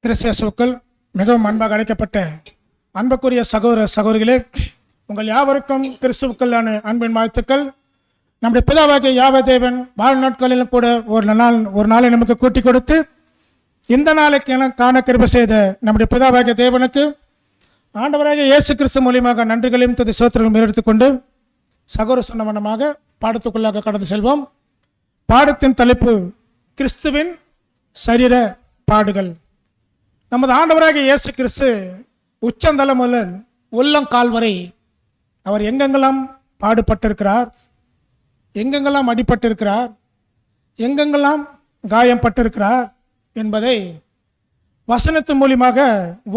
கிறிஸ்துவுக்குள் மிகவும் அன்பாக அழைக்கப்பட்ட அன்புக்குரிய சகோதர சகோதரிகளே, உங்கள் யாவருக்கும் கிறிஸ்துவுக்குள்ளான அன்பின் வாழ்த்துக்கள். நம்முடைய பிதாவாகிய யாவே தேவன் வாழ்நாட்களிலும் கூட ஒரு நாளை நமக்கு கூட்டி கொடுத்து இந்த நாளைக்கு என காண கிருபை செய்த நம்முடைய பிதாவாகிய தேவனுக்கு ஆண்டவராகிய இயேசு கிறிஸ்து மூலியமாக நன்றிகளையும் துதி சோத்திரங்களும் எடுத்துக்கொண்டு சகோதர சொன்னவனமாக பாடத்துக்குள்ளாக கடந்து செல்வோம். பாடத்தின் தலைப்பு கிறிஸ்துவின் சரீர பாடுகள். நமது ஆண்டவராகிய இயேசு கிறிஸ்து உச்சந்தலம் முதல் உள்ளங்கால் வரை அவர் எங்கெங்கெல்லாம் பாடுபட்டிருக்கிறார், எங்கெங்கெல்லாம் அடிபட்டிருக்கிறார், எங்கெங்கெல்லாம் காயம் பட்டிருக்கிறார் என்பதை வசனத்தின் மூலியமாக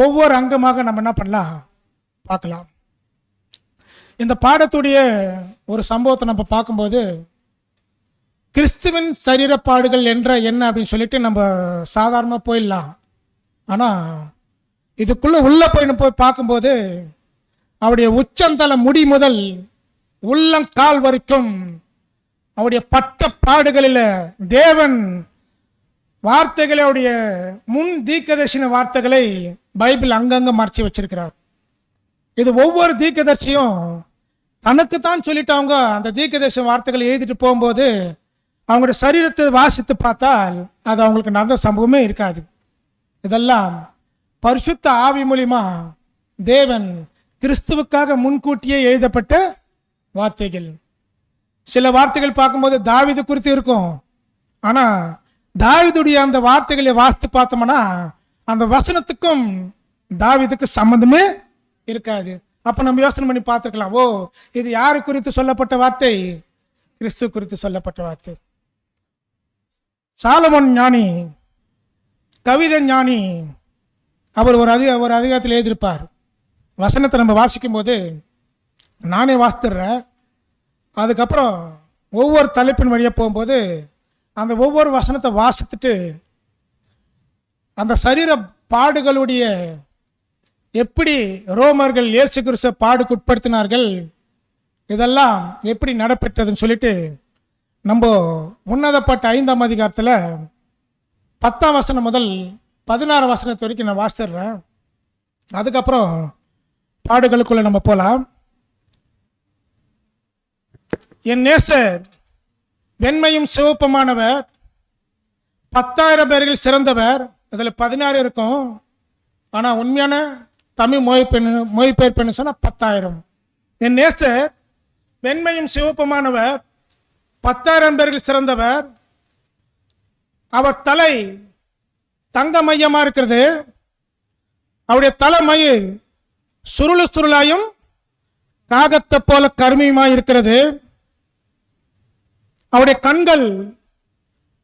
ஒவ்வொரு அங்கமாக நம்ம என்ன பண்ணலாம் பார்க்கலாம். இந்த பாடத்துடைய ஒரு சம்பவத்தை நம்ம பார்க்கும்போது கிறிஸ்துவின் சரீரப்பாடுகள் என்ற என்ன அப்படின்னு சொல்லிட்டு நம்ம சாதாரணமாக போயிடலாம். ஆனால் இதுக்குள்ளே போய் பார்க்கும்போது அவருடைய உச்சந்தல முடி முதல் உள்ளங்கால் வரைக்கும் அவருடைய பட்ட பாடுகளில் தேவன் வார்த்தைகளை, அவருடைய முன் தீர்க்கதரிசன வார்த்தைகளை பைபிள் அங்கங்கே மறைச்சி வச்சிருக்கிறார். இது ஒவ்வொரு தீர்க்கதரிசியும் தனக்குத்தான் சொல்லிட்டு அவங்க அந்த தீர்க்கதரிசன வார்த்தைகளை எழுதிட்டு போகும்போது அவங்களுடைய சரீரத்தை வாசித்து பார்த்தால் அது அவங்களுக்கு நடந்த சம்பவமே இருக்காது. இதெல்லாம் பரிசுத்த ஆவி மூலியமா தேவன் கிறிஸ்துவுக்காக முன்கூட்டியே எழுதப்பட்ட வார்த்தைகள். சில வார்த்தைகள் பார்க்கும்போது தாவீது குறித்து இருக்கும், ஆனால் தாவீதுடைய அந்த வார்த்தைகளை வாசித்து பார்த்தோம்னா அந்த வசனத்துக்கும் தாவீதுக்கு சம்பந்தமே இருக்காது. அப்போ நம்ம யோசனை பண்ணி பார்த்துக்கலாம், ஓ இது யாரு குறித்து சொல்லப்பட்ட வார்த்தை? கிறிஸ்து குறித்து சொல்லப்பட்ட வார்த்தை. சாலமோன் ஞானி, கவிதை ஞானி, அவர் ஒரு அதிகாரத்தில் எழுதியிருப்பார். வசனத்தை நம்ம வாசிக்கும் போது நானே வாசித்துடுறேன், அதுக்கப்புறம் ஒவ்வொரு தலைப்பின் வழியாக போகும்போது அந்த ஒவ்வொரு வசனத்தை வாசித்துட்டு அந்த சரீர பாடுகளுடைய எப்படி ரோமர்கள் இயேசு கிறிஸ்துவை பாடுக்கு உட்படுத்தினார்கள், இதெல்லாம் எப்படி நடைபெற்றதுன்னு சொல்லிட்டு நம்ம உன்னதப்பட்ட 5ஆம் அதிகாரத்தில் 10ஆம் வசனம் முதல் 16 வசனத்து வரைக்கும் நான் வாசிடுறேன். அதுக்கப்புறம் பாடுகளுக்குள்ள நம்ம போகலாம். என் நேசர் வெண்மையும் சிவப்புமானவர், 10,000 பேர்கள் சிறந்தவர். அதில் 16 இருக்கும், ஆனால் உண்மையான தமிழ் மொழிபெயர்ப்புன்னு சொன்னால் 10,000. என் நேசர் வெண்மையும் சிவப்புமானவர், 10,000 பேர்கள் சிறந்தவர். அவர் தலை தங்க மையமாக இருக்கிறது, அவருடைய தலைமயிர் சுருளாயும் காகத்தை போல கருமையுமாய் இருக்கிறது. அவருடைய கண்கள்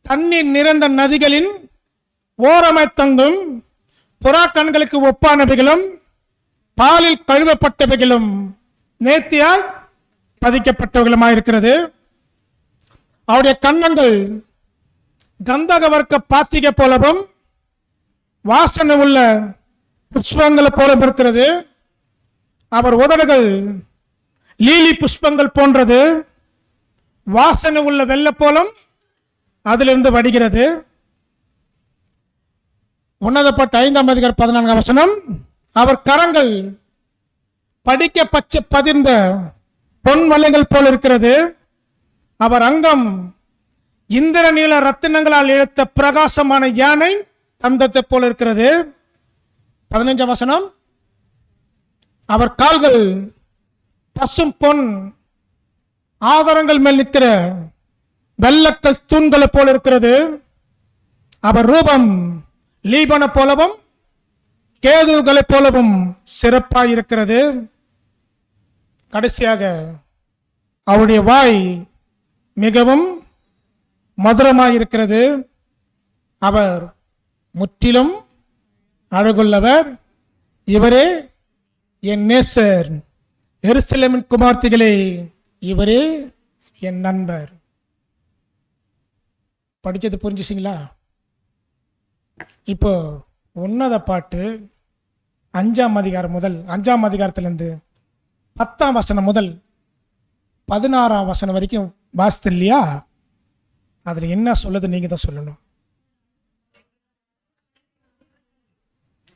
தண்ணீர் நிறைந்த நதிகளின் ஓரமாய் தங்கும் புறா கண்களுக்கு ஒப்பானவைகளும் பாலில் கழுவப்பட்டவைகளும் நேர்த்தியாய் பதிக்கப்பட்டவைகளுமாய் இருக்கிறது. அவருடைய கன்னங்கள் கந்தக வர்க்க பாத்திகை போலவும் வாசனை உள்ள புஷ்பங்களை போல இருக்கிறது. அவர் உதடுகள் லீலி புஷ்பங்கள் போன்றது, வாசனை உள்ள வெள்ளை போலம் அதிலிருந்து வடிகிறது. உன்னதப்பட்ட 5ஆம் அதிகாரம் 14ஆம் வசனம், அவர் கரங்கள் படிக்க பச்சை பதிர்ந்த பொன் வலைகள் போல இருக்கிறது. அவர் அங்கம் இந்திர நீல ரத்தினங்களால் இழுத்த பிரகாசமான யானை தந்தத்தை போல இருக்கிறது. 15ஆம் வசனம், அவர் கால்கள் பசும் பொன் ஆதாரங்கள் மேல் நிற்கிற வெள்ளக்கல் தூண்களை போல இருக்கிறது. அவர் ரூபம் லீபன போலவும் கேதுகளை போலவும் சிறப்பாய் இருக்கிறது. கடைசியாக அவருடைய வாய் மிகவும் மதுரமாய் இருக்கிறது. அவர் முற்றிலும் அழகுள்ளவர். இவரே என் நேசர், எருசலேமின் குமார்த்திகளே, இவரே என் நண்பர். படிச்சது புரிஞ்சுச்சிங்களா? இப்போ உன்னத பாட்டு 5ஆம் அதிகாரம் முதல் 5ஆம் அதிகாரத்திலிருந்து 10ஆம் வசனம் முதல் 16ஆம் வசனம் வரைக்கும் வாசித்து இல்லையா? அதில் என்ன சொல்லுது நீங்க தான் சொல்லணும்.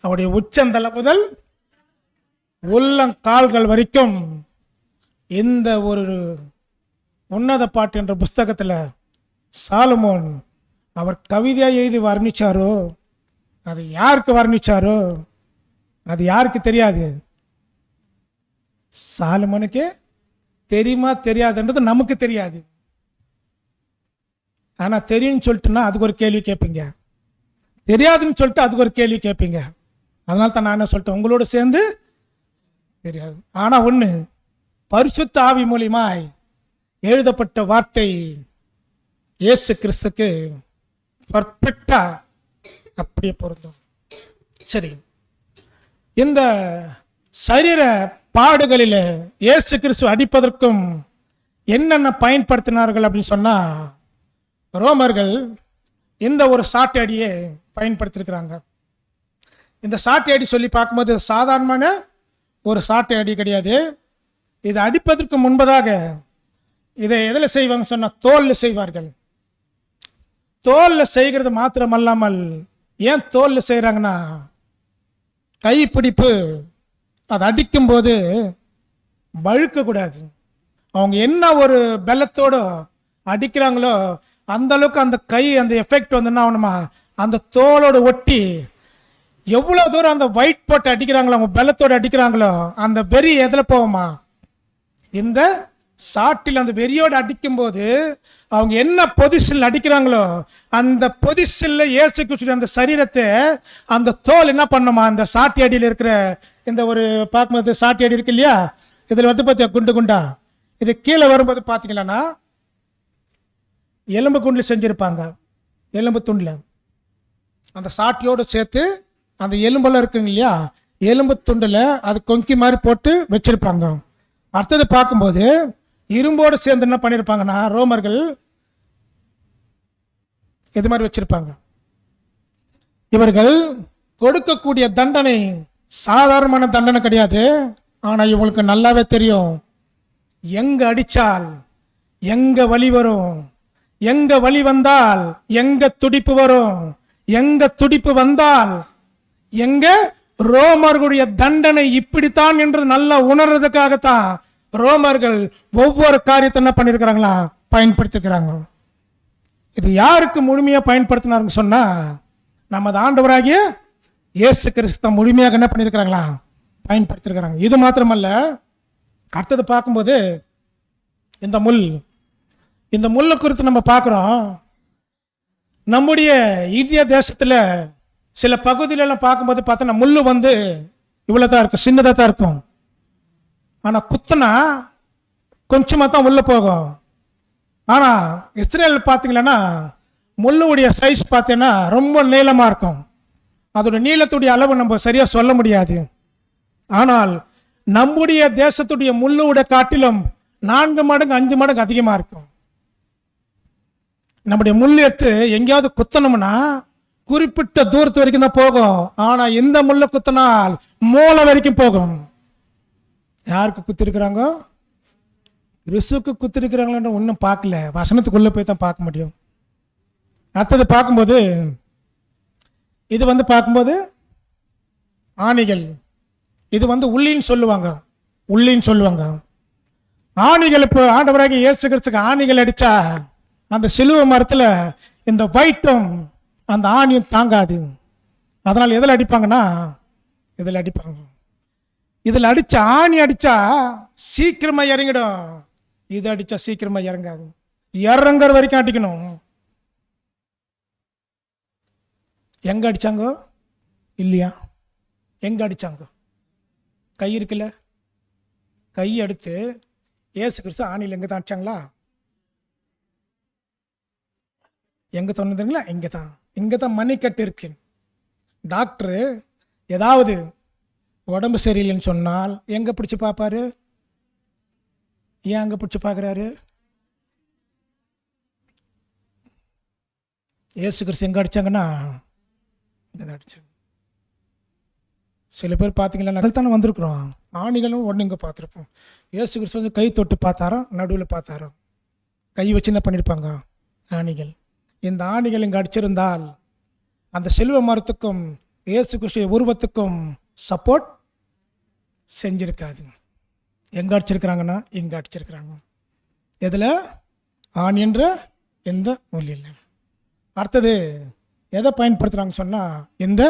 அவருடைய உச்சந்தலை முதல் உள்ளங்கால்கள் வரைக்கும் இந்த ஒரு உன்னத பாட்டு என்ற புஸ்தகத்தில் சாலமோன் அவர் கவிதையாக எழுதி வர்ணிச்சாரோ, அது யாருக்கு வர்ணிச்சாரோ அது யாருக்கு தெரியாது. சாலமோனுக்கு தெரியுமா தெரியாதுன்றது நமக்கு தெரியாது. ஆனால் தெரியும்னு சொல்லிட்டுன்னா அதுக்கு ஒரு கேள்வி கேட்பீங்க, தெரியாதுன்னு சொல்லிட்டு அதுக்கு ஒரு கேள்வி கேட்பீங்க. அதனால தான் நான் என்ன சொல்லிட்டேன், உங்களோட சேர்ந்து தெரியாது. ஆனால் ஒன்று, பரிசுத்த ஆவி மூலியமாய் எழுதப்பட்ட வார்த்தை இயேசு கிறிஸ்துக்கு பர்ஃபெக்டா அப்படியே பொருந்தும். சரி, இந்த சரீர பாடுகளில் இயேசு கிறிஸ்து அடிப்பதற்கும் என்னென்ன பயன்படுத்தினார்கள் அப்படின்னு சொன்னா, ரோமர்கள் இந்த ஒரு சாட்டை அடியை பயன்படுத்தியிருக்கிறாங்க. இந்த சாட்டை அடி சொல்லி பார்க்கும்போது சாதாரணமான ஒரு சாட்டை அடி கிடையாது. இது அடிப்பதற்கு முன்பதாக இதை எதில் செய்வாங்க சொன்னால் தோலில் செய்வார்கள். தோலில் செய்கிறது மாத்திரமல்லாமல், ஏன் தோலில் செய்கிறாங்கன்னா, கைப்பிடிப்பு அது அடிக்கும்போது வழுக்கக்கூடாது. அவங்க என்ன ஒரு பலத்தோடு அடிக்கிறாங்களோ அந்த அளவுக்கு அந்த கை அந்த எஃபெக்ட் வந்து என்ன ஆகணுமா, அந்த தோலோடு ஒட்டி எவ்வளோ தூரம் அந்த ஒயிட் போட்டு அடிக்கிறாங்களோ, அவங்க பலத்தோடு அடிக்கிறாங்களோ அந்த வெறி எதில் போகுமா, இந்த சாட்டில் அந்த வெறியோடு அடிக்கும்போது அவங்க என்ன பொசிஷனில் அடிக்கிறாங்களோ அந்த பொசிஷனில் இயேசு கிறிஸ்துவின் அந்த சரீரத்தை அந்த தோல் என்ன பண்ணுமா, அந்த சாட்டி அடியில் இருக்கிற இந்த ஒரு பார்க்கும்போது சாட்டி அடி இருக்கு இல்லையா, இதில் வந்து பார்த்தியா குண்டு குண்டா, இது கீழே வரும்போது பார்த்தீங்களன்னா எலும்பு குண்டில் செஞ்சுருப்பாங்க. எலும்பு துண்டில் அந்த சாட்டியோடு சேர்த்து அந்த எலும்பெல்லாம் இருக்குங்க இல்லையா, எலும்பு துண்டில் அது கொங்கி மாதிரி போட்டு வச்சிருப்பாங்க. அடுத்தது பார்க்கும்போது இரும்போடு சேர்ந்து என்ன பண்ணியிருப்பாங்கன்னா, ரோமர்கள் இது மாதிரி வச்சிருப்பாங்க. இவர்கள் கொடுக்கக்கூடிய தண்டனை சாதாரணமான தண்டனை கிடையாது. ஆனால் இவங்களுக்கு நல்லாவே தெரியும், எங்க அடித்தால் எங்க வலி வரும், எங்க வலி வந்தால் எங்க துடிப்பு வரும், எங்க துடிப்பு வந்தால் எங்க ரோமர்களுடைய தண்டனை இப்படித்தான் என்று நல்லா உணர்றதுக்காகத்தான் ரோமர்கள் ஒவ்வொரு காரியத்தை என்ன பண்ணியிருக்கிறாங்களா, பயன்படுத்திக்கிறாங்க. இது யாருக்கு முழுமையாக பயன்படுத்தினாருன்னு சொன்னா, நமது ஆண்டவராகிய இயேசு கிறிஸ்து முழுமையாக என்ன பண்ணியிருக்கிறாங்களா, பயன்படுத்தியிருக்கிறாங்க. இது மாத்திரமல்ல, அடுத்தது பார்க்கும்போது இந்த முள்ளை குறித்து நம்ம பார்க்குறோம். நம்முடைய இந்திய தேசத்தில் சில பகுதியிலெல்லாம் பார்க்கும்போது பார்த்தோன்னா முள் வந்து இவ்வளோ தான் இருக்கும், சின்னதாக தான் இருக்கும். ஆனால் குத்துனா கொஞ்சமாக தான் உள்ளே போகும். ஆனால் இஸ்ரேல் பார்த்தீங்கன்னா முள்ளுடைய சைஸ் பார்த்தீங்கன்னா ரொம்ப நீளமாக இருக்கும். அதோட நீளத்துடைய அளவு நம்ம சரியாக சொல்ல முடியாது. ஆனால் நம்முடைய தேசத்துடைய முள்ளுடைய காட்டிலும் 4 மடங்கு 5 மடங்கு அதிகமாக இருக்கும். நம்முடைய முள் எடுத்து எங்கேயாவது குத்தணும்னா குறிப்பிட்ட தூரத்து வரைக்கும் தான் போகும். ஆனால் இந்த முள்ளை குத்தினால் மூளை வரைக்கும் போகும். யாருக்கு குத்திருக்கிறாங்க, கிறிஸ்துவுக்கு குத்திருக்கிறாங்களோ ஒன்றும் பார்க்கல, வசனத்துக்குள்ளே போய் தான் பார்க்க முடியும். அடுத்தது பார்க்கும்போது இது வந்து பார்க்கும்போது ஆணிகள், இது வந்து உள்ளின்னு சொல்லுவாங்க. ஆணிகள் இப்போ ஆண்டவராக இயேசு கிறிஸ்துக்கு ஆணிகள் அடித்தா அந்த சிலுவை மரத்தில் இந்த வயிட்டும் அந்த ஆணியும் தாங்காது. அதனால் எதில் அடிப்பாங்கன்னா இதில் அடிப்பாங்க. இதில் அடித்தா ஆணி அடித்தா சீக்கிரமாக இறங்கிடும், இது அடித்தா சீக்கிரமாக இறங்காது. இறங்குற வரைக்கும் அடிக்கணும். எங்கே அடித்தாங்க இல்லையா, எங்கே அடித்தாங்க, கை இருக்குல்ல, கை எடுத்து ஏசு கிறிஸ்து ஆணியில் எங்கே தான் அடிச்சாங்களா, எங்கே தோணுதுங்களா, இங்கே தான் மணிக்கட்டு இருக்கு. டாக்டரு ஏதாவது உடம்பு சரியில்லைன்னு சொன்னால் எங்கே பிடிச்சி பார்ப்பாரு, ஏன் அங்கே பிடிச்சி பார்க்குறாரு, ஏசு கிறிஸ்து எங்கே அடித்தாங்கன்னா இங்கே தான் அடித்தாங்க. சில பேர் பார்த்தீங்களா அதில் தானே வந்திருக்கிறோம், ஆணிகளும் ஒன்று இங்கே பார்த்துருப்போம். ஏசு கிறிஸ்து வந்து கை தொட்டு பார்த்தாரோ, நடுவில் பார்த்தாரோ, கை வச்சு என்ன பண்ணியிருப்பாங்க ஆணிகள். இந்த ஆணிகள் இங்கே அடிச்சிருந்தால் அந்த சிலுவை மரத்துக்கும் இயேசு கிறிஸ்து உருவத்துக்கும் சப்போர்ட் செஞ்சிருக்காது. எங்கே அடிச்சிருக்கிறாங்கன்னா இங்கே அடிச்சிருக்கிறாங்க. எதில்? ஆண் என்ற எந்த மொழியில். அடுத்தது எதை பயன்படுத்துகிறாங்க சொன்னால் இந்த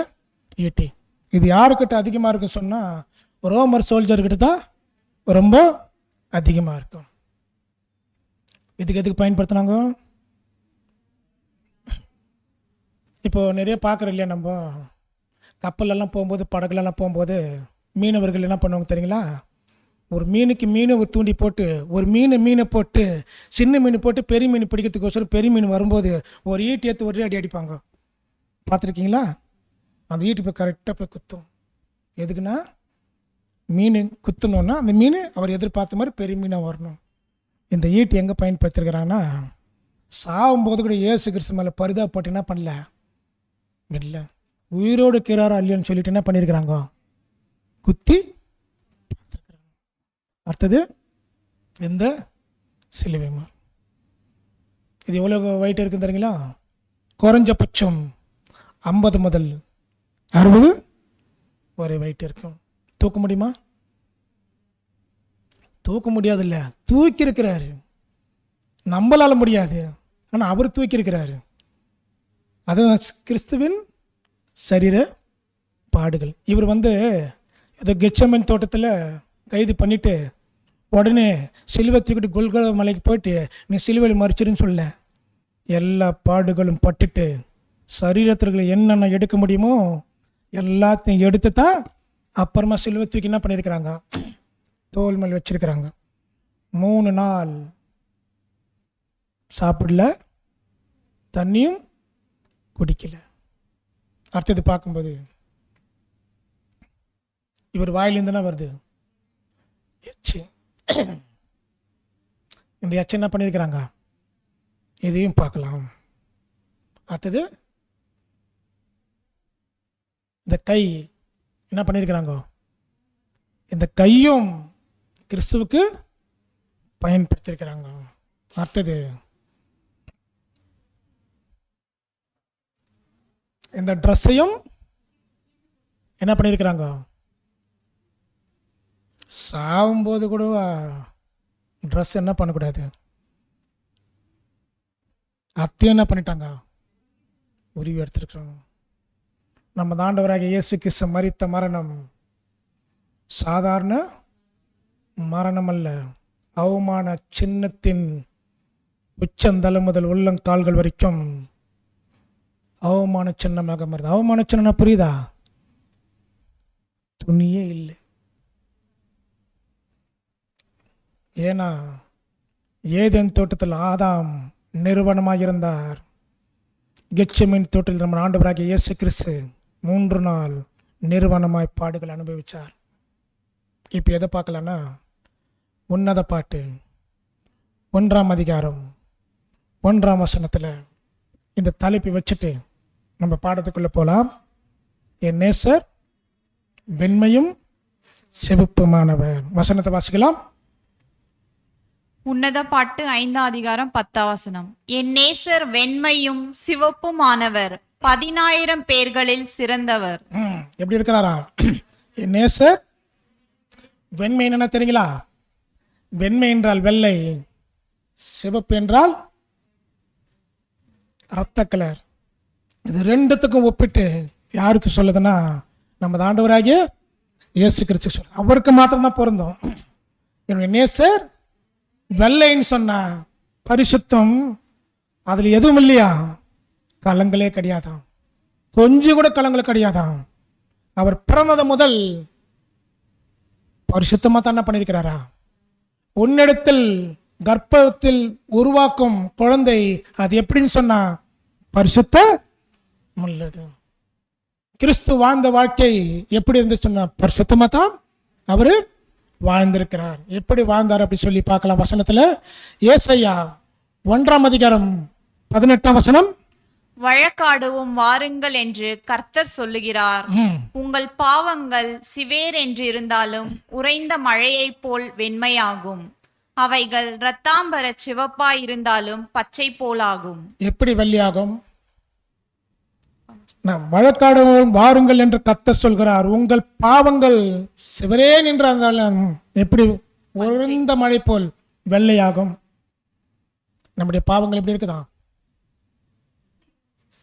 ஈட்டி. இது யாருக்கிட்ட அதிகமாக இருக்குன்னு சொன்னால் ரோமர் சோல்ஜர்கிட்ட தான் ரொம்ப அதிகமாக இருக்கும். இதுக்கு எதுக்கு பயன்படுத்துனாங்க? இப்போது நிறைய பார்க்குறோம் இல்லையா, நம்ம கப்பலெல்லாம் போகும்போது படகுலெல்லாம் போகும்போது மீனவர்கள் என்ன பண்ணுவாங்க தெரியுங்களா? ஒரு மீனுக்கு மீனை தூண்டி போட்டு ஒரு மீனை போட்டு சின்ன மீன் போட்டு பெரிய மீன் பிடிக்கிறதுக்கோசரம் பெரிய மீன் வரும்போது ஒரு ஈட்டி எடுத்து ஒரு அடி அடிப்பாங்க. பார்த்துருக்கீங்களா? அந்த ஈட்டி போய் கரெக்டாக போய் குத்தும். எதுக்குன்னா மீன் குத்தணுன்னா அந்த மீன் அவர் எதிர்பார்த்த மாதிரி பெரிய மீனாக வரணும். இந்த ஈட்டி எங்கே பயன்படுத்திருக்கிறாங்கன்னா சாகும்போது கூட இயேசு கிறிஸ்து மேலே பரிதாபப்பட்டு என்ன பண்ணல, இல்லை உயிரோடு இருக்கிறாரா இல்லைன்னு சொல்லிட்டு என்ன பண்ணியிருக்கிறாங்க, குத்தி பார்த்துருக்குறாங்க. அடுத்தது இந்த சிலுவை மரம். இது எவ்வளோ வெயிட் இருக்குன்னு தெரியுங்களா? குறைஞ்சபட்சம் 50 முதல் 60 ஒரு வெயிட் இருக்கும். தூக்க முடியுமா? தூக்க முடியாது. இல்லை, தூக்கி இருக்கிறாரு. நம்மளால முடியாது, ஆனால் அவர் தூக்கி இருக்கிறாரு. அது கிறிஸ்துவின் சரீர பாடுகள். இவர் ஏதோ கெச்சமேன் தோட்டத்தில் கைது பண்ணிட்டு உடனே சிலுவை தூக்கிட்டு கொல்கொலா மலைக்கு போயிட்டு நீ சிலுவையில் மறிச்சிருன்னு சொல்ல, எல்லா பாடுகளும் பட்டுட்டு சரீரத்திற்கு என்னென்ன எடுக்க முடியுமோ எல்லாத்தையும் எடுத்து தான் அப்புறமா சிலுவை தூக்கி என்ன பண்ணியிருக்கிறாங்க, தோல் மேல் வச்சிருக்கிறாங்க. 3 நாள் சாப்பிடல, தண்ணியும் குடிக்கல. அடுத்தது பார்க்கும்போது இவர் வாயிலிருந்துனா வருது எச்சு. இந்த எச்சை என்ன பண்ணியிருக்கிறாங்க, இதையும் பார்க்கலாம். அடுத்தது இந்த கை என்ன பண்ணியிருக்கிறாங்க, இந்த கையும் கிறிஸ்துவுக்கு பயன்படுத்தியிருக்கிறாங்க. அடுத்தது இந்த ட்ரெஸ்ஸையும் என்ன பண்ணியிருக்கிறாங்க, சாகும்போது கூட ட்ரெஸ் என்ன பண்ணக்கூடாது, அத்தையும் என்ன பண்ணிட்டாங்க, உருவி எடுத்துருக்குறாங்க. நம்ம ஆண்டவராகிய இயேசு கிறிஸ்து மரித்த மரணம் சாதாரண மரணம் அல்ல, அவமான சின்னத்தின் உச்சந்தலை முதல் உள்ளங்கால்கள் வரைக்கும் அவமான சின்னமாக மாறுது. அவமான சின்னம் புரியுதா? துணியே இல்லை. ஏன்னா ஏதேன் தோட்டத்தில் ஆதாம் நிறுவனமாக இருந்தார். கெத்செமனே தோட்டத்தில் நம்ம ஆண்டவராகிய இயேசு கிறிஸ்து 3 நாள் நிறுவனமாய் பாடுகள் அனுபவித்தார். இப்போ எதை பார்க்கலான்னா உன்னத பாட்டு 1ஆம் அதிகாரம் 1ஆம் வசனத்தில் இந்த தலைப்பை வச்சுட்டு நம்ம பாடத்துக்குள்ளே போகலாம். என் நேசர் வெண்மையும் செவப்புமானவர். வசனத்தை வாசிக்கலாம். உன்னத பாட்டு 5ஆம் அதிகாரம் 10ஆம் வசனம். என் நேசர் வெண்மையும் சிவப்புமானவர், 10,000 பேர்களில் சிறந்தவர். எப்படி இருக்கிறாரா? என் நேசர் வெண்மை என்ன தெரியுங்களா? வெண்மை என்றால் வெள்ளை, சிவப்பு என்றால் இரத்த கலர். இது ரெண்டுத்துக்கும் ஒப்பிட்டு யாருக்கு சொல்லுதுன்னா நம்ம ஆண்டவராகிய இயேசு கிறிஸ்து சொல்ல, அவருக்கு மாத்திரம்தான் பொருந்தும். என்னுடைய நேசர் வெள்ளைன்னு சொன்னா பரிசுத்தம், அதில் எதுவும் இல்லையா, கலங்களே கிடையாதாம், கொஞ்சம் கூட கலங்கள் கிடையாதாம். அவர் பிறந்தது முதல் பரிசுத்தமாக தான் பண்ணியிருக்கிறாரா? உன்னிடத்தில் கர்ப்பத்தில் உருவாக்கும் குழந்தை அது எப்படின்னு சொன்னா பரிசுத்த உள்ளது. கிறிஸ்து வாழ்ந்த வாழ்க்கை எப்படி இருந்து சொன்னா பரிசுத்தமாக தான் அவரு வாழ்ந்திருக்கிறார். எப்படி வாழ்ந்தார் அப்படி சொல்லி பார்க்கலாம். வசனத்துல ஏசாயா 1ஆம் அதிகாரம் 18ஆம் வசனம். வழக்காடுவோம் வாருங்கள் என்று கர்த்தர் சொல்லுகிறார். உங்கள் பாவங்கள் சிவேர் என்று இருந்தாலும் உறைந்த மழையைப் போல் வெண்மையாகும், அவைகள் இரத்தாம்பர சிவப்பாய் இருந்தாலும் பச்சை போலாகும். எப்படி வெள்ளையாகும்? நாம் வழக்காடுவோம் வாருங்கள் என்று கர்த்தர் சொல்கிறார். உங்கள் பாவங்கள் சிவரே நின்றாலும் எப்படி உறைந்த மழை போல் வெள்ளையாகும். நம்முடைய பாவங்கள் எப்படி இருக்குதா?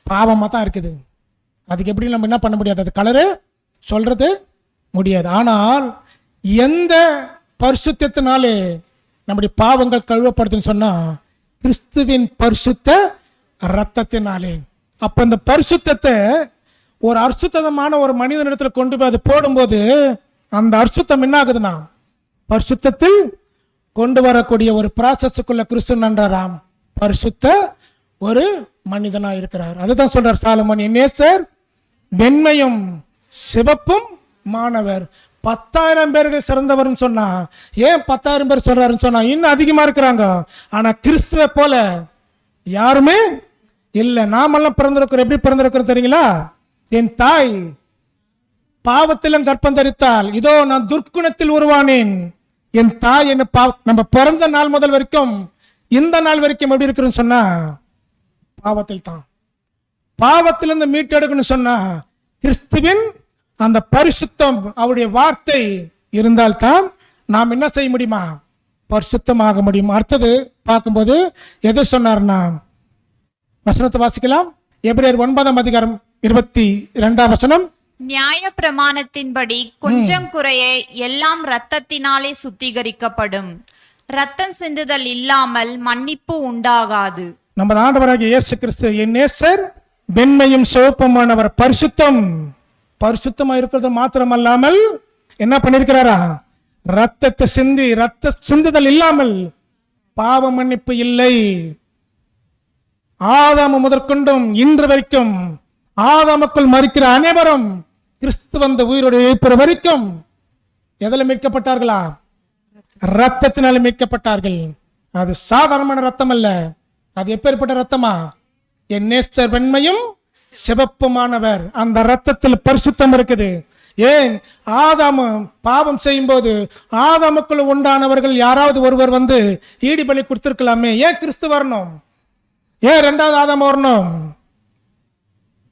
பாவமாக தான் இருக்குது. அதுக்கு எப்படி நம்ம என்ன பண்ண முடியாது? அது கலரு சொல்றது முடியாது. ஆனால் எந்த பரிசுத்தத்தினாலே நம்முடைய பாவங்கள் கழுவப்படுதுன்னு சொன்னா கிறிஸ்துவின் பரிசுத்த இரத்தத்தினாலே. அப்ப இந்த பரிசுத்தத்தை ஒரு அசுத்தமான ஒரு மனிதனிடத்துல கொண்டு போய் அது போடும்போது அந்த அசுத்தம் என்ன ஆகுதுன்னா பரிசுத்தத்தில் கொண்டு வரக்கூடிய ஒரு ப்ராசஸுக்குள்ள கிறிஸ்து நன்றாராம் பரிசுத்த ஒரு மனிதனா இருக்கிறார். அதுதான் சொல்றார் சாலமோன், என் நேசர் வெண்மையும் சிவப்பும் மாணவர். 10,000 பேர்கள் சிறந்தவர்னு சொன்னா ஏன் 10,000 பேர் சொல்றாருன்னு சொன்னா இன்னும் அதிகமா இருக்கிறாங்க. ஆனா கிறிஸ்துவ போல யாருமே இல்லை. நாமெல்லாம் பிறந்திருக்கிறோம். எப்படி பிறந்திருக்கிறோம் தெரியுங்களா? என் தாய் பாவத்திலும் கற்பம் தரித்தால், இதோ நான் துர்க்குணத்தில் உருவானேன். என் தாய் என்ன நம்ம பிறந்த நாள் முதல் வரைக்கும் இந்த நாள் வரைக்கும் எப்படி இருக்குன்னு சொன்னா பாவத்தில் தான். பாவத்திலிருந்து மீட்டெடுக்கணும்னு சொன்னா கிறிஸ்துவின் அந்த பரிசுத்தம் அவருடைய வார்த்தை இருந்தால்தான் நாம் என்ன செய்ய முடியுமா? பரிசுத்தமாக முடியும். அடுத்தது பார்க்கும்போது எதை சொன்னார்னா வசனத்தை வாசிக்கலாம். எபிரேயர் 9:22 நியாய பிரமாணத்தின்படி கொஞ்சம் குறைய எல்லாம் இரத்தத்தினாலே சுத்திகரிக்கப்படும். இரத்தம் சிந்துதல் இல்லாமல் மன்னிப்பு உண்டாகாது. நமது ஆண்டவராகிய இயேசு கிறிஸ்து என் நேசர் வெண்மையும் சிவப்புமானவர். பரிசுத்தமா இருக்கிறது மாத்திரமல்லாமல் என்ன பண்ணிருக்கிறாரா? ரத்தத்தை சிந்தி, ரத்த சிந்துதல் இல்லாமல் பாவ மன்னிப்பு இல்லை. ஆதாம முதற்கொண்டும் இன்று வரைக்கும் ஆதாமுக்குள் மரிக்கிற அனைவரும் கிறிஸ்து வந்த உயிரோடு எழுப்புற வரைக்கும் எதில் மீட்கப்பட்டார்களா? ரத்தத்தினால மீட்கப்பட்டார்கள். அது சாதாரணமான ரத்தம் அல்ல. அது எப்பேற்பட்ட ரத்தமா? என் நேசர் வெண்மையும் சிவப்புமானவர். அந்த ரத்தத்தில் பரிசுத்தம் இருக்குது. ஏன்? ஆதாமு பாவம் செய்யும் போது ஆதாமுக்குள் உண்டானவர்கள் யாராவது ஒருவர் வந்து ஈடு பலி கொடுத்திருக்கலாமே. ஏன் கிறிஸ்து வரணும்? ஏன் 2வது ஆதாம் வரணும்?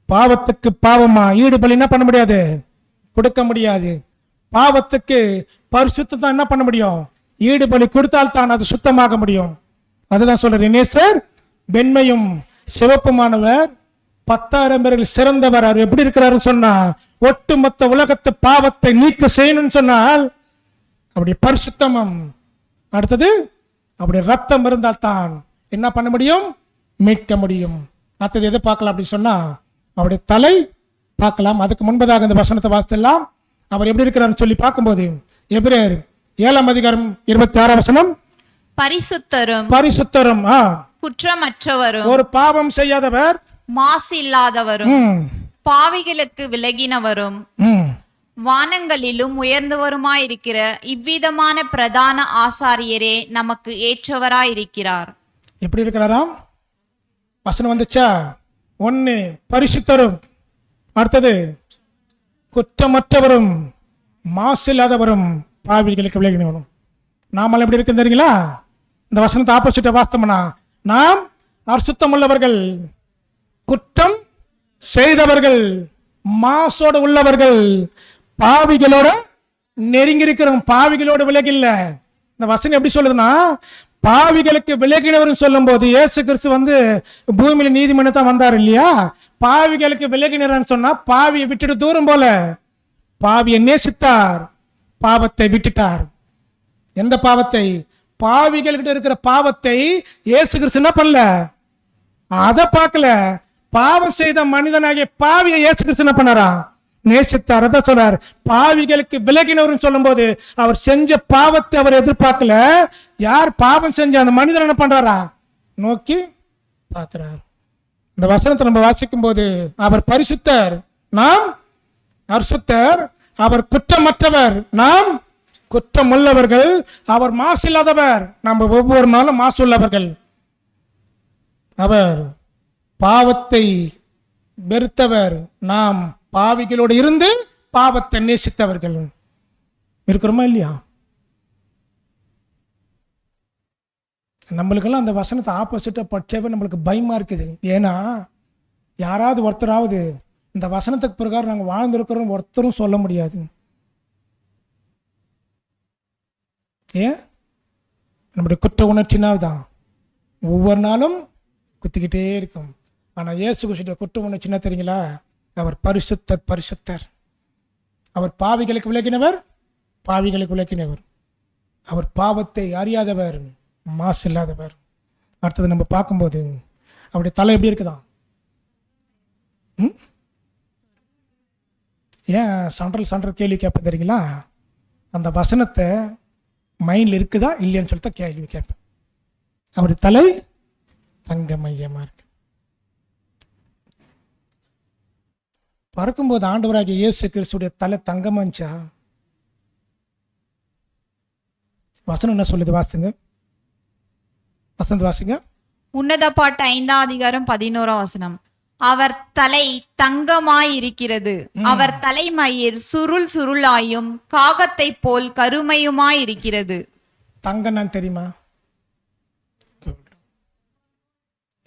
பாவத்துக்கு பாவமா ஈடு பலி என்ன பண்ண முடியாது? கொடுக்க முடியாது. பாவத்துக்கு பரிசுத்தம் தான் என்ன பண்ண முடியும்? ஈடு பலி கொடுத்தால் தான் அது சுத்தமாக முடியும். அதுதான் சொல்றேன், நேசர் வெண்மையும் சிவப்புமானவர். 10,000 பேர்கள் சிறந்தவர். அவர் எப்படி இருக்கிறாருன்னு சொன்னா ஒட்டுமொத்த உலகத்து பாவத்தை நீக்க செய்யணும்னு சொன்னால் அப்படி பரிசுத்தமும், அடுத்தது அப்படி ரத்தம் இருந்தால் தான் என்ன பண்ண முடியும்? மீட்க முடியும். அடுத்தது எதை பார்க்கலாம் அப்படின்னு சொன்னா அவருடைய தலை பார்க்கலாம். அதுக்கு முன்பதாக இந்த வசனத்தை வாசிக்கலாம். அவர் எப்படி இருக்கிறாருன்னு சொல்லி பார்க்கும்போது எபிரேயர் 7:26 பரிசுத்தரும் குற்றமற்றவரும் ஒரு பாவம் செய்யாதவர், மாசு இல்லாதவரும், பாவிகளுக்கு விலகினவரும், வானங்களிலும் உயர்ந்தவருமாயிருக்கிற இவ்விதமான பிரதான ஆசாரியரே நமக்கு ஏற்றவராயிருக்கிறார். எப்படி இருக்கிறாராம்? வசனம் வந்துச்சா? 1 பரிசுத்தரும், அடுத்தது குற்றமற்றவரும், மாசு இல்லாதவரும், பாவிகளுக்கு விலகினவரும். நாமெல்லாம் எப்படி இருக்கு தெரியுங்களா? இந்த வசனத்தை ஆப்போசிட்டா வாஸ்தவனா நாம் அசுத்தம் உள்ளவர்கள், குற்றம் செய்தவர்கள், மாசோடு உள்ளவர்கள், பாவிகளோட நெருங்கி இருக்கிறோம். பாவிகளோட விலகி இல்ல. இந்த வசனம் எப்படி சொல்லுதுன்னா பாவிகளுக்கு விலகினவர் சொல்லும் போது இயேசு கிறிஸ்து வந்து பூமியில நீதிமன்றத்தான் வந்தார் இல்லையா? பாவிகளுக்கு விலகினர்னு சொன்னா பாவியை விட்டுட்டு தூரம் போல. பாவியை நேசித்தார், பாவத்தை விட்டுட்டார். எந்த பாவத்தை? பாவிகள்கிட்ட இருக்கிற பாவத்தை இயேசு கிறிஸ்து என்ன பண்ணல? அதை பார்க்கல. பாவம் செய்த மனிதனாகிய பாவியை இயேசு கிறிஸ்து என்ன பண்ணாரா? நேசித்தார். அதான் சொல்றார், பாவிகளுக்கு விலகினவர் சொல்லும் போது அவர் செஞ்ச பாவத்தை அவர் எதிர்பார்க்கல. யார் பாவம் செஞ்ச அந்த மனிதன் என்ன பண்றாரா? நோக்கி பார்க்கிறார். இந்த வசனத்தை நம்ம வாசிக்கும் போது அவர் பரிசுத்தர், நாம் அசுத்தர். அவர் குற்றமற்றவர், நாம் குற்றம் உள்ளவர்கள். அவர் மாசு இல்லாதவர், நம்ம ஒவ்வொரு நாளும் மாசு உள்ளவர்கள். அவர் பாவத்தை வெறுத்தவர், நாம் பாவிகளோடு இருந்து பாவத்தை நேசித்தவர்கள் இருக்கிறோமா இல்லையா? நம்மளுக்கெல்லாம் அந்த வசனத்தை ஆப்போசிட்டா படிச்சவே நம்மளுக்கு பயமா இருக்குது. ஏன்னா யாராவது ஒருத்தராவது இந்த வசனத்துக்கு பிரகாரம் நாங்கள் வாழ்ந்திருக்கிறோம் ஒருத்தரும் சொல்ல முடியாது. ஏன்? நம்முடைய குற்ற உணர்ச்சினால் தான் ஒவ்வொரு நாளும் குத்திக்கிட்டே இருக்கும். ஆனால் இயேசு கிறிஸ்துவின் குற்ற உணர்ச்சினா தெரியுங்களா? அவர் பரிசுத்தர், பரிசுத்தர். அவர் பாவிகளுக்கு விலகினவர், பாவிகளுக்கு விலகினவர். அவர் பாவத்தை அறியாதவர், மாசு இல்லாதவர். அடுத்தது நம்ம பார்க்கும்போது அவருடைய தலை எப்படி இருக்குதான்? ஏன் சண்டல் கேள்வி கேட்பேன் தெரியுங்களா? அந்த வசனத்தை மைண்டில் இருக்குதா இல்லையான்னு சொல்லிட்டு கேள்வி கேட்பேன். அவருடைய தலை தங்க மையமாக இருக்கு. பறக்கும்போது ஆண்டவராகிய இயேசு கிறிஸ்துடைய தலை தங்கமாச்சா? வசனம் என்ன சொல்லுது? வாசிங்க, வசந்த் வாசிங்க. உன்னத பாட்டு 5ஆம் அதிகாரம் 11ஆம் வசனம். அவர் தலை தங்கமாயிருக்கிறது, அவர் தலைமயிர் சுருள் சுருளாயும் காகத்தை போல் கருமையுமாயிருக்கிறது. தங்கம்னு தெரியுமா?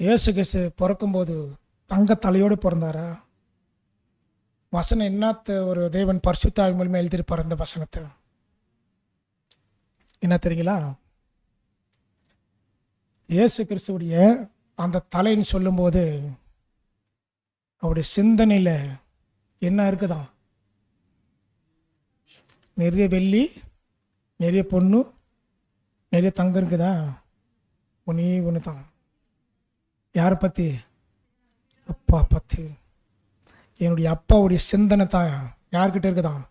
இயேசு கிறிஸ்து பிறக்கும்போது தங்க தலையோடு பிறந்தாரா? வசனம் என்னத்த ஒரு தேவன் பரிசுத்த ஆவி மூலமா எழுதியிருப்பார். அந்த வசனத்தை என்ன தெரியுங்களா? இயேசு கிறிஸ்துவுடைய அந்த தலைன்னு சொல்லும்போது அவருடைய சிந்தனையில் என்ன இருக்குதான்? நிறைய வெள்ளி, நிறைய பொண்ணு, நிறைய தங்கம் இருக்குதா? ஒன்று தான். யாரை பற்றி? அப்பா பற்றி. என்னுடைய அப்பாவுடைய சிந்தனை தான் யார்கிட்ட இருக்குதான்?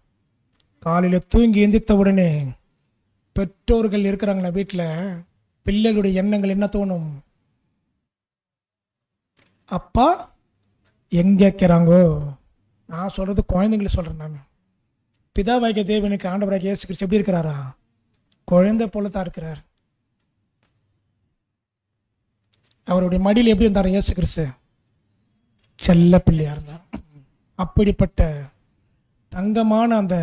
காலையில் தூங்கி எந்திரித்த உடனே பெற்றோர்கள் இருக்கிறாங்களா வீட்டில், பிள்ளைகளுடைய எண்ணங்கள் என்ன தோணும்? அப்பா எங்கே இருக்கிறாங்கோ? நான் சொல்கிறது குழந்தைங்களை சொல்கிறேன். நான் பிதாவாகிய தேவனுக்கு ஆண்டவராகிய இயேசு கிறிஸ்து எப்படி இருக்கிறாரா? குழந்தை போல தான் இருக்கிறார். அவருடைய மடியில் எப்படி இருந்தார் இயேசு கிறிஸ்து? செல்ல பிள்ளையாக இருந்தார். அப்படிப்பட்ட தங்கமான அந்த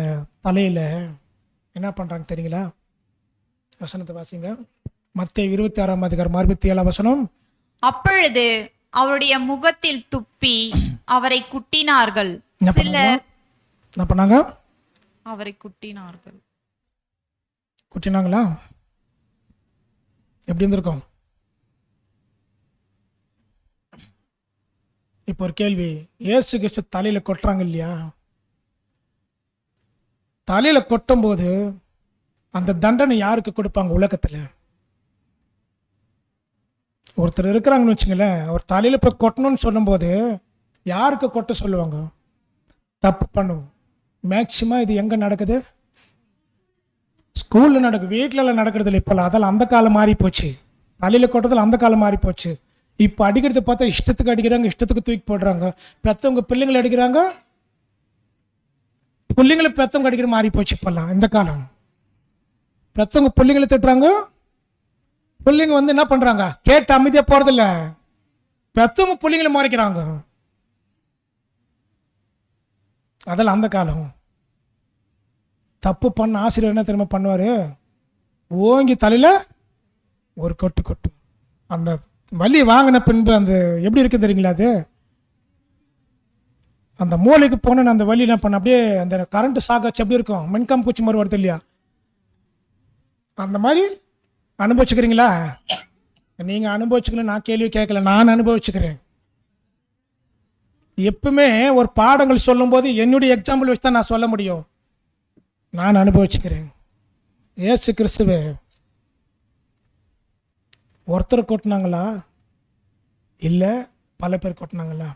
தலையில் என்ன பண்ணுறாங்க தெரியுங்களா? வசனத்தை வாசிங்க. மத்தேயு 26ஆம் அதிகாரம் 67ஆம் வசனம். அப்பொழுது அவருடைய முகத்தில் துப்பி அவரை குட்டினார்கள். சிலர் என்ன பண்ணாங்க? அவரை குட்டினார்கள். குட்டினாங்களா? எப்படி இருந்திருக்கும்? இப்போ ஒரு கேள்வி. இயேசு கிறிஸ்து தலையில கொட்டுறாங்க இல்லையா? தலையில கொட்டும் போது அந்த தண்டனை யாருக்கு கொடுப்பாங்க உலகத்துல? ஒருத்தர் இருக்கிறாங்கன்னு வச்சுங்களேன், அவர் தலையில போய் கொட்டணும்னு சொல்லும்போது யாருக்கு கொட்ட சொல்லுவாங்க? தப்பு பண்ணுவோம். மேக்சிமம் இது எங்க நடக்குது? ஸ்கூல்ல நடக்குது, வீட்டிலலாம் நடக்கிறது இல்லை இப்போல்லாம். அதெல்லாம் அந்த காலம் மாறி போச்சு. தலையில கொட்டதில் அந்த காலம் மாறி போச்சு. இப்போ அடிக்கிறது பார்த்தா இஷ்டத்துக்கு அடிக்கிறாங்க, இஷ்டத்துக்கு தூக்கி போடுறாங்க. பெற்றவங்க பிள்ளைங்களை அடிக்கிறாங்க, பிள்ளைங்களை பெற்றவங்க அடிக்கிற மாறி போச்சு இப்போல்லாம். இந்த காலம் பெற்றவங்க பிள்ளைங்களை திட்டுறாங்க, பிள்ளைங்க வந்து என்ன பண்றாங்க? கேட்டு அமைதியா போறதில்ல, பெற்றவங்க பிள்ளைங்களை மறைக்கிறாங்க. அதெல்லாம் அந்த காலம். தப்பு பண்ண ஆசிரியர் என்ன தெரியுமா பண்ணுவாரு? ஓங்கி தலையில ஒரு கொட்டு கொட்டு. அந்த வலி வாங்கின பின்பு அந்த எப்படி இருக்கு தெரியுங்களா? அது அந்த மூளைக்கு போன அந்த வலி என்ன பண்ண, அப்படியே அந்த கரண்ட் சாகச்சு எப்படி இருக்கும்? மின்காம் பூச்சி மாதிரி வருது இல்லையா? அந்த மாதிரி அனுபவிச்சுக்கிறீங்களா? நீங்க அனுபவிச்சுக்கல, நான் கேள்வி கேட்கல, நான் அனுபவிச்சுக்கிறேன். எப்பவுமே ஒரு பாடங்கள் சொல்லும் போது என்னுடைய எக்ஸாம்பிள் வச்சு தான் நான் சொல்ல முடியும். நான் அனுபவிச்சுக்கிறேன். இயேசு கிறிஸ்துவே ஒருத்தர் கொட்டினாங்களா இல்லை பல பேர் கொட்டினாங்களா?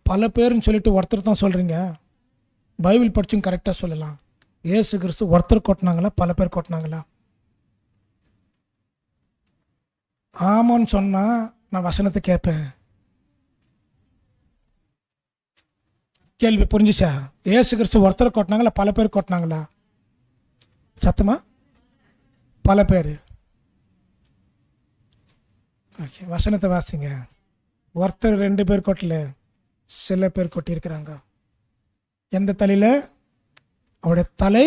பல பேர்னு சொல்லிட்டு ஒருத்தர் தான் சொல்றீங்க. பைபிள் படிச்சும் கரெக்டாக சொல்லலாம். இயேசு கிறிஸ்து ஒருத்தர் கொட்டினாங்களா பல பேர் கொட்டினாங்களா? ஆமான்னு சொன்னா நான் வசனத்தை கேட்பேன். கேள்வி புரிஞ்சுச்சா? இயேசு கிறிஸ்து ஒருத்தர் கொட்டினாங்களா பல பேர் கொட்டினாங்களா? சத்தமா? பல பேர். ஓகே, வசனத்தை வாசிங்க. ஒருத்தர் 2 பேர் கொட்டல, சில பேர் கொட்டியிருக்கிறாங்க. எந்த தலையில? அவருடைய தலை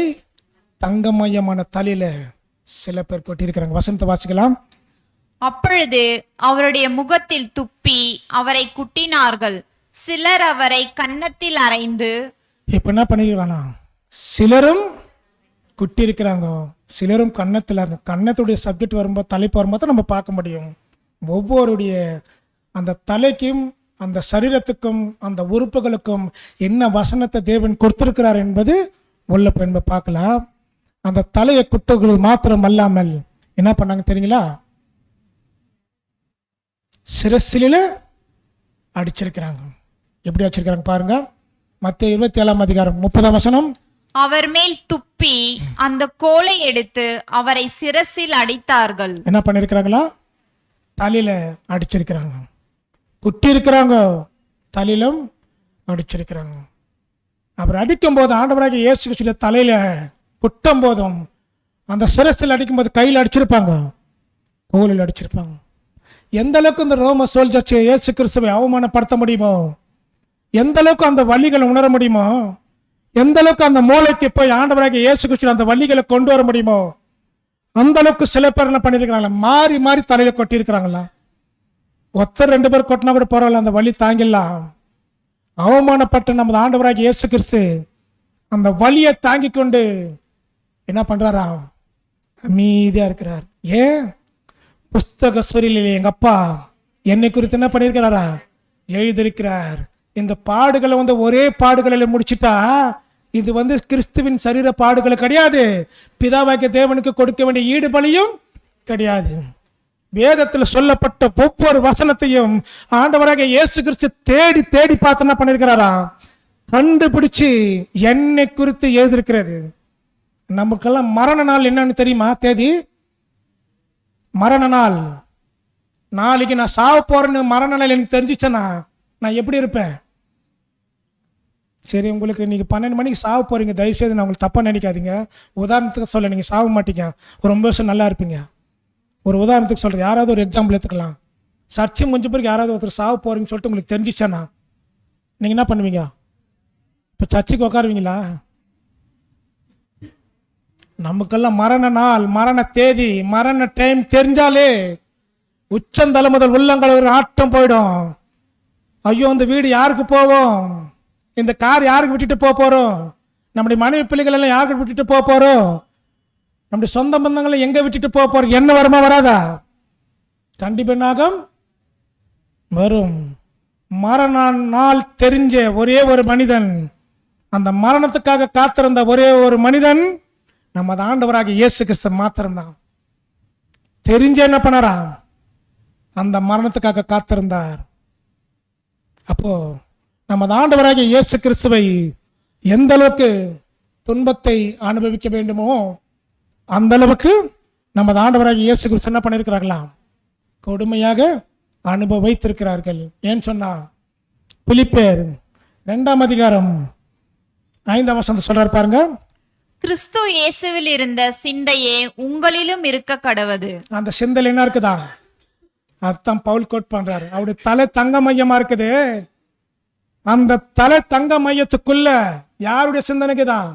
தங்கமயமான தலையில சில பேர் கொட்டியிருக்கிறாங்க. வசனத்தை வாசிக்கலாம். அப்பொழுது அவருடைய முகத்தில் துப்பி அவரை குட்டினார்கள். சிலர் அவரை கன்னத்தில் அறைந்து, இப்ப என்ன பண்ணிக்கிறானா, சிலரும் குட்டி இருக்கிறாங்க, சிலரும் கன்னத்தில். அந்த கன்னத்துடைய சப்ஜெக்ட் வரும்போது, தலைப்பு வரும்போது தான் நம்ம பார்க்க முடியும். ஒவ்வொருடைய அந்த தலைக்கும் அந்த சரீரத்துக்கும் அந்த உறுப்புகளுக்கும் என்ன வசனத்தை தேவன் கொடுத்திருக்கிறார் என்பது உள்ள என்பதை பார்க்கலாம். அந்த தலையை குட்டுகள் மாத்திரம் அல்லாமல் என்ன பண்ணாங்க தெரியுங்களா, சிரசில அடிச்சிருக்கிறாங்க. எப்படி அடிச்சிருக்கிறாங்க பாருங்க. மத்தேயு 27 அதிகாரம் 30 வசனம். அவர் மேல் துப்பி அந்த கோலை எடுத்து அவரை சிரசில் அடித்தார்கள். என்ன பண்ணிருக்கிறாங்களா, தலையில அடிச்சிருக்கிறாங்க. குட்டி இருக்கிறாங்க, தலையிலும் அடிச்சிருக்கிறாங்க. அவர் அடிக்கும் போது ஆண்டவராகிய இயேசு கிறிஸ்துவின் தலையில குட்டும் போதும் அந்த சிரசில் அடிக்கும் போது கையில் அடிச்சிருப்பாங்க, கோலில் அடிச்சிருப்பாங்க. எந்த அளவுக்கு இந்த ரோம சோல்ஜர்ஸ் இயேசு கிறிஸ்துவை அவமானப்படுத்த முடியுமோ, எந்த அளவுக்கு அந்த வலிகளை உணர முடியுமோ, எந்த அளவுக்கு அந்த மூளைக்கு போய் ஆண்டவராகிய இயேசு கிறிஸ்து அந்த வலிகளை கொண்டு வர முடியுமோ, அந்த அளவுக்கு சில பேர் என்ன பண்ணிருக்கிறாங்களா, மாறி மாறி தலையில கொட்டி இருக்கிறாங்களா. ஒருத்தர் 2 பேர் கொட்டினா கூட பரவாயில்ல, அந்த வலி தாங்கிடலாம். அவமானப்பட்டு நமது ஆண்டவராகிய இயேசு கிறிஸ்து அந்த வலியை தாங்கி கொண்டு என்ன பண்றாரா, அமைதியா இருக்கிறார். ஏன், புஸ்தக சொரியிலே எங்க அப்பா என்னை குறித்து என்ன பண்ணியிருக்கிறாரா, எழுதியிருக்கிறார். இந்த பாடுகளை ஒரே பாடுகளில் முடிச்சுட்டா இது கிறிஸ்துவின் சரீர பாடுகள் கிடையாது, பிதாவாகிய தேவனுக்கு கொடுக்க வேண்டிய ஈடுபலியும் கிடையாது. வேதத்தில் சொல்லப்பட்ட ஒவ்வொரு வசனத்தையும் ஆண்டவராகிய இயேசு கிறிஸ்து தேடி தேடி பார்த்து என்ன பண்ணியிருக்கிறாரா, கண்டுபிடிச்சு என்னை குறித்து எழுதியிருக்கிறது. நமக்கெல்லாம் மரண நாள் என்னன்னு தெரியுமா, தேதி மரண நாள். நாளைக்கு நான் சாவ போறேன்னு மரண நாள் எனக்கு தெரிஞ்சிச்சேன்னா நான் எப்படி இருப்பேன்? சரி, உங்களுக்கு நீங்கள் 12 மணிக்கு சாவ போறீங்க, தயவுசெய்து நான் உங்களுக்கு தப்பாக நினைக்காதீங்க. உதாரணத்துக்கு சொல்ல, நீங்கள் சாவ மாட்டீங்க, ஒரு 9 வருஷம் நல்லா இருப்பீங்க. ஒரு உதாரணத்துக்கு சொல்கிறேன், யாராவது ஒரு எக்ஸாம்பிள் எடுத்துக்கலாம். சர்ச்சை முடிஞ்ச பிறகு யாராவது ஒருத்தர் சாவ போறீங்கன்னு சொல்லிட்டு உங்களுக்கு தெரிஞ்சிச்சேன்னா நீங்கள் என்ன பண்ணுவீங்க? இப்போ சர்ச்சைக்கு உட்காருவீங்களா? நமக்கெல்லாம் மரண நாள், மரண தேதி, மரண டைம் தெரிஞ்சாலே உச்சந்தலை முதல் உள்ளங்கள் ஒரு ஆட்டம் போயிடும். ஐயோ, இந்த வீடு யாருக்கு போவோம், இந்த கார் யாருக்கு விட்டுட்டு போக போறோம், நம்முடைய மனைவி பிள்ளைகள் எல்லாம் யாருக்கு விட்டுட்டு போக போறோம், நம்முடைய சொந்த பந்தங்களை எங்க விட்டுட்டு போக போறோம், என்ன வருமா வராதா? கண்டிப்பாக வரும். மரண நாள் தெரிஞ்ச ஒரே ஒரு மனிதன், அந்த மரணத்துக்காக காத்திருந்த ஒரே ஒரு மனிதன் நமது ஆண்டவராகிய இயேசு கிறிஸ்து மாத்திரம்தான். தெரிஞ்ச என்ன பண்ணாரா, அந்த மரணத்துக்காக காத்திருந்தார். அப்போ நமது ஆண்டவராகிய இயேசு கிறிஸ்துவை எந்த அளவுக்கு துன்பத்தை அனுபவிக்க வேண்டுமோ அந்த அளவுக்கு நமது ஆண்டவராகிய இயேசு கிறிஸ்து என்ன பண்ணியிருக்கிறார்களாம், கொடுமையாக அனுபவித்திருக்கிறார்கள். ஏன்னு சொன்னா பிலிப்பியர் 2 அதிகாரம் 5 வசனம் சொல்றாரு பாருங்க. கிறிஸ்து இயேசுவில் இருந்த சிந்தையே உங்களிலும் இருக்க கடவது. அந்த சிந்தையில் என்ன இருக்குதா, அதான் பவுல் கோட் பண்றாரு. அவருடைய தலை தங்க மையமா இருக்குது. அந்த தலை தங்க மையத்துக்குள்ள யாருடைய சிந்தனைக்கு தான்,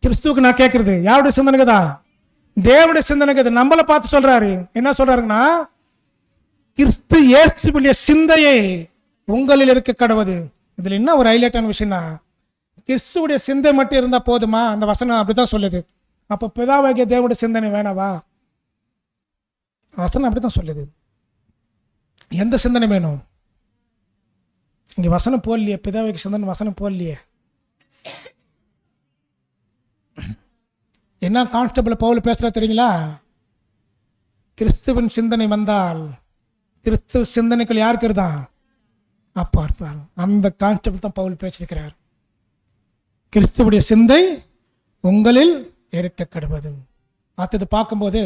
கிறிஸ்துவுக்கு நான் கேட்கறது யாருடைய சிந்தனைக்கு தான், தேவனுடைய சிந்தனைக்கு. நம்மளை பார்த்து சொல்றாரு, என்ன சொல்றாருன்னா, கிறிஸ்து இயேசுவுடைய சிந்தையை உங்களில் இருக்க கடவுது. இதுல என்ன ஒரு ஹைலைட்டான விஷயம்னா, கிறிஸ்துவுடைய சிந்தை மட்டும் இருந்தா போதுமா? அந்த வசனம் அப்படித்தான் சொல்லுது. அப்ப பிதாவாகிய தேவனுடைய சிந்தனை வேணாவா? வசனம் அப்படித்தான் சொல்லுது. எந்த சிந்தனை வேணும்? இங்க வசனம் போடலையே, பிதாவாகிய சிந்தனை வசனம் போடலையே. என்ன கான்ஸ்டபிள் பவுல் பேசுறா தெரியுங்களா? கிறிஸ்துவின் சிந்தனை வந்தால் கிறிஸ்துவ சிந்தனைக்குள் யாருக்கு இருந்தா அப்பா இருப்பார். அந்த கான்ஸ்டபிள் தான் பவுல் பேசியிருக்கிறார். கிறிஸ்துவுடைய சிந்தை உங்களில் இருக்க கடவுது. அடுத்தது பார்க்கும்போது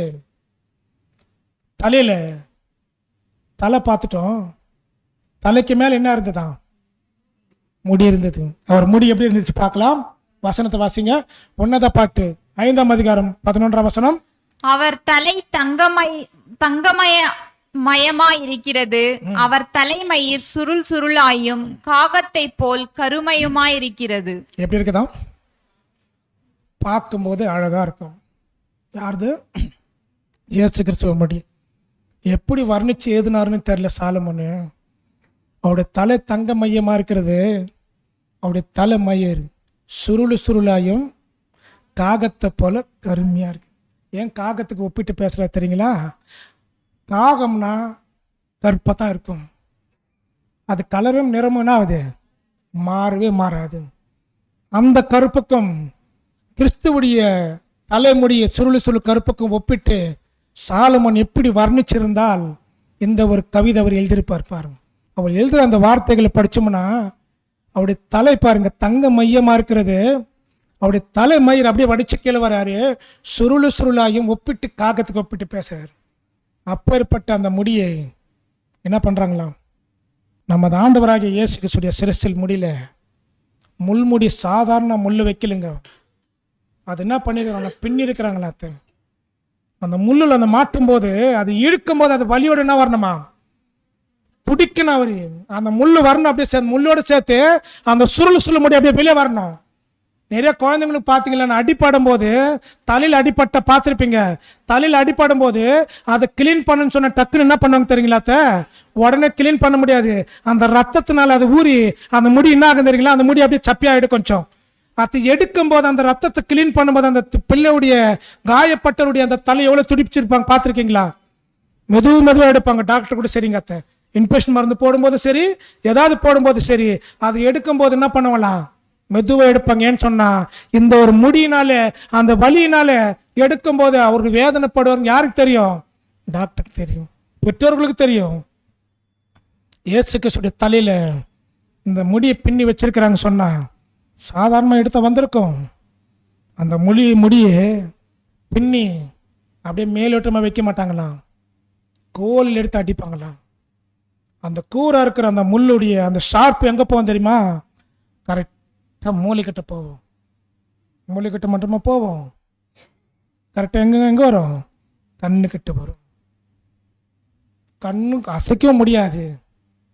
தலையில தலை பார்த்துட்டோம். தலைக்கு மேல என்ன இருந்ததா, முடி இருந்தது. அவர் முடி எப்படி இருந்துச்சு பார்க்கலாம். வசனத்தை வாசிங்க. 1 பாட்டு 5 அதிகாரம் 11 வசனம். அவர் தலை தங்கமயமாய் இருக்கிறது. அவர் தலைமயிர் சுருள் சுருளாயும் காகத்தை போல் கருமையுமாய் இருக்கிறது. எப்படி இருக்குதா, பார்க்கும்போது அழகா இருக்கும். யாருது? இயேசு கிறிஸ்துவ முடி எப்படி வர்ணிச்சு எழுதினாருன்னு தெரியல சாலமோனு. அவருடைய தலை தங்க மையமாக இருக்கிறது. அவருடைய தலை மயிர் சுருளாயும் காகத்தை போல கருமையாக இருக்கு. ஏன் காகத்துக்கு ஒப்பிட்டு பேசுகிறா தெரியுங்களா? காகம்னா கருப்பாக தான் இருக்கும். அது கலரும் நிறமும்னா அது மாறவே மாறாது. அந்த கருப்புக்கும் கிறிஸ்துவுடைய தலைமுடிய சுருள் கருப்புக்கும் ஒப்பிட்டு சாலமோன் எப்படி வர்ணிச்சிருந்தால் இந்த ஒரு கவிதை அவர் எழுதியிருப்பார் பாருங்க. அவர் எழுதுகிற அந்த வார்த்தைகளை படித்தோம்னா அவருடைய தலை பாருங்க தங்க மையமாக இருக்கிறது. அவருடைய தலை மயிர் அப்படியே வடிச்சு கீழே வராரு. சுருளாயும் ஒப்பிட்டு காகத்துக்கு ஒப்பிட்டு பேசுறாரு. அப்பேற்பட்ட அந்த முடியை என்ன பண்ணுறாங்களாம், நமது ஆண்டவராகிய இயேசு கிறிஸ்துடைய சிரசில் முடியல முள்முடி சாதாரண முள் வைக்கலுங்க. அது என்ன பண்ணிருக்கிறாங்க, பின்னி இருக்கிறாங்களா. அந்த முள்ளில் அந்த மாட்டும் போது அது இழுக்கும் போது அது வலியோடு என்ன வரணுமா, பிடிக்கணும். அவரு அந்த முள் வரணும், அப்படியே சேர்த்து முள்ளோடு சேர்த்து அந்த சுருள் முடி அப்படியே வெளியே வரணும். நிறைய குழந்தைங்களுக்கு பார்த்தீங்களா, அடிப்படும் போது தலையில் அடிப்பட்ட பார்த்துருப்பீங்க. தலையில் அடிப்படும் போது அதை கிளீன் பண்ணுன்னு சொன்ன டக்குன்னு என்ன பண்ணுவாங்க தெரியுங்களா, உடனே கிளீன் பண்ண முடியாது. அந்த ரத்தத்தினால அது ஊறி அந்த முடி என்ன ஆகும் தெரியுங்களா, அந்த முடி அப்படியே சப்பியாயிடும். கொஞ்சம் அது எடுக்கும் போது அந்த ரத்தத்தை கிளீன் பண்ணும்போது அந்த பிள்ளையுடைய காயப்பட்டவருடைய அந்த தலை எவ்வளோ துடிப்பிச்சிருப்பாங்க பார்த்துருக்கீங்களா. மெதுவாக எடுப்பாங்க. டாக்டர் கூட சரிங்க அத்தை இன்ஃபெக்ஷன் மருந்து போடும்போது சரி, ஏதாவது போடும்போது சரி, அது எடுக்கும்போது என்ன பண்ணுவலாம், மெதுவாக எடுப்பாங்க. ஏன்னு சொன்னால் இந்த ஒரு முடியினால அந்த வலியினால எடுக்கும்போது அவருக்கு வேதனைப்படுவாங்க. யாருக்கு தெரியும்? டாக்டருக்கு தெரியும், பெற்றோர்களுக்கு தெரியும். இயேசு கிறிஸ்துடைய தலையில் இந்த முடியை பின்னி வச்சிருக்கிறாங்க சொன்னால் சாதாரணமாக எடுத்த வந்திருக்கும். அந்த முடியை பின்னி அப்படியே மேலோட்டமாக வைக்க மாட்டாங்களாம், கோலில் எடுத்து அடிப்பாங்களாம். அந்த கூராக இருக்கிற அந்த முள்ளுடைய அந்த ஷார்ப்பு எங்கே போவோம் தெரியுமா, கரெக்டாக மூளைக்கிட்ட போவோம். மூளைக்கிட்ட மட்டுமா போவோம், கரெக்டாக எங்கே வரும், கண்ணுக்கிட்ட வரும். கண்ணு அசைக்கவும் முடியாது,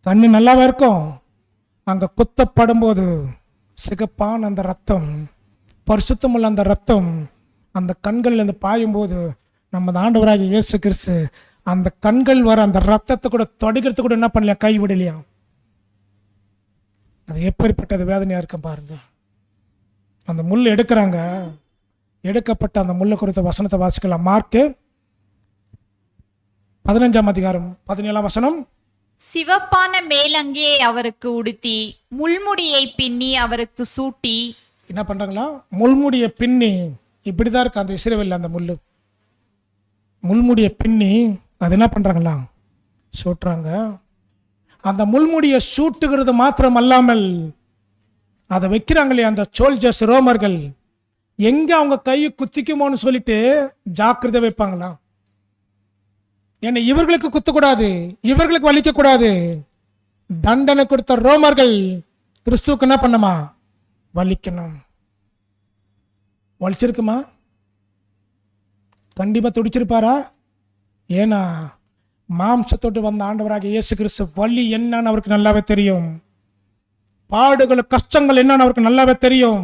கண்ணு நல்லாவே இருக்கும். அங்கே குத்தப்படும் போது சிகப்பான அந்த ரத்தம், பரிசுத்தமுள்ள அந்த ரத்தம் அந்த கண்களில் இருந்து பாயும்போது நம்ம ஆண்டவராகிய இயேசு கிறிஸ்து அந்த கண்கள் வர அந்த ரத்தத்தை கூட தொடுக்கிறது கூட என்ன பண்ணலையா, கை விடலையா. அது எப்படிப்பட்டது வேதனையா இருக்கும் பாருங்க. அந்த முள் எடுக்கிறாங்க, எடுக்கப்பட்ட அந்த முள்ளை குறித்த வசனத்தை வாசிக்கலாம். மார்க்கு 15:17 சிவப்பான மேலங்கியை அவருக்கு உடுத்தி முள்முடியை பின்னி அவருக்கு சூட்டி. என்ன பண்றாங்களா, முள்முடியை பின்னி இப்படிதான் இருக்கு அந்த இஸ்ரவேல்ல அந்த முள்முடியை பின்னி அது என்ன பண்றாங்களா, சூட்டுறாங்க. அந்த முள்முடியை சூட்டுகிறது மாத்திரம் அல்லாமல் அதை வைக்கிறாங்களே அந்த சோல்ஜர்ஸ் ரோமர்கள், எங்க அவங்க கையை குத்திக்குமோன்னு சொல்லிட்டு ஜாக்கிரதை வைப்பாங்களா. ஏன்னா இவர்களுக்கு குத்தக்கூடாது, இவர்களுக்கு வலிக்க கூடாது. தண்டனை கொடுத்த ரோமர்கள் கிறிஸ்துவுக்கு என்ன பண்ணுமா, வலிக்கணும். வலிச்சிருக்குமா, கண்டிப்பா துடிச்சிருப்பாரா. ஏன்னா மாம்சத்தோடு வந்த ஆண்டவராக இயேசு கிறிஸ்து வலி என்னன்னு அவருக்கு நல்லாவே தெரியும். பாடுகள் கஷ்டங்கள் என்னன்னு அவருக்கு நல்லாவே தெரியும்.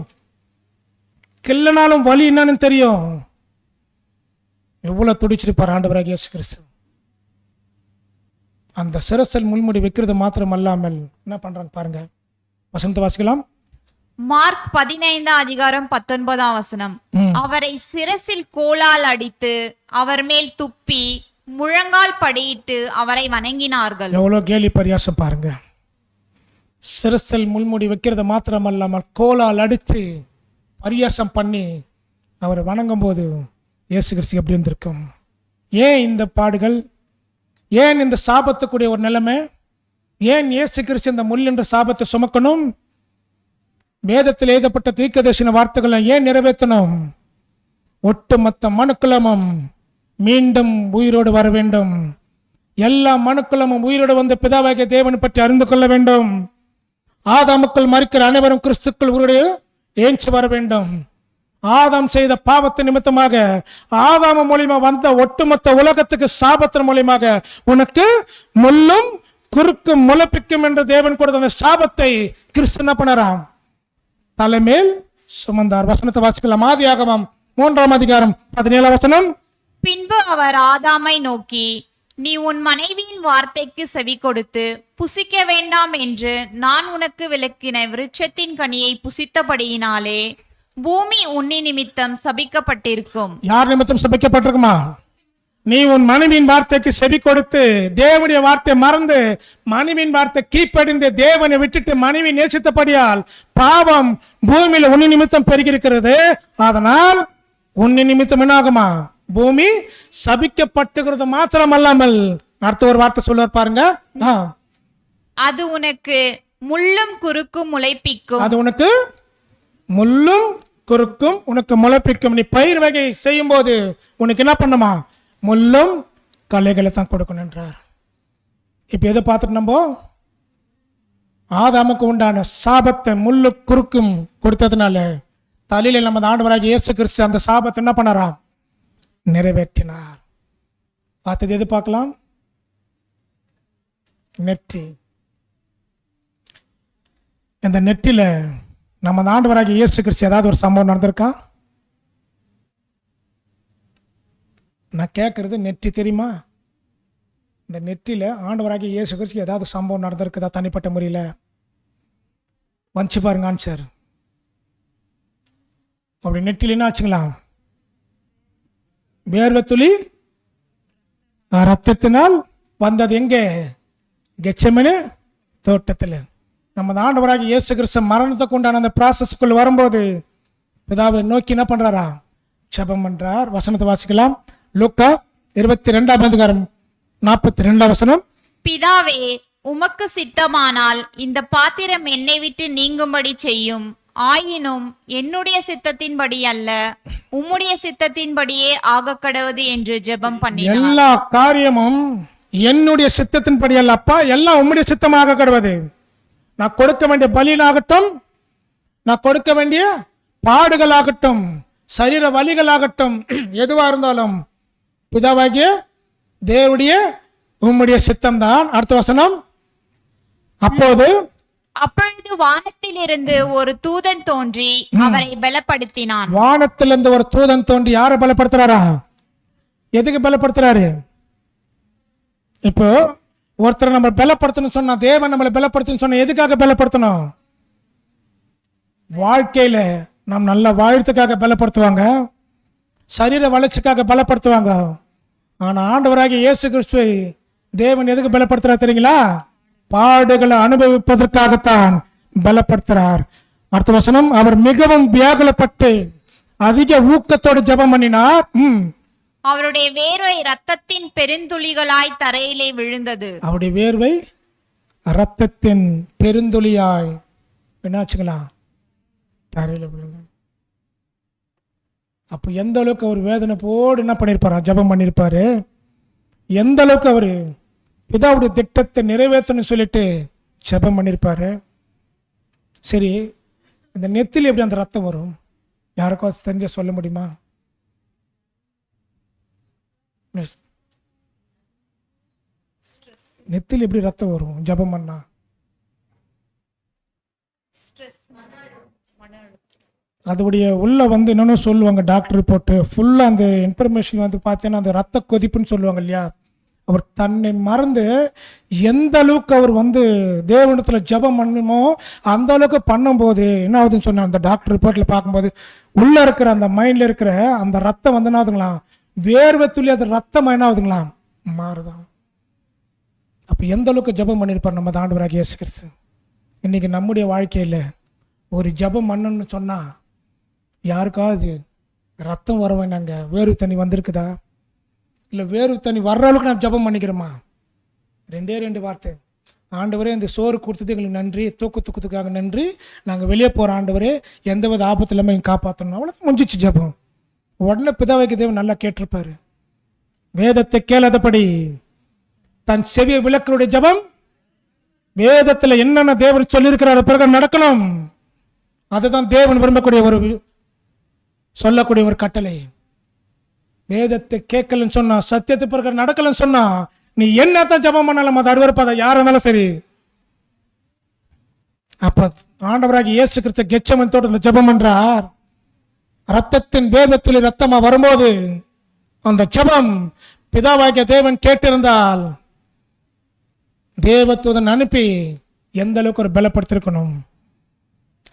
கிள்ளனாலும் வலி என்னன்னு தெரியும். எவ்வளவு துடிச்சிருப்பார் ஆண்டவராக இயேசு கிறிஸ்து. அந்த சிரசல் முள்முடி வைக்கிறது மாத்திரம் அல்லாமல் என்ன பண்றாங்க பாருங்க, வசனத்தை வாசிக்கலாம். மார்க் 15:19 அவரை சிரசில் கோலால் அடித்து அவர் மேல் துப்பி முழங்கால் படியிட்டு அவரை வணங்கினார்கள். எவ்வளவு கேலி பரியாசம் பாருங்க. சிரசல் முள்முடி வைக்கிறது மாத்திரம் அல்லாமல் கோலால் அடித்து பரியாசம் பண்ணி அவரை வணங்கும் போது இயேசு கிறிஸ்து எப்படி இருந்திருக்கும். ஏன் இந்த பாடுகள், ஏன் இந்த சாபத்துக்குரிய ஒரு நிலைமை, ஏன் இயேசு கிறிஸ்து இந்த முள் என்ற சாபத்தை சுமக்கணும்? வேதத்தில் எழுதப்பட்ட தீர்க்கதரிசன வார்த்தைகளை ஏன் நிறைவேற்றணும்? ஒட்டுமொத்த மனுக்குலமும் மீண்டும் உயிரோடு வர வேண்டும். எல்லா மனுக்குலமும் உயிரோடு வந்து பிதாவாகிய தேவனை பற்றி அறிந்து கொள்ள வேண்டும். ஆதாமுக்குள் மரிக்கிற அனைவரும் கிறிஸ்துக்குள் உயிரோடு ஏஞ்சி வர வேண்டும். ஆதாம் செய்த பாவத்தை நிமித்தமாக ஆதாம மூலியமா வந்த ஒட்டுமொத்த உலகத்துக்கு சாபத்தின் மூலியமாக உனக்கு முள்ளும் குறுக்கும் முளைப்பிக்கும் என்று தேவன் கொடுத்த அந்த சாபத்தை கிறிஸ்து என்ன பண்ணாராம், தலைமேல் சுமந்தார். வசனத்தை வாசிக்கலாம். ஆதியாகமம் 3:17 பின்பு அவர் ஆதாமை நோக்கி, நீ உன் மனைவியின் வார்த்தைக்கு செவி கொடுத்து புசிக்க வேண்டாம் என்று நான் உனக்கு விலக்கின விருட்சத்தின் கனியை புசித்தபடியினாலே பூமி உன்னி நிமித்தம் சபிக்கப்பட்டிருக்கும். யார் நிமித்தம் சபிக்கப்பட்டிருக்குமா? நீ உன் மனைவியின் வார்த்தைக்கு செவி கொடுத்து தேவனுடைய வார்த்தை மறந்து மனைவியின் வார்த்தை கீழ்ப்படிந்து தேவனை விட்டுட்டு மனைவி நேசித்தபடியால் பாவம் பூமியில உன்னி நிமித்தம் பெருகியிருக்கிறது. அதனால் உன்னி நிமித்தம் என்ன ஆகுமா? பூமி சபிக்கப்பட்டுகிறது மாத்திரமல்லாமல் அடுத்த ஒரு வார்த்தை சொல்லுவார் பாருங்க. அது உனக்கு முள்ளும் குறுக்கும் முளைப்பிக்கும். அது உனக்கு முள்ளும் குறுக்கும் உனக்கு முளைப்பிக்கும். நீ பயிர் வகை செய்யும் போது உனக்கு என்ன பண்ணுமா? முள்ளும் களைகளை தான் கொடுக்கணும் என்றார். இப்ப எதை பார்த்துட்டு நம்ம ஆதாமுக்கு உண்டான சாபத்தை முள்ளு குறுக்கும் கொடுத்ததுனால தலையில நம்ம ஆண்டவராகிய இயேசு கிறிஸ்து அந்த சாபத்தை என்ன பண்ணாராம்? நிறைவேற்றினார். பார்த்தது எது பார்க்கலாம்? நெற்றி. இந்த நெற்றில நம்ம ஆண்டவராகிய இயேசு கிறிஸ்து ஏதாவது ஒரு சம்பவம் நடந்திருக்கா? நான் கேட்கறது நெற்றி தெரியுமா? இந்த நெற்றில ஆண்டவராகிய இயேசு கிறிஸ்து ஏதாவது சம்பவம் நடந்திருக்குதா? தனிப்பட்ட முறையில் வந்துச்சு பாருங்க ஆன்சர். அப்படி நெற்றில என்ன ஆச்சுங்களா? வேர்வை துளி ரத்தத்தினால் வந்தது. எங்கே? கெத்செமனே தோட்டத்தில். நம்ம ஆண்டவராகிய இயேசு கிறிஸ்து மரணத்துக்கு உண்டான அந்த ப்ராசஸ்க்குள்ள வரும்போது பிதாவை நோக்கி என்ன பண்றாரா? ஜெபம் பண்றார். வசனத்தை வாசிக்கலாம். லூக்கா 22:42. பிதாவே, உமக்கு சித்தமானால் இந்த பாத்திரம் என்னை விட்டு நீங்கும்படி செய்யும். ஆயினும் என்னுடைய சித்தத்தின்படி அல்ல, உம்முடைய சித்தத்தின்படியே ஆக கடவுது என்று ஜெபம் பண்ணினார். எல்லா காரியமும் என்னுடைய சித்தத்தின்படி அல்ல அப்பா, எல்லாம் உம்முடைய சித்தமாக கடவுது. நான் கொடுக்க வேண்டிய பலியாகட்டும், நான் கொடுக்க வேண்டிய பாடுகளாகட்டும், சரீர வலிகளாகட்டும், எதுவா இருந்தாலும் பிதாவாகிய தேவனுடைய உம்முடைய சித்தம் தான். அடுத்த வசனம். அப்பொழுது வானத்திலிருந்து ஒரு தூதன் தோன்றி அவரை பலப்படுத்தினான். வானத்திலிருந்து ஒரு தூதன் தோன்றி யாரை பலப்படுத்துறாரா? எதுக்கு பலப்படுத்துறாரு? இப்போ ஒருத்தர் நம்ம பலப்படுத்தணும் சொன்னா, தேவன் நம்மளை பலப்படுத்தணும் சொன்னா எதுக்காக பலப்படுத்தணும்? வாழ்க்கையில நாம் நல்ல வாழ்த்துக்காக பலப்படுத்துவாங்க, சரீர வளர்ச்சிக்காக பலப்படுத்துவாங்க. ஆனா ஆண்டவராகிய இயேசு கிறிஸ்துவை தேவன் எதுக்கு பலப்படுத்துறார் தெரியுங்களா? பாடுகளை அனுபவிப்பதற்காகத்தான் பலப்படுத்துறார். அடுத்த வசனம். அவர் மிகவும் வியாகுலப்பட்டு அதிக ஊக்கத்தோடு ஜெபம் பண்ணினார். அவருடைய வேர்வை ரத்தத்தின் பெருந்துளிகளாய் தரையிலே விழுந்தது. அவருடைய வேர்வை ரத்தத்தின் பெருந்துளியாய் என்னாச்சுங்களா? தரையில விழுந்தது. அப்போ எந்த அளவுக்கு அவர் வேதனை போடு என்ன பண்ணியிருப்பாரா? ஜெபம் பண்ணியிருப்பாரு. எந்த அளவுக்கு அவர் பிதாவுடைய திட்டத்தை நிறைவேற்றணும்னு சொல்லிட்டு ஜெபம் பண்ணியிருப்பாரு. சரி, இந்த நெத்தில எப்படி அந்த ரத்தம் வரும்? யாருக்கும் தெரிஞ்ச சொல்ல முடியுமா? நெத்தில எப்படி ரத்தம் வரும் ஜெபம் பண்ணா? அதோடைய உள்ள வந்து என்னன்னு சொல்லுவாங்க டாக்டர் ரிப்போர்ட்டு ஃபுல்லாக அந்த இன்ஃபர்மேஷன் வந்து பார்த்தீங்கன்னா அந்த ரத்த கொதிப்புன்னு சொல்லுவாங்க இல்லையா? அவர் தன்னை மறந்து எந்த அளவுக்கு அவர் வந்து தேவனிடத்தில் ஜெபம் பண்ணுமோ அந்த அளவுக்கு பண்ணும்போது என்ன ஆகுதுன்னு சொன்ன அந்த டாக்டர் ரிப்போர்ட்டில் பார்க்கும்போது உள்ளே இருக்கிற அந்த மைண்டில் இருக்கிற அந்த ரத்தம் வந்து என்ன ஆகுதுங்களாம்? வேர்வை துளி அது ரத்தமாக என்ன ஆகுதுங்களா? மாறுதான். அப்போ எந்த அளவுக்கு ஜெபம் பண்ணியிருப்பார் நம்ம ஆண்டவராகிய இயேசு கிறிஸ்து. இன்னைக்கு நம்முடைய வாழ்க்கையில் ஒரு ஜெபம் பண்ணணும்னு சொன்னால் யாருக்காவது ரத்தம் வர வேணாங்க, வேர்வை தண்ணி வந்திருக்குதா? இல்லை வேர்வை தண்ணி வர்ற அளவுக்கு நான் ஜெபம் பண்ணிக்கிறோமா? ரெண்டு வார்த்தை. ஆண்டவரே இந்த சோறு கொடுத்தது எங்களுக்கு நன்றி, தூக்கத்துக்காக நன்றி, நாங்கள் வெளியே போகிற ஆண்டவரே எந்த வித ஆபத்து இல்லாமல் எங்களுக்கு காப்பாற்றணும். அவ்வளோ முடிஞ்சிச்சு ஜெபம். உடனே பிதாவைக்கு தேவன் நல்லா கேட்டிருப்பாரு. வேதத்தை கேளாதபடி தன் செவியை விளக்கருடைய ஜெபம். வேதத்தில் என்னென்ன தேவன் சொல்லியிருக்கிறார் பிறகு நடக்கணும். அதுதான் தேவன் விரும்பக்கூடிய ஒரு சொல்லக்கூடிய ஒரு கட்டளை. வேதத்தை கேட்கலன்னு சொன்னா, சத்தியத்தை பிறகு நடக்கலன்னு சொன்னா, நீ என்னத்தான் ஜெபம் பண்ணாலும் அது அருவருப்பாத யார் இருந்தாலும் சரி. அப்ப ஆண்டவராகி இயேசு கிறிஸ்து கெத்செமனே தோட்டத்தில் ஜெபம் பண்றார். ரத்தத்தின் வேதத்தில் ரத்தமா வரும்போது அந்த ஜெபம் பிதாவாகிய தேவன் கேட்டிருந்தால் தேவதூதன் அனுப்பி எந்த அளவுக்கு ஒரு பலப்படுத்திருக்கணும்.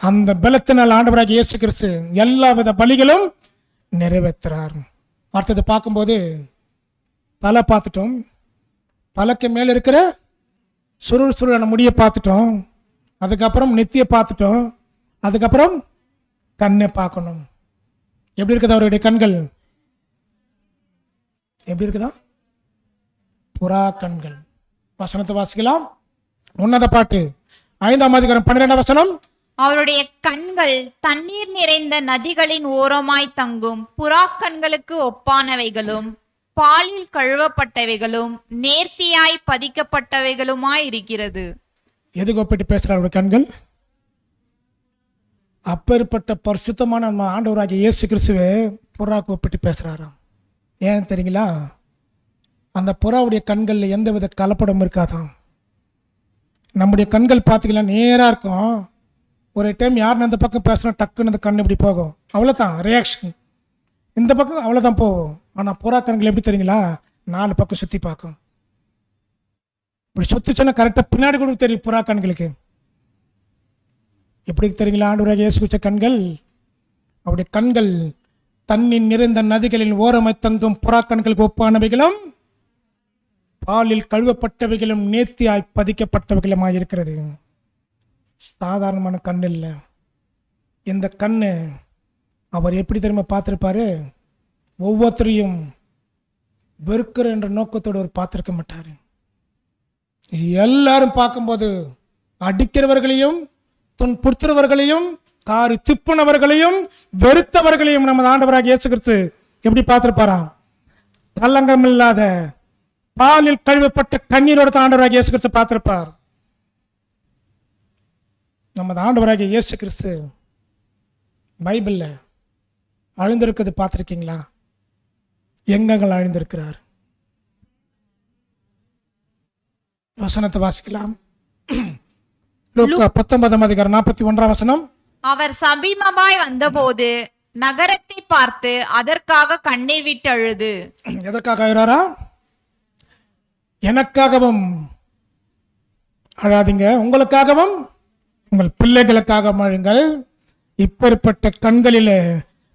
அந்த பலத்தினால் ஆண்டவராகிய இயேசு கிறிஸ்து எல்லா வித பலிகளும் நிறைவேற்றுறார். அடுத்தது பார்க்கும்போது தலை பார்த்துட்டோம், தலைக்கு மேலே இருக்கிற சுருள் சுருளான முடியை பார்த்துட்டோம், அதுக்கப்புறம் நெத்தியை பார்த்துட்டோம், அதுக்கப்புறம் கண்ணை பார்க்கணும். எப்படி இருக்குது அவருடைய கண்கள்? எப்படி இருக்குதா? புறா கண்கள். வசனத்தை வாசிக்கலாம். உன்னத பாட்டு 5ஆம் அதிகாரம் 12ஆம் வசனம். அவருடைய கண்கள் தண்ணீர் நிறைந்த நதிகளின் ஓரமாய் தங்கும் புறாக்கண்களுக்கு ஒப்பானவைகளும் பாலில் கழுவப்பட்டவைகளும் நேர்த்தியாய் பதிக்கப்பட்டவைகளுமாய் இருக்கிறது. எதுக்கு ஒப்பிட்டு பேசுறார் அவருடைய கண்கள்? அப்பேற்பட்ட பரிசுத்தமான நம்ம ஆண்டவராகிய இயேசு கிறிஸ்துவே புறாவுக்கு ஒப்பிட்டு பேசுறாராம். ஏன் தெரியுங்களா? அந்த புறாவுடைய கண்களில் எந்த வித கலப்படம் இருக்காதான். நம்முடைய கண்கள் பார்த்தீங்கன்னா நேராக இருக்கும். ஒரு டைம் யாருன்னு அந்த பக்கம் பேசுனா டக்குன்னு அந்த கண் இப்படி போகும், அவ்வளோதான் ரியாக்ஷன். இந்த பக்கம் அவ்வளோதான் போகும். ஆனால் புறா கண்கள் எப்படி தெரியுங்களா? 4 பக்கம் சுற்றி பார்க்கும். இப்படி சுற்றிச்சோன்னா கரெக்டாக பின்னாடி கூட தெரியும் புறா கண்களுக்கு. எப்படி தெரியுங்களா? ஆண்டவராகிய இயேசு கிறிஸ்து கண்கள், அவருடைய கண்கள் தண்ணீர் நிறைந்த நதிகளில் ஓரமாய் தங்கும் புறா கண்களுக்கு ஒப்பானவைகளும் பாலில் கழுவப்பட்டவைகளும் நேர்த்தியாய் பதிக்கப்பட்டவைகளுமாய் இருக்கிறது. சாதாரணமான கண் இல்லை. இந்த கண்ணு அவர் எப்படி தெரியுமா பார்த்துருப்பாரு? ஒவ்வொருத்தரையும் வெறுக்கிற என்ற நோக்கத்தோடு அவர் பார்த்துருக்க மாட்டார். எல்லாரும் பார்க்கும்போது அடிக்கிறவர்களையும் துன்புறுத்துறவர்களையும் காரி துப்புனவர்களையும் வெறுத்தவர்களையும் நமது ஆண்டவராகிய இயேசு கிறிஸ்து எப்படி பார்த்திருப்பாராம்? கலங்கம் இல்லாத பாலில் கழுவப்பட்ட கண்ணீரோட ஆண்டவராகிய இயேசு கிறிஸ்து பார்த்திருப்பார். நமது ஆண்டவராகிய இயேசு கிறிஸ்து பைபிள்ல அழிந்திருக்கிறது பார்த்திருக்கீங்களா? எங்கங்கள் அழிந்திருக்கிறார்? வசனத்தை வாசிக்கலாம். லூக்கா 19ஆம் அதிகாரம் 41ஆம் வசனம். அவர் சமீபமாய் வந்தபோது நகரத்தை பார்த்து அதற்காக கண்ணீர் விட்டு அழுது. எதற்காக அழுறாரா? எனக்காகவும் அழாதீங்க, உங்களுக்காகவும் உங்கள் பிள்ளைகளுக்காக அழுங்கள். இப்பேற்பட்ட கண்களில்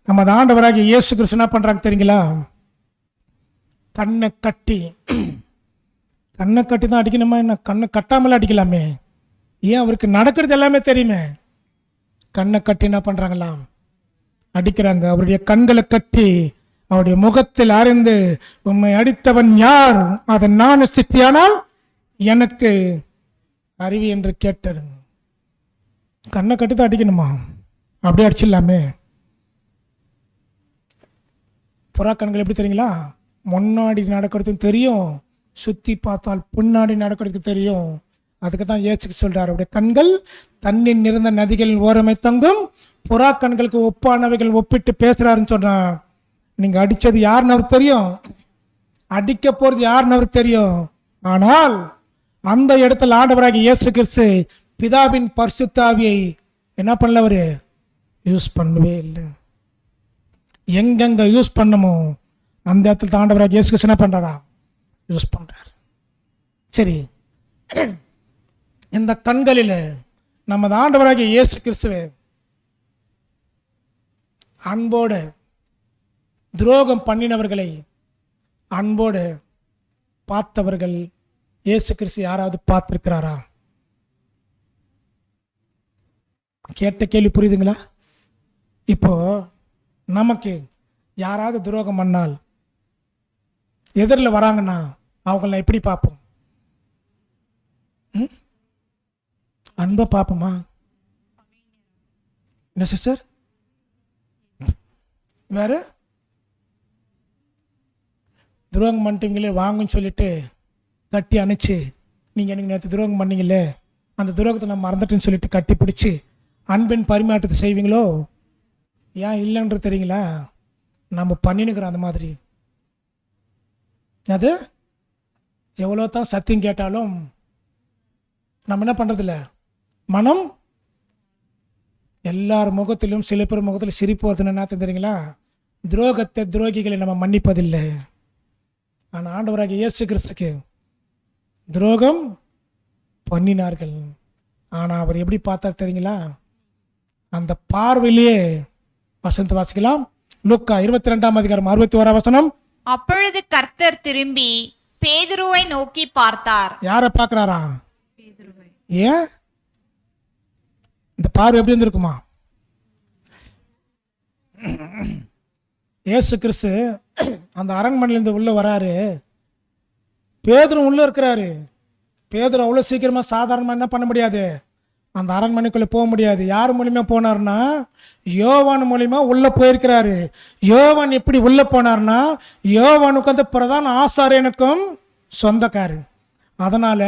நமது ஆண்டவராகிய இயேசு கிறிஸ்து என்ன பண்றாங்க தெரியுங்களா? கண்ணை கட்டி தான் அடிக்கணுமா? என்ன கண்ணை கட்டாமல் அடிக்கலாமே? ஏன்? அவருக்கு நடக்கிறது எல்லாமே தெரியுமே. கண்ணை கட்டி என்ன பண்றாங்களாம்? அடிக்கிறாங்க. அவருடைய கண்களை கட்டி அவருடைய முகத்தில் அறிந்து, உம்மை அடித்தவன் யார்? அதை நான் சித்தியானால் எனக்கு அறிவி என்று கேட்டருங்க. கண்ணை கட்டி தான் அடிக்கணுமா? அப்படியே அடிச்சிடலாமே. புறா கண்கள் எப்படி தெரியுங்களா? முன்னாடி நடக்கிறதுக்கு தெரியும், சுத்தி பார்த்தால் பின்னாடி நடக்கிறதுக்கு தெரியும். அதுக்கு தான் இயேசு சொல்றார், அவருடைய கண்கள் தண்ணீர் நிறைந்த நதிகளின் ஓரமை தங்கும் புறா கண்களுக்கு ஒப்பானவைகள் ஒப்பிட்டு பேசுறாருன்னு சொன்னா, நீங்க அடிச்சது யாருன்னு அவருக்கு தெரியும், அடிக்க போறது யாருன்னு அவருக்கு தெரியும். ஆனால் அந்த இடத்துல ஆண்டவராகிய இயேசு கிறிஸ்து பிதாவின் பரிசுத்த ஆவியை என்ன பண்ணல? அவரு யூஸ் பண்ணவே இல்லை. எங்கெங்க யூஸ் பண்ணமோ அந்த இடத்துல ஆண்டவராகிய இயேசு கிறிஸ்து என்ன பண்றாரா? யூஸ் பண்றார். சரி, இந்த கண்களில் நமது ஆண்டவராகிய இயேசு கிறிஸ்துவே அன்போடு துரோகம் பண்ணினவர்களை அன்போடு பார்த்தவர்கள் இயேசு கிறிஸ்து யாராவது பார்த்திருக்கிறாரா? கேட்ட கேள்வி புரியுதுங்களா? இப்போ நமக்கு யாராவது துரோகம் பண்ணால் எதிரில் வராங்கன்னா அவங்கள எப்படி பார்ப்போம்? அன்பை பார்ப்போமா? என்ன சிஸ்டர்? வேற துரோகம் பண்ணிட்டீங்களே வாங்கன்னு சொல்லிட்டு கட்டி அணைச்சு, நீங்கள் எனக்கு நேற்று துரோகம் பண்ணீங்களே அந்த துரோகத்தை நான் மறந்துட்டேன்னு சொல்லிட்டு கட்டி பிடிச்சி அன்பின் பரிமாற்றத்தை செய்வீங்களோ? ஏன் இல்லைன்றது தெரியுங்களா? நம்ம பண்ணினுக்கிறோம் அந்த மாதிரி. அது எவ்வளோ தான் சத்தியம் கேட்டாலும் நம்ம என்ன பண்ணுறதில்ல. மனம் எல்லார் முகத்திலும் சில பேர் முகத்தில் சிரிப்பு வருதுன்னு என்ன தெரியுங்களா? துரோகத்தை துரோகிகளை நம்ம மன்னிப்பதில்லை. ஆனால் ஆண்டவராகிய இயேசு கிறிஸ்துக்கு துரோகம் பண்ணினார்கள். ஆனால் அவர் எப்படி பார்த்தார் தெரியுங்களா? அந்த பார்வையிலேயே வசனத்தை வாசிக்கலாம். லூக்கா 22ஆம் அதிகாரம் 61ஆம் வசனம். அப்பொழுது கர்த்தர் திரும்பி பேதுருவை நோக்கி பார்த்தார். யாரை பார்க்கிறாரா? ஏன் இந்த பார்வை எப்படி இருந்திருக்குமா? இயேசு கிறிஸ்து அந்த அரண்மனையிலேருந்து உள்ள வராரு. பேதுரு உள்ள இருக்கிறாரு. பேதுரு அவ்வளோ சீக்கிரமா சாதாரணமாக என்ன பண்ண முடியாது, அந்த அரண்மனைக்குள்ளே போக முடியாது. யார் மூலியமா போனார்னா யோவான் மூலியமா உள்ள போயிருக்கிறாரு. யோவான் எப்படி உள்ள போனார்னா யோவானுக்கு அந்த பிரதான ஆசாரியனுக்கும் சொந்தக்காரு. அதனால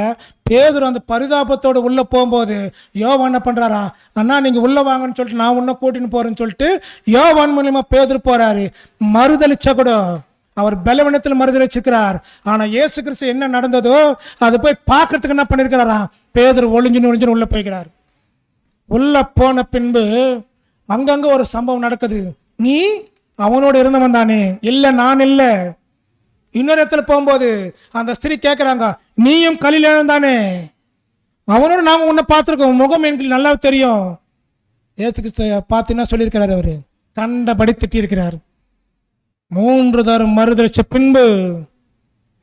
பேதுரு அந்த பரிதாபத்தோடு உள்ள போகும்போது யோவான் என்ன பண்றாரா, அண்ணா நீங்க உள்ள வாங்கன்னு சொல்லிட்டு நான் உன்ன கூட்டின்னு போறேன்னு சொல்லிட்டு யோவான் மூலியமா பேதுரு போறாரு. மறுதளிச்ச கூட அவர் பலவீனத்தில் மறுதளிச்சிருக்கிறார். ஆனா இயேசு கிறிஸ்து என்ன நடந்ததோ அது போய் பார்க்கறதுக்கு என்ன பண்ணிருக்கிறாரா, பேதுரு ஒளிஞ்சுன்னு உள்ள போய்கிறார். உள்ள போன பின்பு அங்கங்க ஒரு சம்பவம் நடக்குது. நீ அவனோடு இருந்தவன் தானே? இல்லை, நான் இல்லை. இன்னொரு இடத்துல போகும்போது அந்த ஸ்திரீ கேட்குறாங்க, நீயும் கலிலேயன் தானே? அவனோட நாங்கள் உன்னை பார்த்துருக்கோம், முகம் எனக்கு நல்லா தெரியும். ஏசுக்கு பார்த்தீங்கன்னா சொல்லியிருக்கிறார், அவர் கண்டபடி திட்டியிருக்கிறார். 3 தரம் மறுதளிச்ச பின்பு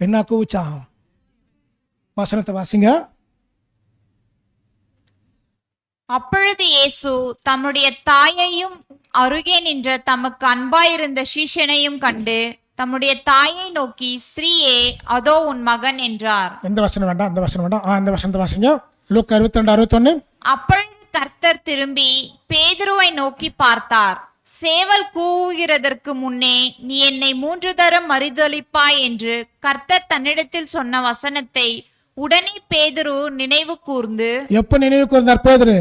என்ன கூச்சான்? வசனத்தை வாசிங்க. அப்பொழுது இயேசு தம்முடைய தாயையும் அருகே நின்ற தமக்கு அன்பாயிருந்த சீஷனையும் கண்டு தம்முடைய தாயை நோக்கி, ஸ்திரீயே, அதோ உன் மகன் என்றார். எந்த வசனம் வேண்டாம், அந்த வசனம் வேண்டாம், அந்த வசனத்தை வாசிங்க. லூக்கா 22:61. அப்பொழுது கர்த்தர் திரும்பி பேதுருவை நோக்கி பார்த்தார். சேவல் கூவுகிறதற்கு முன்னே நீ என்னை 3 தரம் மறுதலிப்பாய் என்று கர்த்தர் தன்னிடத்தில் சொன்ன வசனத்தை உடனே பேதுரு நினைவு கூர்ந்து. எப்ப நினைவு கூர்ந்தார் பேதுரு?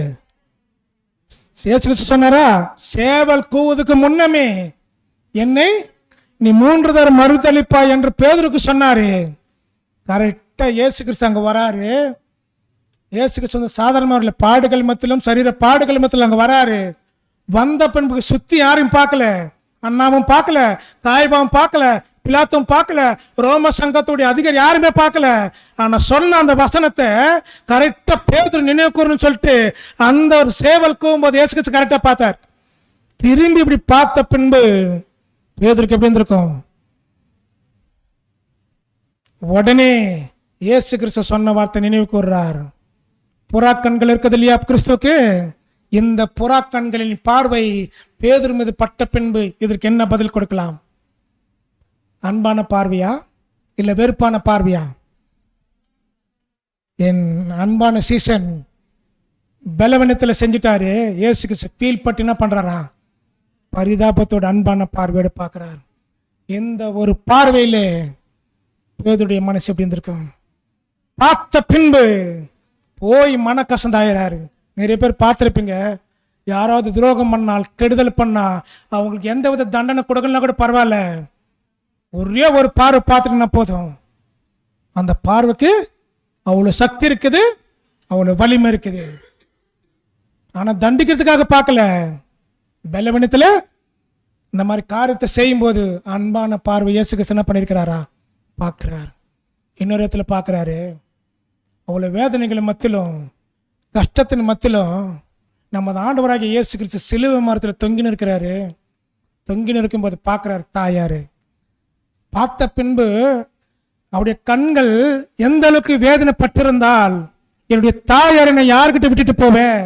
இயேசு கிறிஸ்து சொன்னாரா, சேவல் கூவுவதற்கு முன்னமே என்னை நீ 3 தரம் மறுதலிப்பாய் என்று பேதுருக்கு சொன்னாரு. கரெக்டா இயேசு கிறிஸ்து அங்க வராரு. இயேசு கிறிஸ்து சாதாரண பாடுகள் மத்தியிலும் சரீர பாடுகள் மத்தியிலும் அங்க வராரு. வந்த பின்பு சுத்தி யாரையும் பார்க்கல, அண்ணாவும் பார்க்கல, தாய்பாவும் பார்க்கல, பிலாத்தும் பார்க்கல, ரோம சங்கத்துடைய அதிகாரி யாருமே பார்க்கல. ஆனா சொன்ன அந்த வசனத்தை கரெக்டா பேதுரு நினைவு கூறணும்னு சொல்லிட்டு அந்த ஒரு சேவல் கூவும்போது இயேசு கிறிஸ்து கரெக்டா பார்த்தார். திரும்பி இப்படி பார்த்த பின்பு பேதுருக்கு எப்படி இருந்திருக்கும்? உடனே இயேசு கிறிஸ்து சொன்ன வார்த்தை நினைவு கூறுறார். புறாக்கண்கள் இருக்குது இல்லையா கிறிஸ்துவுக்கு? இந்த புறாக்கண்களின் பார்வை பேதுரு மீது பட்ட பின்பு இதற்கு என்ன பதில் கொடுக்கலாம்? அன்பான பார்வையா இல்ல வெறுப்பான பார்வையா? என் அன்பான சீசன் பலவீனத்தில் செஞ்சுட்டாரு. இயேசுக்கு ஃபீல் பட்டு என்ன பண்றாரா, பரிதாபத்தோட அன்பான பார்வையோட பார்க்கிறார். எந்த ஒரு பார்வையிலே பேதுடைய மனசு எப்படி இருந்திருக்கும்? பார்த்த பின்பு போய் மன கசந்தாயிராரு. நிறைய பேர் பார்த்துருப்பீங்க, யாராவது துரோகம் பண்ணால் கெடுதல் பண்ணா அவங்களுக்கு எந்த வித தண்டனை கொடுக்கலாம் கூட பரவாயில்ல, ஒரே ஒரு பார்வை பார்த்துட்டுனா போதும். அந்த பார்வைக்கு அவ்வளோ சக்தி இருக்குது, அவ்வளோ வலிமை இருக்குது. ஆனால் தண்டிக்கிறதுக்காக பார்க்கல, பலவீனத்தில் இந்த மாதிரி காரியத்தை செய்யும்போது அன்பான பார்வை இயேசுக்கு என்ன பண்ணியிருக்கிறாரா பார்க்குறாரு. இன்னொரு இடத்துல பார்க்குறாரு, அவ்வளோ வேதனைகள் மத்தியிலும் கஷ்டத்தின் மத்தியிலும் நமது ஆண்டவராகிய இயேசு கிறிஸ்து சிலுவை மரத்தில் தொங்கின்னு இருக்கிறாரு. தொங்கின்னு இருக்கும்போது பார்க்குறாரு தாயார். பார்த்த பின்பு அவருடைய கண்கள் எந்த அளவுக்கு வேதனைப்பட்டிருந்தால் என்னுடைய தாயார் என்னை யாருக்கிட்ட விட்டுட்டு போவேன்.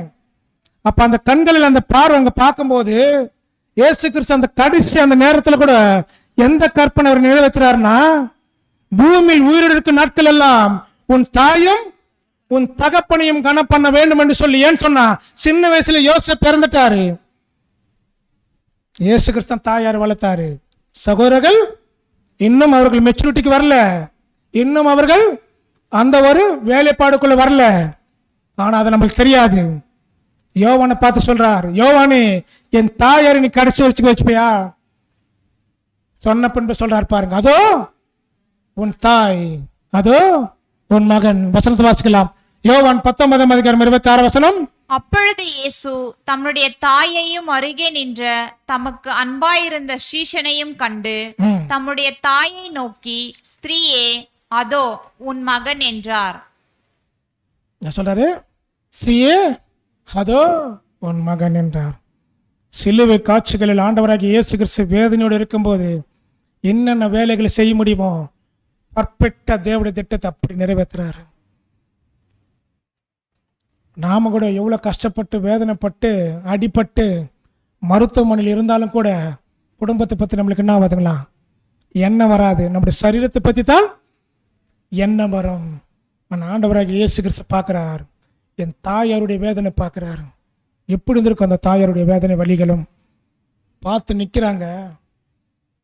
அப்ப அந்த கண்களில் அந்த பார்வை அங்க பார்க்கும்போது இயேசு கிறிஸ்து அந்த கடைசி அந்த நேரத்தில் கூட எந்த கற்பனை அவர் நிறைவேற்றுறாருன்னா, பூமியில் உயிரோடு இருக்கும் நாட்கள் எல்லாம் உன் தாயும் உன் தகப்பனையும் கனம் பண்ண வேண்டும் என்று சொல்லி. ஏன்னு சொன்னா சின்ன வயசுல யோசேப்பு பிறந்துட்டாரு. இயேசு கிறிஸ்து தாயார் வளர்த்தாரு. சகோதரர்கள் இன்னும் அவர்கள் மெச்சூரிட்டிக்கு வரல, இன்னும் அவர்கள் அந்த ஒரு வேலைப்பாடுக்குள்ள வரல. ஆனா அது நம்மளுக்கு தெரியாது. யோவானை பார்த்து சொல்றார், யோவானே என் தாயாரை நீ கடைசி வச்சுப்பியா? சொன்ன பின்பு சொல்றார் பாருங்க, அதோ உன் தாய், அதோ உன் மகன். வசனத்தை வாசிக்கலாம். யோவான் 19:26. அப்பொழுது இயேசு தம்முடைய தாயையும் அருகே நின்ற தமக்கு அன்பாயிருந்த சீஷனையும் கண்டு தம்முடைய தாயை நோக்கி, ஸ்திரீயே, அதோ உன் மகன் என்றார். என்ன சொல்றாரு? ஸ்ரீயே, அதோ உன் மகன் என்றார். சிலுவை காட்சிகளில் ஆண்டவராகிய இயேசு கிறிஸ்து வேதனையோடு இருக்கும்போது என்னென்ன வேலைகளை செய்ய முடியுமோ பர்ஃபெக்டா தேவனுடைய திட்டத்தை அப்படி நிறைவேற்றுறாரு. நாம கூட எவ்வளோ கஷ்டப்பட்டு வேதனைப்பட்டு அடிபட்டு மருத்துவமனையில் இருந்தாலும் கூட குடும்பத்தை பற்றி நம்மளுக்கு என்ன ஆகுதுங்களா? எண்ணம் வராது. நம்முடைய சரீரத்தை பற்றி தான் எண்ணம் வரும். ஆனால் ஆண்டவராகிய இயேசு கிறிஸ்து பார்க்குறார், என் தாயாருடைய வேதனை பார்க்குறாரு. எப்படி இருந்திருக்கும் அந்த தாயாருடைய வேதனை வலிகளும் பார்த்து நிற்கிறாங்க.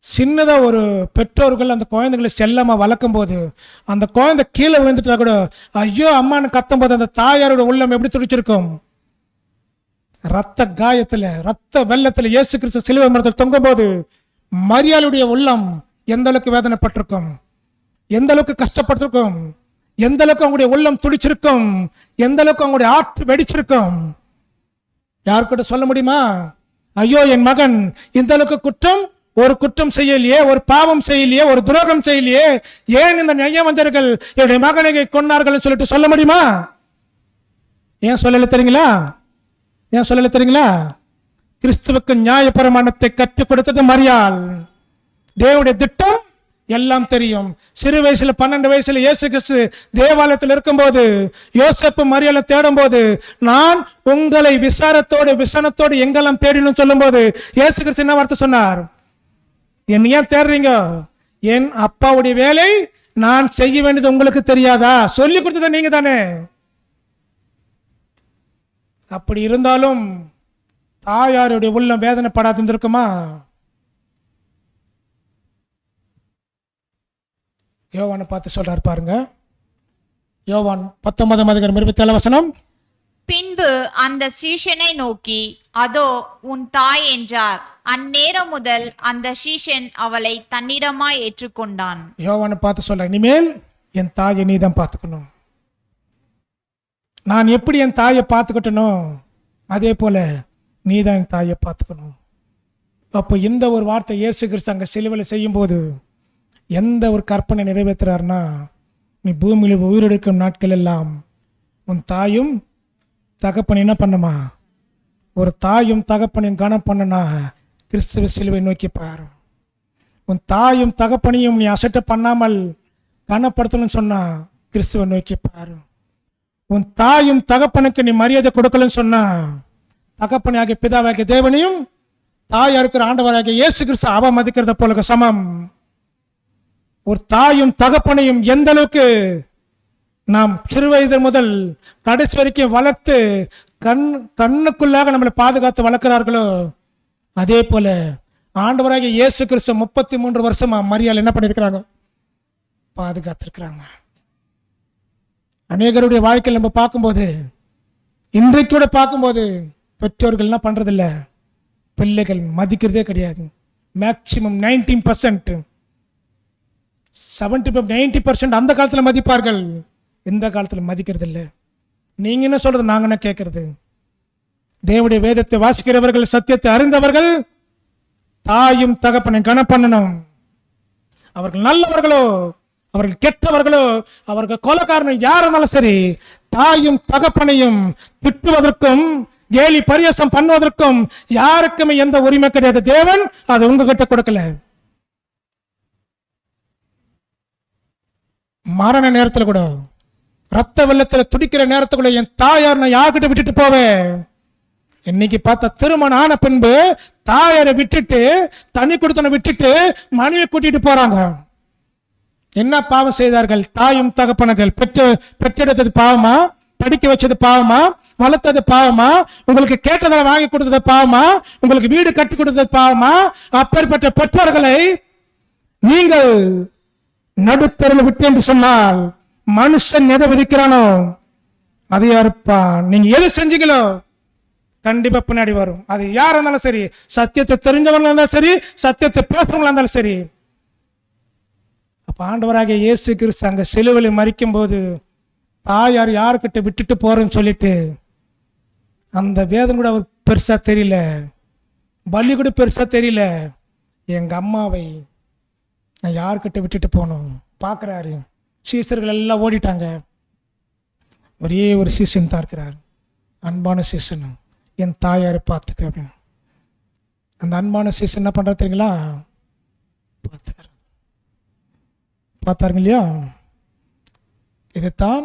சின்னதாக ஒரு பெற்றோர்கள் அந்த குழந்தைங்களை செல்லமாக வளர்க்கும் போது அந்த குழந்தை கீழே விழுந்துட்டா கூட ஐயோ அம்மான்னு கத்தும் போது அந்த தாயாரோட உள்ளம் எப்படி துடிச்சிருக்கும்? ரத்த காயத்தில் ரத்த வெள்ளத்தில் இயேசு கிறிஸ்து சிலுவை மரத்தில் தொங்கும் போது மரியாளுடைய உள்ளம் எந்த அளவுக்கு வேதனைப்பட்டிருக்கும், எந்த அளவுக்கு கஷ்டப்பட்டிருக்கும், எந்த அளவுக்கு அவங்களுடைய உள்ளம் துடிச்சிருக்கும், எந்த அளவுக்கு அவங்களுடைய ஆற்று வெடிச்சிருக்கும். யாருக்கிட்ட சொல்ல முடியுமா? ஐயோ என் மகன் இந்த அளவுக்கு ஒரு குற்றம் செய்யலையே, ஒரு பாவம் செய்யலையே, ஒரு துரோகம் செய்யலையே, ஏன் இந்த நயவஞ்சர்கள் என்னுடைய மகனை கொன்னார்கள் சொல்லிட்டு சொல்ல முடியுமா? ஏன் சொல்லல தெரியுங்களா? ஏன் சொல்லல தெரியுங்களா? கிறிஸ்துவுக்கு நியாயப்பிரமாணத்தை கற்றுக் கொடுத்தது மரியாள். தேவனுடைய திட்டம் எல்லாம் தெரியும். சிறு வயசுல 12 வயசுல இயேசு கிறிஸ்து தேவாலயத்தில் இருக்கும்போது யோசேப்பு மரியாதை தேடும் போது, நான் உங்களை விசாரத்தோடு எங்கெல்லாம் தேடினும் சொல்லும் போது இயேசு கிறிஸ்து என்ன வார்த்தை சொன்னார்? என்ன ஏன் தேடுறீங்க? என் அப்பாவுடைய வேலை நான் செய்ய வேண்டியது உங்களுக்கு தெரியாதா? சொல்லி கொடுத்தது நீங்க தானே. அப்படி இருந்தாலும் தாயாருடைய உள்ளம் வேதனைப்படாது இருந்திருக்குமா? யோவானை பார்த்து சொல்றாரு பாருங்க. யோவான் 19:27. பின்பு அந்த சீஷனை நோக்கி, அதோ உன் தாய் என்றார். அந்நேரம் முதல் அந்த சீஷன் அவளை தன்னிடமாய் ஏற்றுக்கொண்டான். யோவானை பார்த்து சொல்ற, இனிமேல் என் தாயை நீ தான் பார்த்துக்கணும். நான் எப்படி என் தாயை பார்த்துக்கிட்டனும் அதே போல நீ தான் என் தாயை பார்த்துக்கணும். அப்போ இந்த ஒரு வார்த்தை இயேசு கிறிஸ்து அங்கே சிலுவையில் செய்யும் போது எந்த ஒரு கற்பனை நிறைவேற்றுறாருன்னா, நீ பூமியில் உயிரெடுக்கும் நாட்கள் எல்லாம் உன் தாயும் தகப்பன் என்ன பண்ணுமா? ஒரு தாயும் தகப்பனையும் கனம் பண்ணனா கிறிஸ்துவ சிலுவை நோக்கி பாரு. உன் தாயும் தகப்பனையும் நீ அசட்டை பண்ணாமல் கனப்படுத்தணும்னு சொன்னா கிறிஸ்துவ நோக்கி பாரு. உன் தாயும் தகப்பனுக்கு நீ மரியாதை கொடுக்கலன்னு சொன்னா தகப்பனாகிய பிதாவாகிய தேவனையும் தாயா இருக்கிற ஆண்டவராகிய இயேசு கிறிஸ்து அவமதிக்கிறத போல சமம். ஒரு தாயும் தகப்பனையும் எந்த அளவுக்கு நாம் சிறு வயது முதல் கடைசி வரைக்கும் வளர்த்து கண்ணுக்குள்ளாக நம்மளை பாதுகாத்து வளர்க்கிறார்களோ அதே போல ஆண்டவராகிய இயேசு கிறிஸ்து 33 வருஷமா மரியாள் என்ன பண்ணிருக்கிறாங்க? பாதுகாத்திருக்கிறாங்க. அநேகருடைய வாழ்க்கையில் நம்ம பார்க்கும்போது, இன்றைக்கு கூட பார்க்கும்போது பெற்றோர்கள் என்ன பண்றதில்ல, பிள்ளைகள் மதிக்கிறதே கிடையாது. மேக்சிமம் 90%, 70-90% அந்த காலத்தில் மதிப்பார்கள், இந்த காலத்தில் மதிக்கிறது இல்லை. நீங்க என்ன சொல்றது, நாங்க என்ன கேட்கறது? தேவனுடைய வேதத்தை வாசிக்கிறவர்கள், சத்தியத்தை அறிந்தவர்கள் தாயும் தகப்பனை கனம் பண்ணணும். அவர்கள் நல்லவர்களோ அவர்கள் கெட்டவர்களோ அவர்கள் கொலைக்காரனும் யாருனாலும் சரி, தாயும் தகப்பனையும் திட்டுவதற்கும் கேலி பரியாசம் பண்ணுவதற்கும் யாருக்குமே எந்த உரிமை கிடையாது. தேவன் அது உங்ககிட்ட கொடுக்கல. மரண நேரத்தில் கூட, ரத்த வெள்ளத்தில் துடிக்கிற நேரத்துக்குள்ள என் தாயார் நான் யார்கிட்ட விட்டுட்டு போவேன்? இன்னைக்கு பார்த்தா திருமணம் ஆன பின்பு தாயாரை விட்டுட்டு தனி கொடுத்தனை விட்டுட்டு மனைவி கூட்டிட்டு போறாங்க. என்ன பாவம் செய்தார்கள்? தாயும் தகப்பனர்கள் பெற்றெடுத்தது பாவமா? படிக்க வச்சது பாவமா? வளர்த்தது பாவமா? உங்களுக்கு கேட்டதை வாங்கி கொடுத்தது பாவமா? உங்களுக்கு வீடு கட்டி கொடுத்தது பாவமா? அப்பேற்பட்ட பெற்றோர்களை நீங்கள் நடுத்தரில் விட்டு என்று சொன்னால் மனுஷன் எதை விதிக்கிறானோ அதை அறுப்பான். நீங்க எது செஞ்சீங்களோ கண்டிப்பா பின்னாடி வரும். அது யாரா இருந்தாலும் சரி, சத்தியத்தை தெரிஞ்சவங்களா இருந்தாலும் சரி, சத்தியத்தை பேசுறவங்களா இருந்தாலும் சரி. அப்ப ஆண்டவராகிய இயேசு கிறிஸ்து அங்க சிலுவையில் மரிக்கும் போது தாயார் யாருக்கிட்ட விட்டுட்டு போறேன்னு சொல்லிட்டு அந்த வேதனை கூட அவர் பெருசா தெரியல, பலி கூட பெருசா தெரியல. எங்க அம்மாவை நான் யாருக்கிட்ட விட்டுட்டு போகணும் பார்க்குறாரு. சீசர்கள் எல்லாம் ஓடிட்டாங்க, ஒரே ஒரு சீசன் தான் இருக்கிறார், அன்பான சீசன், என் தாயாரை பார்த்துக்க அப்படின்னு. அந்த அன்பான சீசன் என்ன பண்ணுறது தெரியுங்களா? பார்த்தாருங்க இல்லையா? இதைத்தான்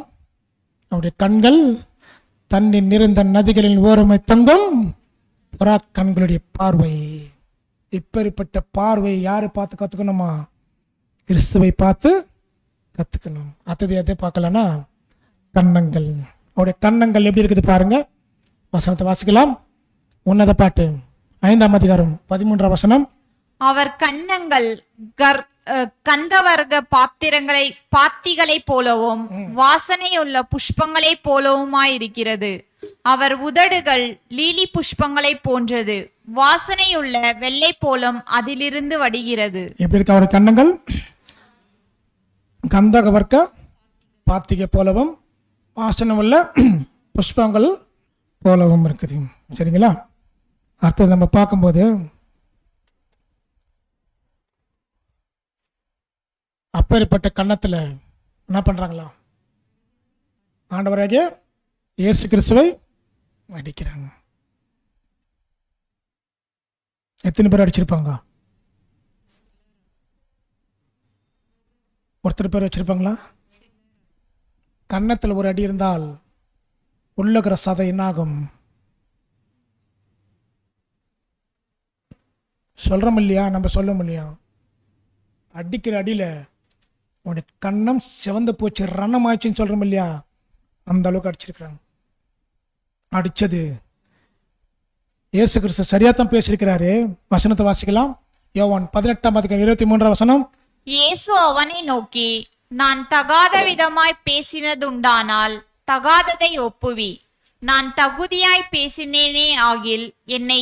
அவருடைய கண்கள் தண்ணீர் நிறைந்த நதிகளின் ஓரமை தங்கும் புறா கண்களுடைய பார்வை. இப்பேற்பட்ட பார்வை யாரை பார்த்து கற்றுக்கணுமா? கிறிஸ்துவை பார்த்து கற்றுக்கணும். அதை பார்க்கலன்னா கன்னங்கள், அவருடைய கன்னங்கள் எப்படி இருக்குது பாருங்க. வசனத்தை வாசிக்கலாம். உன்னத பாட்டு 5ஆம் அதிகாரம் 13ஆம் வசனம். அவர் கன்னங்கள் கந்தவர்க்க பாத்திகளைப் போலவும் வாசனையுள்ள புஷ்பங்களைப் போலவுமாயிருக்கிறது. அவர் உதடுகள் லீலி புஷ்பங்களைப் போன்றது, வாசனையுள்ள வெள்ளை போலம் அதிலிருந்து வடிகிறது. எப்படி இருக்கு அவருடைய கன்னங்கள்? கந்தவர்க்க பாத்திகை போலவும் வாசனை உள்ள புஷ்பங்கள் போலவும் இருக்குது. சரிங்களா? அடுத்தது நம்ம பார்க்கும்போது அப்பேற்பட்ட கன்னத்தில் என்ன பண்ணுறாங்களா? ஆண்டவராகிய இயேசு கிறிஸ்துவை அடிக்கிறாங்க. எத்தனை பேர் அடிச்சிருப்பாங்க? ஒருத்தர் பேர் வச்சிருப்பாங்களா? கன்னத்தில் ஒரு அடி இருந்தால் உள்ளகிற சதை என்னாகும்? சொல்கிறோம் இல்லையா? நம்ம சொல்ல இல்லையா? அடிக்கிற அடியில் உன்னுடைய கண்ணம் சிவந்து போச்சு, ரணம் ஆயிடுச்சுன்னு சொல்கிறோம் இல்லையா? அந்த அளவுக்கு அடிச்சிருக்கிறாங்க. அடித்தது இயேசு கிறிஸ்து சரியாக தான் பேசியிருக்கிறாரு. வசனத்தை வாசிக்கலாம். யோவான் 18ஆம் அதிகாரம் 23ஆம் வசனம். இயேசு அவனை நோக்கி, நான் தகாத விதமாய் பேசினதுண்டானால் தகாததை ஒப்புவி. நான் தகுதியாய் பேசினேனே ஆகில் என்னை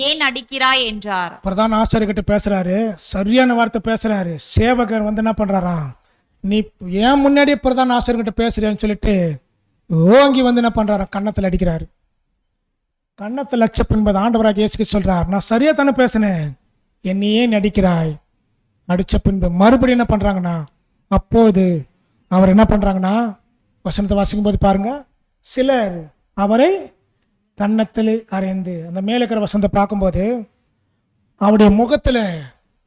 ஏன் அடிக்கிறாய் என்றார். பிரதான ஆசிரியர்கிட்ட பேசுறாரு, சரியான வார்த்தை பேசுறாரு. சேவகர் வந்து என்ன பண்றாரா? நீ ஏன் முன்னாடியே பிரதான ஆசிரியர்கிட்ட பேசுறேன்னு சொல்லிட்டு ஓங்கி வந்து என்ன பண்றாரா? கன்னத்தில் அடிக்கிறாரு. கன்னத்தில் லட்ச பின்பது ஆண்டவராக இயேசுக்கு சொல்றார், நான் சரியா தானே பேசினேன், என்னை ஏன் அடிக்கிறாய்? அடிச்ச பின்பு மறுபடியும் என்ன பண்றாங்கன்னா, அப்போது அவர் என்ன பண்றாங்கன்னா, வசனத்தை வாசிக்கும் போது பாருங்க, சிலர் அவரை கன்னத்தில் அறைந்து, அந்த மேலே இருக்கிற வசனத்தை பார்க்கும்போது அவருடைய முகத்தில்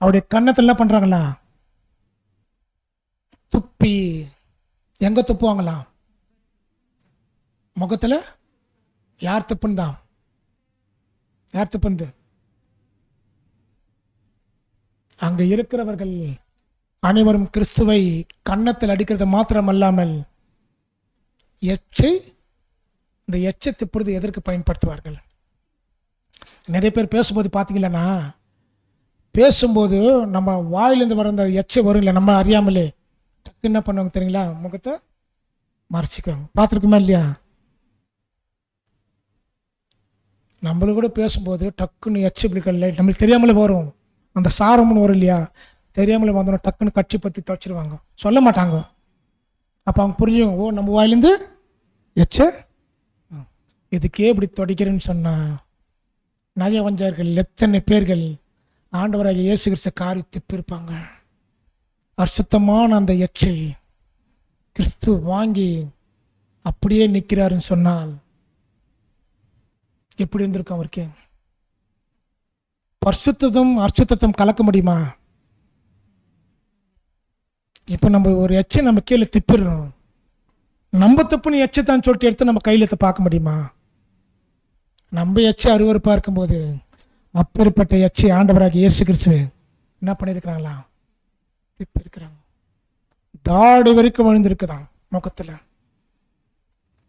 அவருடைய கன்னத்தில் என்ன பண்றாங்களா? துப்பி. எங்க துப்புவாங்களா? முகத்தில். யார் துப்புந்தான்? யார் துப்புந்து? அங்க இருக்கிறவர்கள் அனைவரும் கிறிஸ்துவை கன்னத்தில் அடிக்கிறது மாத்திரமல்லாமல் எச்சை, இந்த எச்சை துப்புறது எதற்கு பயன்படுத்துவார்கள்? நிறைய பேர் பேசும்போது பார்த்தீங்களன்னா, பேசும்போது நம்ம வாயிலிருந்து வர அந்த எச்சை வரும் இல்லை, நம்ம அறியாமலே டக்கு என்ன பண்ணுவாங்க தெரியுங்களா? முகத்தை மறைச்சிக்குவாங்க. பார்த்துருக்குமா இல்லையா? நம்மளும் கூட பேசும்போது டக்குன்னு எச்சை பிடிக்கல, நம்மளுக்கு தெரியாமலே வரும். அந்த சாரம்னு வரும் இல்லையா? தெரியாமலே வந்தோம், டக்குன்னு கட்சி பற்றி துவைச்சிருவாங்க, சொல்ல மாட்டாங்க. அப்போ அவங்க புரிஞ்சுவாங்க, ஓ நம்ம வாயிலேருந்து எச்ச இதுக்கே இப்படி துடைக்கிறேன்னு சொன்னா. நயவஞ்சர்கள் எத்தனை பேர்கள் ஆண்டவராக இயேசு கிறிஸ்து காரி திப்பிருப்பாங்க. அசுத்தமான அந்த எச்சை கிறிஸ்து வாங்கி அப்படியே நிற்கிறாருன்னு சொன்னால் எப்படி இருந்திருக்கும் அவருக்கு? பரிசுத்ததும் அசுத்தத்தும் கலக்க முடியுமா? இப்போ நம்ம ஒரு எச்சை நம்ம கீழே திப்பிடுறோம், நம்ம தப்புன்னு எச்சைத்தான் சொல்லிட்டு எடுத்து நம்ம கையில் எடுத்து பார்க்க முடியுமா? நம்ம எச்சை அருவருப்பாக இருக்கும்போது அப்பேற்பட்ட எச்சை ஆண்டவராக இயேசு கிறிஸ்துவே என்ன பண்ணியிருக்கிறாங்களா? திப்பி இருக்கிறாங்க. தாடி வரைக்கும் விழுந்திருக்குதான் முகத்தில்.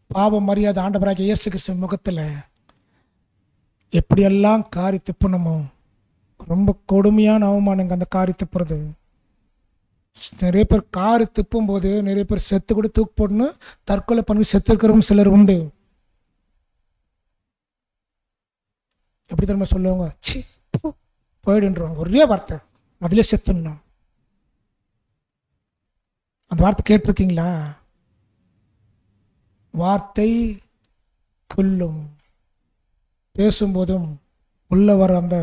பாவம் மரியாதை ஆண்டவராக இயேசு கிறிஸ்து முகத்தில் எப்படியெல்லாம் காரி திப்பணுமோ, ரொம்ப கொடுமையான அவமானங்க அந்த காரி திப்புறது. நிறைய பேர் காரி திப்பும் போது நிறைய பேர் செத்து கூட தூக்கு போட்டுன்னு தற்கொலை பண்ணி செத்து இருக்கிறவங்க சிலர் உண்டு. எப்படி திரும்ப சொல்லுவாங்க, சி போயிடுன்றோம், ஒரே வார்த்தை அதுலேயே செத்துடணும். அந்த வார்த்தை கேட்டிருக்கீங்களா? வார்த்தை கொல்லும். பேசும்போதும் உள்ள வர அந்த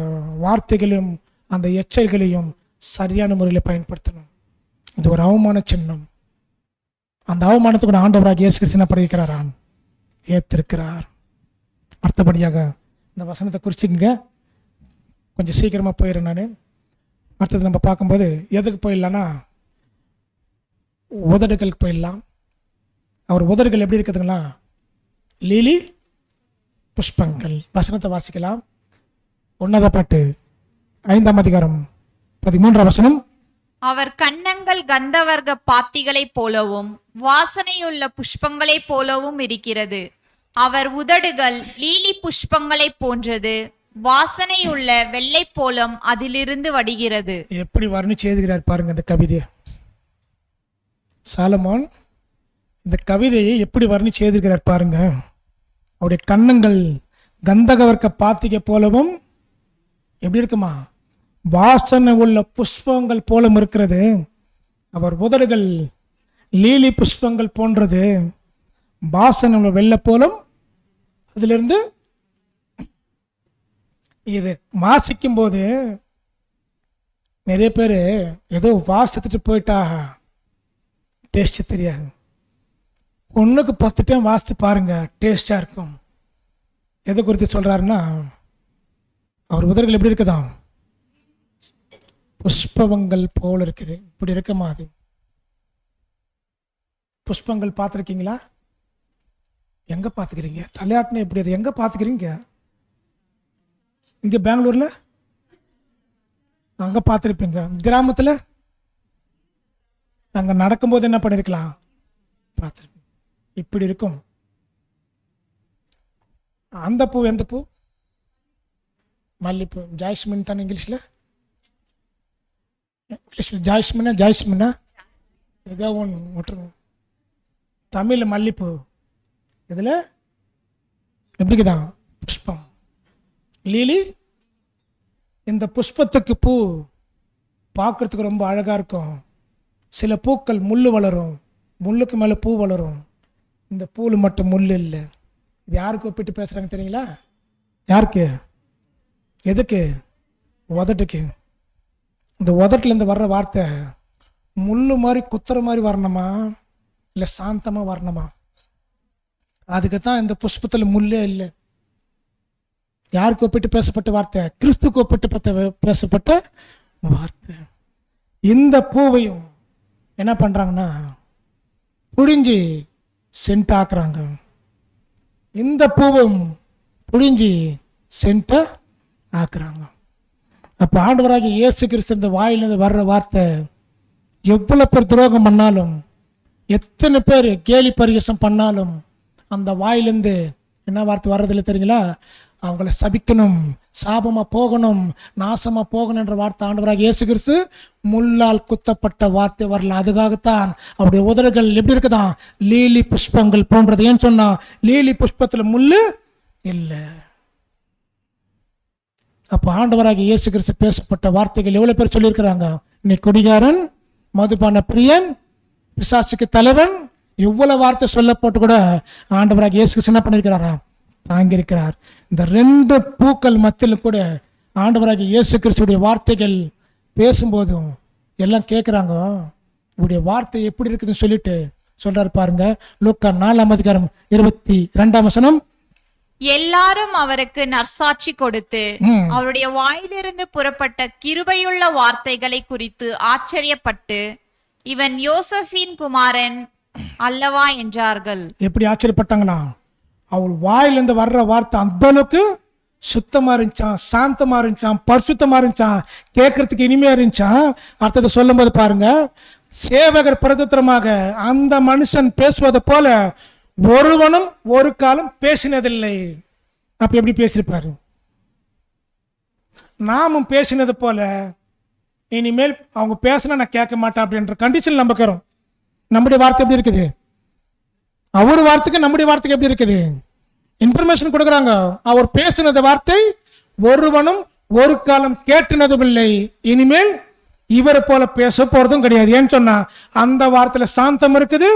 வார்த்தைகளையும் அந்த எச்சரிக்கைகளையும் சரியான முறையில் பயன்படுத்தணும். இது ஒரு அவமான சின்னம். அந்த அவமானத்துக்கு ஆண்டவராக இயேசு கிறிஸ்து என்ன பண்ணியிருக்கிறாராம்? ஏற்றிருக்கிறார். அடுத்தபடியாக இந்த வசனத்தை குறிச்சிக்கங்க, கொஞ்சம் சீக்கிரமாக போயிடுறேன் நான். அடுத்தது நம்ம பார்க்கும்போது எதுக்கு போயிடலான்னா உதடுகளுக்கு போயிடலாம். அவர் உதடுகள் எப்படி இருக்குதுங்களா? லீலி புஷ்பங்கள். வசனத்தை வாசிக்கலாம். 1 பாட்டு 5ஆம் அதிகாரம் 13ஆம் வசனம். அவர் கன்னங்கள் கந்தவர்க்க பாத்திகளைப் போலவும் வாசனையுள்ள புஷ்பங்களைப் போலவும் இருக்கிறது. அவர் உதடுகள் லீலி புஷ்பங்களைப் போன்றது. வாசனையுள்ள வெள்ளை போலம் அதிலிருந்து வடிகிறது. எப்படி வர்ணிச்சு எழுதுகிறார் பாருங்க இந்த கவிதையை. சாலமோன் இந்த கவிதையை எப்படி வர்ணிச்சு எழுதுகிறார் பாருங்க. அவருடைய கன்னங்கள் கந்தகவர்க்க பாத்திகை போலவும் எப்படி இருக்குமா? வாசனை உள்ள புஷ்பங்கள் போலும் இருக்கிறது. அவர் உதடுகள் லீலி புஷ்பங்கள் போன்றது. வாசனை உள்ள வெள்ளை போலும் அதிலிருந்து. இது வாசிக்கும் போது நிறைய பேர் ஏதோ வாசித்துட்டு போயிட்டா டேஸ்ட் தெரியாது. 1க்கு 10 டைம் வாசித்து பாருங்க, டேஸ்டா இருக்கும். எதை குறித்து சொல்றாருன்னா, அவர் உதடுகள் எப்படி இருக்குதாம்? புஷ்பங்கள் போல இருக்குது. இப்படி இருக்குமா? அது புஷ்பங்கள் பார்த்துருக்கீங்களா? எங்க பார்த்துக்கிறீங்க? தலையாட்டின எப்படி? அது எங்க பார்த்துக்கிறீங்க? இங்க பெங்களூர்ல அங்க பார்த்துருப்பீங்க. கிராமத்துல அங்க நடக்கும்போது என்ன பண்ணிருக்கலாம்? பார்த்துருப்பீங்க. இப்படி இருக்கும். அந்த பூ எந்த பூ? மல்லிப்பூ. ஜாய்ஸ்மின் தானே இங்கிலீஷ்ல ஜாய்ஸ்மினா ஏதோ ஒன்று விட்டுருங்க. தமிழ் மல்லிப்பூ. இதில் எப்படிக்குதான்? புஷ்பம். லீலி. இந்த புஷ்பத்துக்கு பூ பார்க்கறதுக்கு ரொம்ப அழகா இருக்கும். சில பூக்கள் முள்ளு வளரும், முள்ளுக்கு மேலே பூ வளரும். இந்த பூவில் மட்டும் முள் இல்லை. இது யாருக்கு ஒப்பிட்டு பேசுறாங்க தெரியுங்களா? யாருக்கு? எதுக்கு? உதட்டுக்கு. இந்த உதட்டுலேருந்து வர்ற வார்த்தை முள்ளு மாதிரி குத்துற மாதிரி வரணுமா இல்லை சாந்தமாக வரணுமா? அதுக்கு தான் இந்த புஷ்பத்தில் முள்ளே இல்லை. யாருக்கு ஒப்பிட்டு பேசப்பட்ட வார்த்தை? கிறிஸ்துக்கு ஒப்பிட்டு பேசப்பட்ட வார்த்தை. இந்த பூவையும் என்ன பண்ணுறாங்கன்னா புழிஞ்சி சென்ட் ஆக்குறாங்க. இந்த பூவும் புழிஞ்சி சென்ட்டை ஆக்குறாங்க. அப்போ ஆண்டவராகிய இயேசு கிறிஸ்து இந்த வாயிலிருந்து வர்ற வார்த்தை எவ்வளோ பேர் துரோகம் பண்ணாலும், எத்தனை பேர் கேலி பரிகாசம் பண்ணாலும், அந்த வாயிலிருந்து என்ன வார்த்தை வர்றதில்லை தெரியுங்களா? அவங்கள சபிக்கணும், சாபமாக போகணும், நாசமாக போகணுன்ற வார்த்தை ஆண்டவராகிய இயேசு கிறிஸ்து முள்ளால் குத்தப்பட்ட வார்த்தை வரல. அதுக்காகத்தான் அவருடைய உதடுகள் எப்படி இருக்குதான்? லீலி புஷ்பங்கள் போன்றது. ஏன்னு சொன்னா லீலி புஷ்பத்தில் முள்ளு இல்லை. அப்போ ஆண்டவராகிய இயேசு கிறிஸ்து பேசப்பட்ட வார்த்தைகள் எவ்வளோ பேர் சொல்லியிருக்கிறாங்க? நீ குடிகாரன், மதுபான பிரியன், பிசாசுக்கு தலைவன், எவ்வளவு வார்த்தை சொல்லப்பட்டு கூட ஆண்டவராகிய இயேசு கிறிஸ்து என்ன பண்ணியிருக்கிறாரா? தாங்கியிருக்கிறார். இந்த 2 பூக்கள் மத்தியிலும் கூட ஆண்டவராகிய இயேசு கிறிஸ்துடைய வார்த்தைகள் பேசும்போதும் எல்லாம் கேட்குறாங்க. உடைய வார்த்தை எப்படி இருக்குதுன்னு சொல்லிட்டு சொல்றாரு பாருங்க. லூக்கா 4ஆம் அதிகாரம் 22ஆம் வசனம். எல்லாரும் அவருக்கு நற்சாட்சி கொடுத்து அவருடைய வாயிலிருந்து புறப்பட்ட கிருபையுள்ள வார்த்தைகளை குறித்து ஆச்சரியப்பட்டு, இவன் யோசேப்பின் குமாரன் அல்லவா என்றார்கள். எப்படி ஆச்சரியப்பட்டாங்களா? அவள் வாயிலிருந்து வர்ற வார்த்தை அந்த அளவுக்கு சுத்தமா இருந்துச்சான், சாந்தமா இருந்துச்சான், பரிசுத்தமா இருந்துச்சான், கேட்கறதுக்கு இனிமையா இருந்துச்சான். அடுத்தது சொல்லும் போது பாருங்க, சேவகர் பிரதித்திரமாக அந்த மனுஷன் பேசுவதை போல ஒருவனும் ஒரு காலம் பேசினதில்லை. அப்ப எப்படி பேசியிருப்பாரு? நாமும் பேசினது போல இனிமேல் அவங்க பேசினா நான் கேட்க மாட்டேன் அப்படின்ற கண்டிஷன் நம்ம இருக்கிறோம். நம்முடைய வார்த்தை எப்படி இருக்குது? அவர் வார்த்தைக்கு நம்முடைய வார்த்தைக்கு எப்படி இருக்குது? இன்ஃபர்மேஷன் கொடுக்குறாங்க. அவர் பேசினது வார்த்தை ஒருவனும் ஒரு காலம் கேட்டினதும் இல்லை, இனிமேல் இவரை போல பேச போறதும் கிடையாது. ஏன்னு சொன்னா அந்த வார்த்தையில சாந்தம் இருக்குது,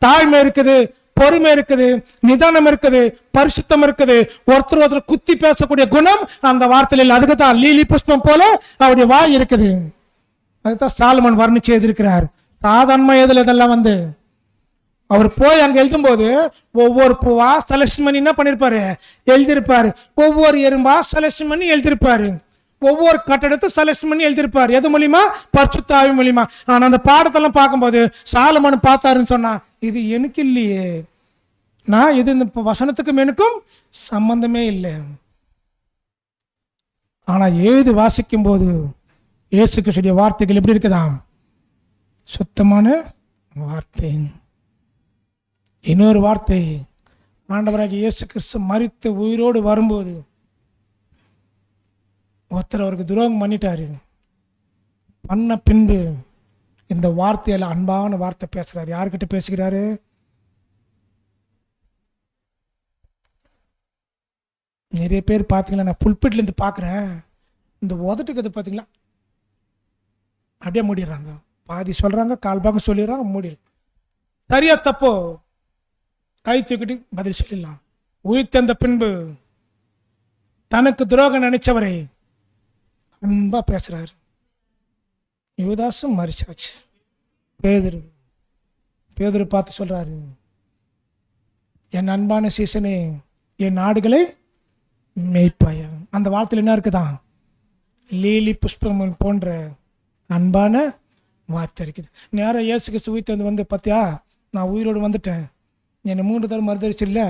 தாழ்மை இருக்குது, பொறுமை இருக்குது, நிதானம் இருக்குது, பரிசுத்தம் இருக்குது, ஒருத்தர் ஒருத்தர் குத்தி பேசக்கூடிய குணம் அந்த வார்த்தையில் இல்லை. அதுக்கு தான் லீலி புஷ்பம் போல அவருடைய வாய் இருக்குது. அதுதான் சாலமன் வர்ணிச்சு எழுதியிருக்கிறார். சாதாரண எதுல இதெல்லாம் வந்து அவர் போய் அங்க எழுதும் போது ஒவ்வொரு பூவா செலக்ஷன் பண்ணி என்ன பண்ணிருப்பாரு, எழுதியிருப்பாரு. ஒவ்வொரு எறும்பா செலக்ஷன் பண்ணி எழுதியிருப்பாரு. ஒவ்வொரு கட்டடத்தை செலக்ஷன் பண்ணி எழுதியிருப்பாரு. எது மூலியமா? பரிசுத்த ஆவி மூலியமா. ஆனா அந்த பாடத்தெல்லாம் பார்க்கும்போது சாலமன் பார்த்தாருன்னு சொன்னா, இது எனக்கு இல்லையே, நான் இது இந்த வசனத்துக்கும் எனக்கும் சம்பந்தமே இல்லை. ஆனா ஏது வாசிக்கும் போது இயேசு கிறிஸ்துவின் வார்த்தைகள் எப்படி இருக்குதாம்? சுத்தமான வார்த்தை. இன்னொரு வார்த்தை, ஆண்டவராகிய இயேசு கிறிஸ்து மரித்து உயிரோடு வரும்போது ஒருத்தர் அவருக்கு துரோகம் பண்ணிட்டாரு. பண்ண பின்பு இந்த வார்த்தையில அன்பான வார்த்தை பேசுறாரு. யாருக்கிட்ட பேசுகிறாரு? நிறைய பேர் பார்த்தீங்களா, நான் புல்பிட்ல இருந்து பார்க்குறேன், இந்த உதட்டுக்கிறது பார்த்தீங்களா அப்படியே மூடிடுறாங்க. பாதி சொல்றாங்க, கால் பாகம் சொல்லிடுறாங்க, மூடி. சரியா தப்போ கை தூக்கிட்டு பதில் சொல்லிடலாம். உயிர்த்தெந்த பின்பு தனக்கு துரோகம் நினைச்சவரை அன்பா பேசுறாரு. யூதாசும் மரிச்சாச்சு. பேதுரு பார்த்து சொல்றாரு, என் அன்பான சீசனே, என் நாடுகளை மேய்ப்பாயா. அந்த வார்த்தையில் என்ன இருக்குதான்? லீலி புஷ்பம் போன்ற அன்பான வார்த்தை இருக்குது. நேரம் இயேசு கிறிஸ்து உயிர்த்தெழுந்து வந்து, பார்த்தியா நான் உயிரோடு வந்துட்டேன், என்னை 3 தடவை மறுதளிச்சு இல்லை,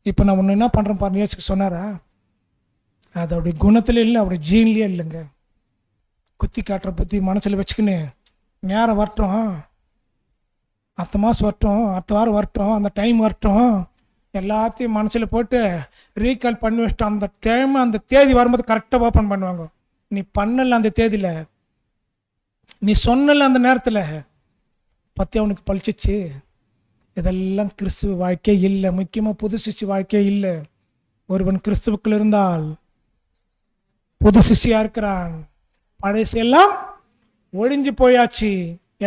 இப்போ நான் ஒன்று என்ன பண்ணுறேன் பாருங்க, இயேசுக்கு சொன்னாரா? அது அவருடைய குணத்தில் இல்லை, அவருடைய ஜீன்லேயே இல்லைங்க. குத்தி காட்டுற புத்தி மனசில் வச்சுக்கின்னு நேரம் வரட்டும், அடுத்த மாதம் வரட்டும், அடுத்த வாரம் வரட்டும், அந்த டைம் வரட்டும், எல்லாத்தையும் மனசில் போட்டு ரீகால் பண்ணி வச்சிட்டோம். அந்த டைம் அந்த தேதி வரும்போது கரெக்டாக ஓப்பன் பண்ணுவாங்க. நீ பண்ணல அந்த தேதியில், நீ சொன்னல அந்த நேரத்தில், பற்றி அவனுக்கு பழிச்சிச்சு. இதெல்லாம் கிறிஸ்துவ வாழ்க்கை இல்லை. முக்கியமாக புது சிஷ்ய வாழ்க்கை இல்லை. ஒருவன் கிறிஸ்துவுக்குள் இருந்தால் புது சிஷ்யா இருக்கிறான். பழைசெல்லாம் ஒழிஞ்சு போயாச்சு,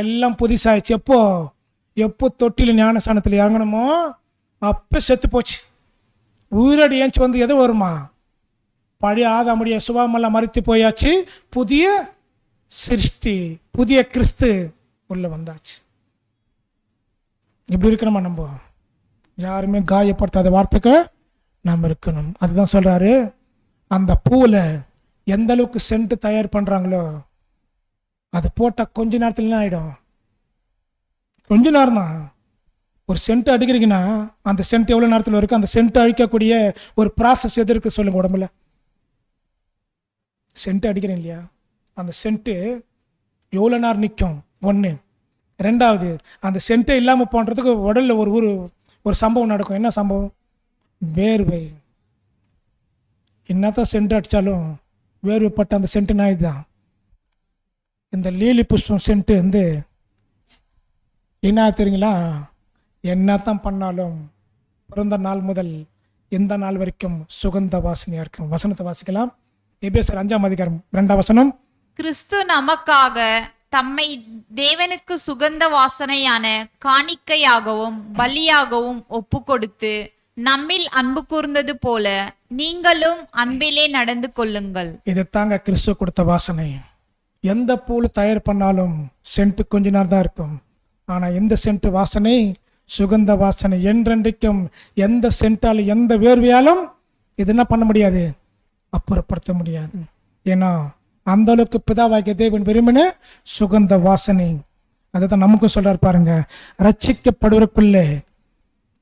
எல்லாம் புதுசாயிடுச்சு. எப்போ தொட்டில ஞானஸ்தானத்தில் இறங்கணுமோ அப்போ செத்து போச்சு. உயிரோடு ஏஞ்சி வந்து எது வருமா? பழைய ஆதாமுடைய சுபாவமெல்லாம் மறித்து போயாச்சு. புதிய சிருஷ்டி, புதிய கிறிஸ்து உள்ள வந்தாச்சு. இப்படி இருக்கணுமா? நம்ம யாருமே காயப்படுத்தாத வார்த்தைக்கு நாம் இருக்கணும். அதுதான் சொல்றாரு, அந்த பூவில் எந்த அளவுக்கு சென்ட் தயார் பண்றாங்களோ அது போட்டால் கொஞ்ச நேரத்தில் என்ன ஆகிடும்? கொஞ்ச நேரம் தான். ஒரு சென்ட் அடிக்கிறீங்கன்னா அந்த சென்ட் எவ்வளோ நேரத்தில் இருக்கு? அந்த சென்ட் அழிக்கக்கூடிய ஒரு ப்ராசஸ் எது இருக்கு சொல்லுங்க உடம்புல? சென்ட் அடிக்கிறேன் இல்லையா, அந்த சென்ட்டு எவ்வளோ நேரம் நிற்கும்? ஒன்று. ரெண்டாவது, அந்த சென்ட்டை இல்லாமல் போன்றதுக்கு உடலில் ஒரு சம்பவம் நடக்கும். என்ன சம்பவம்? வேர்வை. என்னத்தான் சென்ட் அடித்தாலும் வேர்வைப்பட்ட அந்த சென்ட்டு நாய் தான். இந்த லீலி புஷ்பம் சென்ட்டு வந்து என்ன தெரியுங்களா? என்னத்தான் பண்ணாலும் பிறந்த நாள் முதல் இந்த நாள் வரைக்கும் சுகந்த வாசனையாக இருக்கும். வசனத்தை வாசிக்கலாம். எபேசியர் 5ஆம் அதிகாரம் 2ஆம் வசனம். கிறிஸ்து நமக்காக தம்மை தேவனுக்கு சுகந்த வாசனையான காணிக்கையாகவும் பலியாகவும் ஒப்பு கொடுத்து நம்மில் அன்பு கூர்ந்தது போல நீங்களும் அன்பிலே நடந்து கொள்ளுங்கள். இது தாங்க கிறிஸ்து கொடுத்த வாசனை. எந்த பூவில் தயார் பண்ணாலும் சென்ட் கொஞ்ச நேரம் தான் இருக்கும். ஆனால் எந்த சென்ட் வாசனை சுகந்த வாசனை என்றென்றைக்கும். எந்த சென்ட்டாலும் எந்த வேர்வையாலும் இது என்ன பண்ண முடியாது? அப்புறப்படுத்த முடியாது. ஏன்னா அந்த அளவுக்கு பிதாவாகிய தேவன் விரும்பின சுகந்த வாசனை. அதுதான் நமக்கும் சொல்றாரு பாருங்க, ரட்சிக்கப்படுவதற்குள்ளே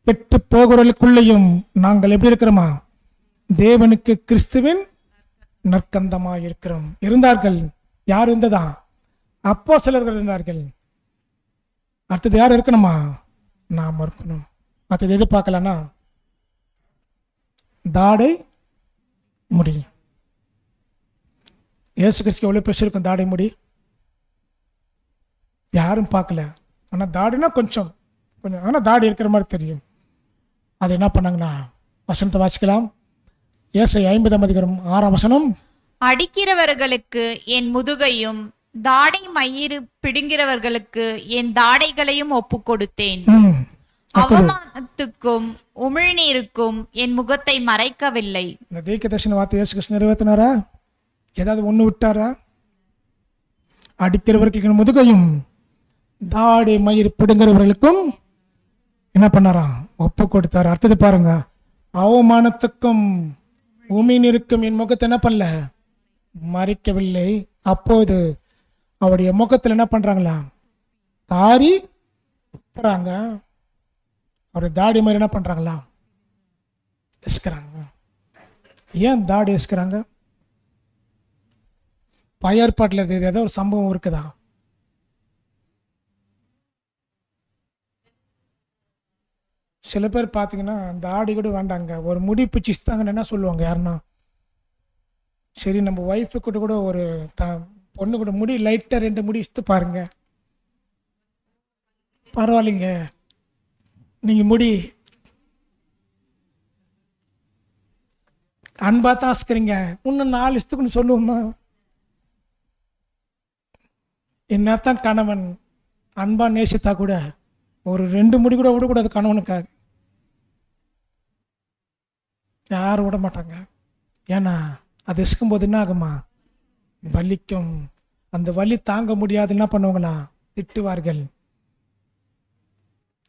கெட்டு போகிறவர்களுக்குள்ளேயும் நாங்கள் எப்படி இருக்கிறோமா? தேவனுக்கு கிறிஸ்துவின் நற்கந்தமாக இருக்கிறோம். இருந்தார்கள். யார் இருந்ததா? அப்போஸ்தலர்கள் இருந்தார்கள். அடுத்தது யார் இருக்கணுமா? நாம் இருக்கணும். அடுத்தது எது பார்க்கலாம்னா தாடை முடி. இயேசு கிறிஸ்து எவ்வளோ பெருசு இருக்கும் தாடை முடி? யாரும் பார்க்கல. ஆனால் தாடினா கொஞ்சம் ஆனால் தாடி இருக்கிற மாதிரி தெரியும். அது என்ன பண்ணாங்கன்னா வசனத்தை வாசிக்கலாம். ஏசாயா 50ஆம் அதிகாரம் 6ஆம் வசனம். அடிக்கிறவர்களுக்கு என் முதுகையும் தாடை மயிறு பிடுங்கிறவர்களுக்கு என் தாடைகளையும் ஒப்பு கொடுத்தேன். அவமானத்துக்கும் உமிழ்நீருக்கும் என் முகத்தை மறைக்கவில்லை. இந்த தீர்க்கதரிசன வார்த்தை இயேசு கிறிஸ்து நிறைவேற்றினாரா? ஏதாவது ஒண்ணு விட்டாரா? அடிக்கிறவர்களுக்கு முதுகையும் தாடி மயிர் பிடுங்கிறவர்களுக்கும் என்ன பண்ணாராம்? ஒப்பு கொடுத்தாரு. அடுத்தது பாருங்க, அவமானத்துக்கும் உமிழ்நீருக்கும் என் முகத்தை என்ன பண்ணல? மறைக்கவில்லை. அப்போது அவருடைய முகத்தில் என்ன பண்றாங்களா? தாடி துப்புறாங்க. அவருடைய தாடி மாதிரி என்ன பண்றாங்களா? எஸ்கிறாங்க. ஏன் தாடி எஸ்கிறாங்க? பயற்பாட்டில் இது ஏதோ ஒரு சம்பவம் இருக்குதா? சில பேர் பார்த்தீங்கன்னா அந்த ஆடி கூட வேண்டாங்க, ஒரு முடி பிச்சுத்தாங்கன்னு என்ன சொல்லுவாங்க யாருன்னா, சரி நம்ம ஒய்ஃபு கூட கூட ஒரு பொண்ணு கூட முடி லைட்டாக 2 முடி இஸ்து பாருங்க, பரவாயில்லைங்க நீங்கள் முடி அன்பா தான் ஆசுக்கிறீங்க, இன்னும் 4 இஸ்துக்குன்னு சொல்லுவோமா? என்னத்தான் கணவன் அன்பா நேசித்தா கூட ஒரு 2 முடி கூட விடக்கூடாது கணவனுக்காக. யாரும் விட மாட்டாங்க. ஏன்னா அது இசுக்கும்போது என்ன ஆகுமா? வலிக்கும். அந்த வலி தாங்க முடியாது என்ன பண்ணுவாங்களா? திட்டுவார்கள்.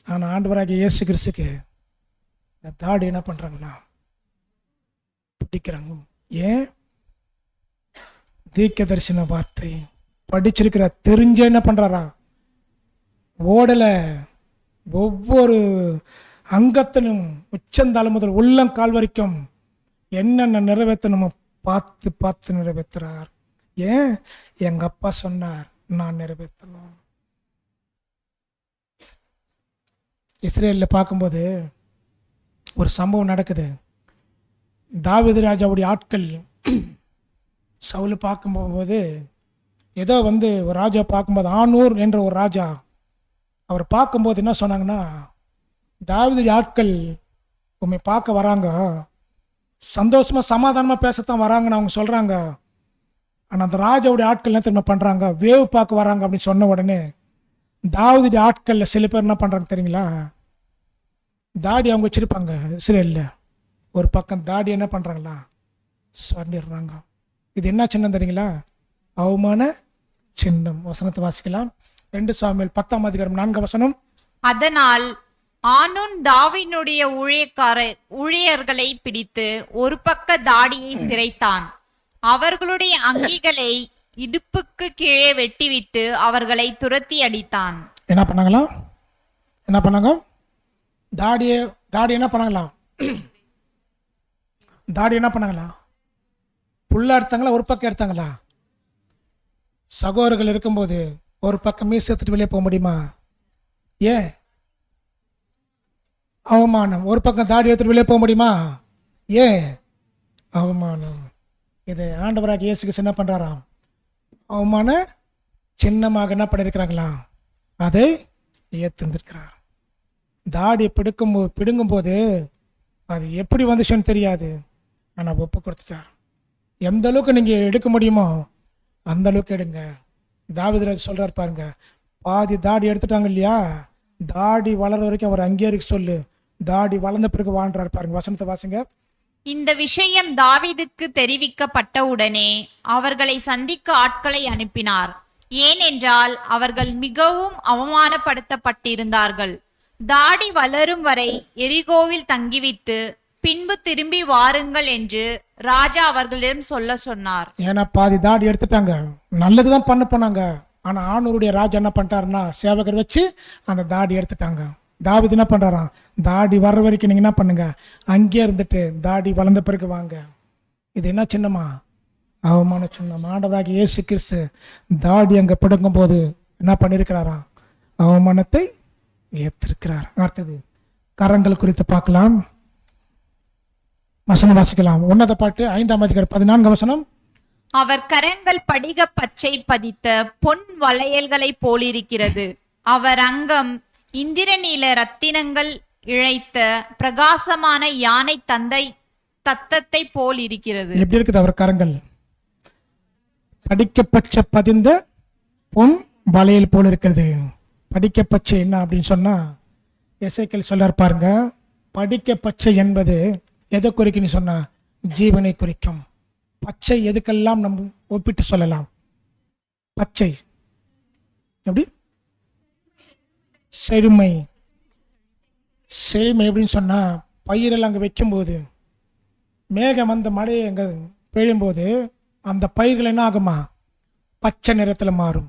ஆனால் ஆண்டவராகிய இயேசு கிறிஸ்துக்கு இந்த தாடி என்ன பண்றாங்களா? பிடிக்கிறாங்க. ஏன்? தீர்க்க தரிசன வார்த்தை படிச்சிருக்கிற தெரிஞ்ச என்ன பண்றாரா? ஓடல. ஒவ்வொரு அங்கத்திலும் உச்சந்தால முதல் உள்ளங்கால் வரைக்கும் என்னென்ன நிறைவேற்றணுமோ பார்த்து பார்த்து நிறைவேற்றுறார். ஏன்? எங்க அப்பா சொன்னார், நான் நிறைவேற்றணும். இஸ்ரேலில் பார்க்கும்போது ஒரு சம்பவம் நடக்குது. தாவீது ராஜாவுடைய ஆட்கள் சவுல் பார்க்கும்போது ஏதோ ஒரு ராஜா பார்க்கும்போது, ஆனூர் என்ற ஒரு ராஜா, அவர் பார்க்கும்போது என்ன சொன்னாங்கன்னா, தாவீது ஆட்கள் உண்மை பார்க்க வராங்க, சந்தோஷமா சமாதானமா பேசத்தான் வராங்கன்னு அவங்க சொல்றாங்க. ஆனால் அந்த ராஜாவுடைய ஆட்கள் என்ன திரும்ப பண்றாங்க? வேவு பார்க்க வராங்க அப்படின்னு சொன்ன உடனே தாவீது ஆட்கள்ல சில பேர் என்ன பண்றாங்க தெரியுங்களா? தாடி அவங்க வச்சிருப்பாங்க இஸ்ரேல்ல, ஒரு பக்கம் தாடி என்ன பண்றாங்களா? சொன்னிடுறாங்க. இது என்ன சின்னம் தெரியுங்களா? அவமான சின்னம். வசனத்தை வாசிக்கலாம். 2 சாமுவேல் 10ஆம் அதிகாரம் 4 வசனம். அதனால் ஆனூன் தாவீதுடைய ஊழியர்களை பிடித்து ஒரு பக்க தாடியை சிரைத்தான். அவர்களுடைய அங்கிகளை இடுப்புக்கு கீழே வெட்டிவிட்டு அவர்களை துரத்தி அடித்தான். என்ன பண்ணாங்களா? என்ன பண்ணாங்க? தாடி என்ன பண்ணாங்களா? தாடி என்ன பண்ணாங்களா? புல்ல எடுத்தாங்களா? ஒரு பக்கம் எடுத்தாங்களா? சகோதரர்கள் இருக்கும்போது ஒரு பக்கம் மீசை எடுத்துட்டு வெளியே போக முடியுமா? ஏன்? அவமானம். ஒரு பக்கம் தாடி எடுத்துட்டு வெளியே போக முடியுமா? ஏன்? அவமானம். இதை ஆண்டவராக இயேசு கிறிஸ்து என்ன பண்றாராம்? அவமான சின்னமாக என்ன பண்ணியிருக்கிறாங்களா? அதை ஏற்றிருக்கிறார். தாடி பிடுங்கும் போது அது எப்படி வந்துச்சுன்னு தெரியாது, ஆனால் ஒப்பு கொடுத்துட்டார். எந்த அளவுக்கு நீங்க எடுக்க முடியுமோ அந்த அளவுக்கு எடுங்க. தாவீது சொல்றாரு பாருங்க, பாதி தாடி எடுத்துட்டாங்க இல்லையா, தாடி வளர வரைக்கும் அவர் அங்கேயே சொல்லு, தாடி வளர்ந்த பிறகு வாழ்றாரு பாருங்க. வசனத்தை வாசிங்க. இந்த விஷயம் தாவீதுக்கு தெரிவிக்கப்பட்ட உடனே அவர்களை சந்திக்க ஆட்களை அனுப்பினார். ஏனென்றால் அவர்கள் மிகவும் அவமானப்படுத்தப்பட்டிருந்தார்கள். தாடி வளரும் வரை எரிகோவில் தங்கிவிட்டு பின்பு திரும்பி வாருங்கள் என்று ராஜா அவர்களிடம் சொன்னார். ஏன்னா பாதி தாடி எடுத்துட்டாங்க, நல்லதுதான் பண்ண போனாங்க. ஆனா ஆனூருடைய ராஜா என்ன பண்ணிட்டாருன்னா, சேவகர் வச்சு அந்த தாடி எடுத்துட்டாங்க. தாவீது என்ன பண்றாராம்? தாடி வர்ற வரைக்கும் நீங்க என்ன பண்ணுங்க, அங்கே இருந்துட்டு தாடி வளர்ந்த பிறகு வாங்க. இது என்ன சின்னமா? அவமான சின்னம். ஆண்டவராகிய இயேசு கிறிஸ்து தாடி அங்க பிடுங்கும் போது என்ன பண்ணிருக்கிறாராம்? அவமானத்தை ஏற்றிருக்கிறார். அடுத்தது கரங்கள் குறித்து பார்க்கலாம். வசனம் வாசிக்கலாம். உன்னத பாட்டு 5ஆம் அதிகாரம் 14 வசனம். அவர் கரங்கள் படிக பச்சை பதித்த பொன் வளையல்களை போலிருக்கிறது. அவர் அங்கம் இந்திரநீல ரத்தினங்கள் இழைத்த பிரகாசமான யானை தத்தத்தை போல் இருக்கிறது. எப்படி இருக்குது அவர் கரங்கள்? படிக்கப்பச்சை பதிந்த பொன் வளையல் போல இருக்கிறது. படிக்கப்பச்சை என்ன அப்படின்னு சொன்னா, எசேக்கியேல் சொல்றார் பாருங்க, படிக்க பச்சை என்பது எதை குறிக்குன்னு சொன்னா ஜீவனை குறிக்கும். பச்சை எதுக்கெல்லாம் நம்ம ஒப்பிட்டு சொல்லலாம்? பச்சை எப்படி? செழுமை. செழுமை எப்படின்னு சொன்னா, பயிரெல்லாம் அங்கே வைக்கும்போது மேகம் வந்து மழை அங்கே பெய்யும்போது அந்த பயிர்கள் என்ன ஆகுமா? பச்சை நிறத்தில் மாறும்.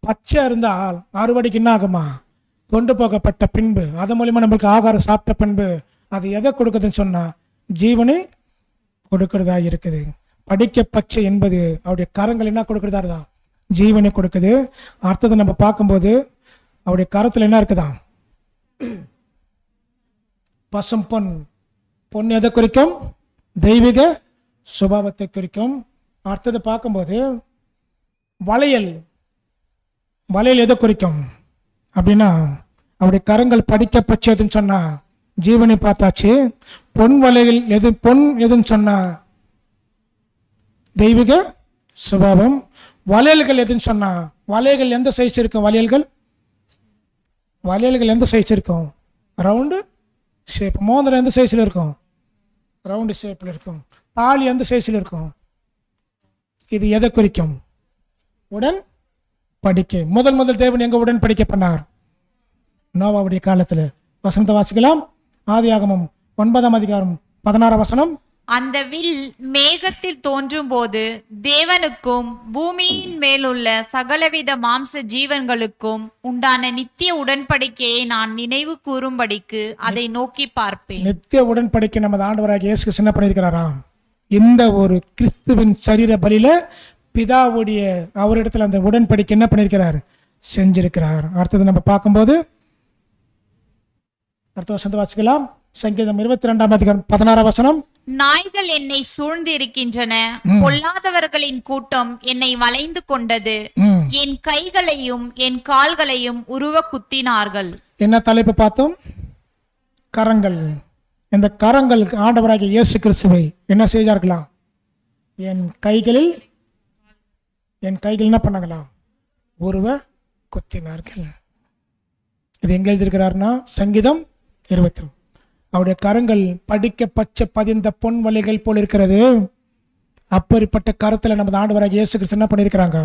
பச்சை இருந்தால் அறுவடைக்கு என்ன ஆகுமா? கொண்டு போகப்பட்ட பின்பு அது மூலிமா நம்மளுக்கு ஆகாரம் சாப்பிட்ட பின்பு அது எதை கொடுக்குதுன்னு சொன்னால் ஜீவனை கொடுக்கிறதா இருக்குது. படிக்க பச்சை என்பது அவருடைய கரங்கள் என்ன கொடுக்கிறதா தான் ஜீவனை கொடுக்குது. அடுத்தது நம்ம பார்க்கும்போது அவருடைய கரத்தில் என்ன இருக்குதா? பசும் பொன். பொன் எதை குறிக்கும்? தெய்வீக சுபாவத்தை குறிக்கும். அடுத்தது பார்க்கும்போது வளையல். வளையல் எதை குறிக்கும் அப்படின்னா அவருடைய கரங்கள் படிக்க பச்சதுன்னு சொன்னா ஜீவனை பார்த்தாச்சு. பொன் வளையல் எது? பொன் எதுன்னு சொன்னா தெய்வீக சுபாவம். வளையல்கள் எதுன்னு சொன்னா வளையல்கள் எந்த சைஸ் இருக்கும்? வளையல்கள் எந்த சைஸ் இருக்கும்? Round shape. மோதிரம் எந்த சைஸில் இருக்கும்? ரவுண்டு ஷேப்பில் இருக்கும். தாலி எந்த சைஸில் இருக்கும்? இது எதை குறிக்கும்? உடன் படிக்கை. முதல் தேவன் எங்க உடன் படிக்க பண்ணார்? நோவாவுடைய காலத்தில். வசனத்தை வாசிக்கலாம். ஆதியாகமம் 9ஆம் அதிகாரம் 16ஆம் வசனம். அந்த வில் மேகத்தில் தோன்றும் போது தேவனுக்கும் பூமியின் மேலுள்ள சகலவித மாம்ச ஜீவன்களுக்கும் உண்டான நித்திய உடன்படிக்கையை நான் நினைவு கூறும்படிக்கு அதை நோக்கி பார்ப்பேன். நித்திய உடன்படிக்கை நமது ஆண்டவராகிய இயேசு கிறிஸ்து என்ன பண்ணியிருக்கிறாராம்? இந்த ஒரு கிறிஸ்துவின் சரீர பலியில பிதாவுடைய அவரிடத்துல அந்த உடன்படிக்கை என்ன பண்ணியிருக்கிறார்? செஞ்சிருக்கிறார். அடுத்தது நம்ம பார்க்கும்போது அடுத்த வசனத்தை வாசிக்கலாம். சங்கீதம் 22ஆம் அதிகாரம் 16ஆம் வசனம். நாய்கள் என்னை சூழ்ந்து இருக்கின்றன, பொல்லாதவர்களின் கூட்டம் என்னை வளைந்து கொண்டது, என் கைகளையும் என் கால்களையும் உருவ குத்தினார்கள். என்ன தலைப்பு பார்த்தோம்? கரங்கள். இந்த கரங்கள் ஆண்டவராகிய இயேசு கிறிஸ்துவை என்ன செய்தார்களாம்? என் கைகள் என்ன பண்ணாங்களாம்? உருவ குத்தினார்கள். இது எங்க எழுதியிருக்கிறார்னா சங்கீதம் 20. அவருடைய கரங்கள் படிக்க பச்சை பதிந்த பொன் வலைகள் போல் இருக்கிறது. அப்படிப்பட்ட கரத்துல நமது ஆண்டவராகிய இயேசு கிறிஸ்து என்ன பண்ணியிருக்கிறாங்க?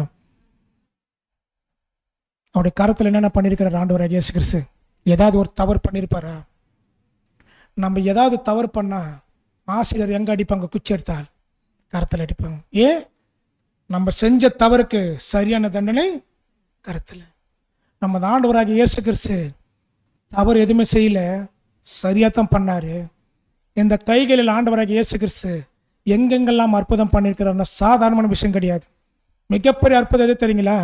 அவருடைய கரத்துல என்னென்ன பண்ணியிருக்கிறார் ஆண்டவராகிய இயேசு கிறிஸ்து? ஏதாவது ஒரு தவறு பண்ணியிருப்பாரா? நம்ம ஏதாவது தவறு பண்ணா ஆசிரியர் எங்க அடிப்பாங்க? குச்சி எடுத்தால் கரத்தில் அடிப்பாங்க. ஏன்? நம்ம செஞ்ச தவறுக்கு சரியான தண்டனை கரத்தில். நமது ஆண்டவராகிய இயேசு கிறிஸ்து தவறு எதுவுமே செய்யல, சரியாத்தான் பண்ணாரு. இந்த கைகளில் ஆண்டவராகிய இயேசு கிறிஸ்து எங்கெங்கெல்லாம் அற்புதம் பண்ணியிருக்கிறார்னா சாதாரணமான விஷயம் கிடையாது. மிகப்பெரிய அற்புதம் எது தெரியுங்களா?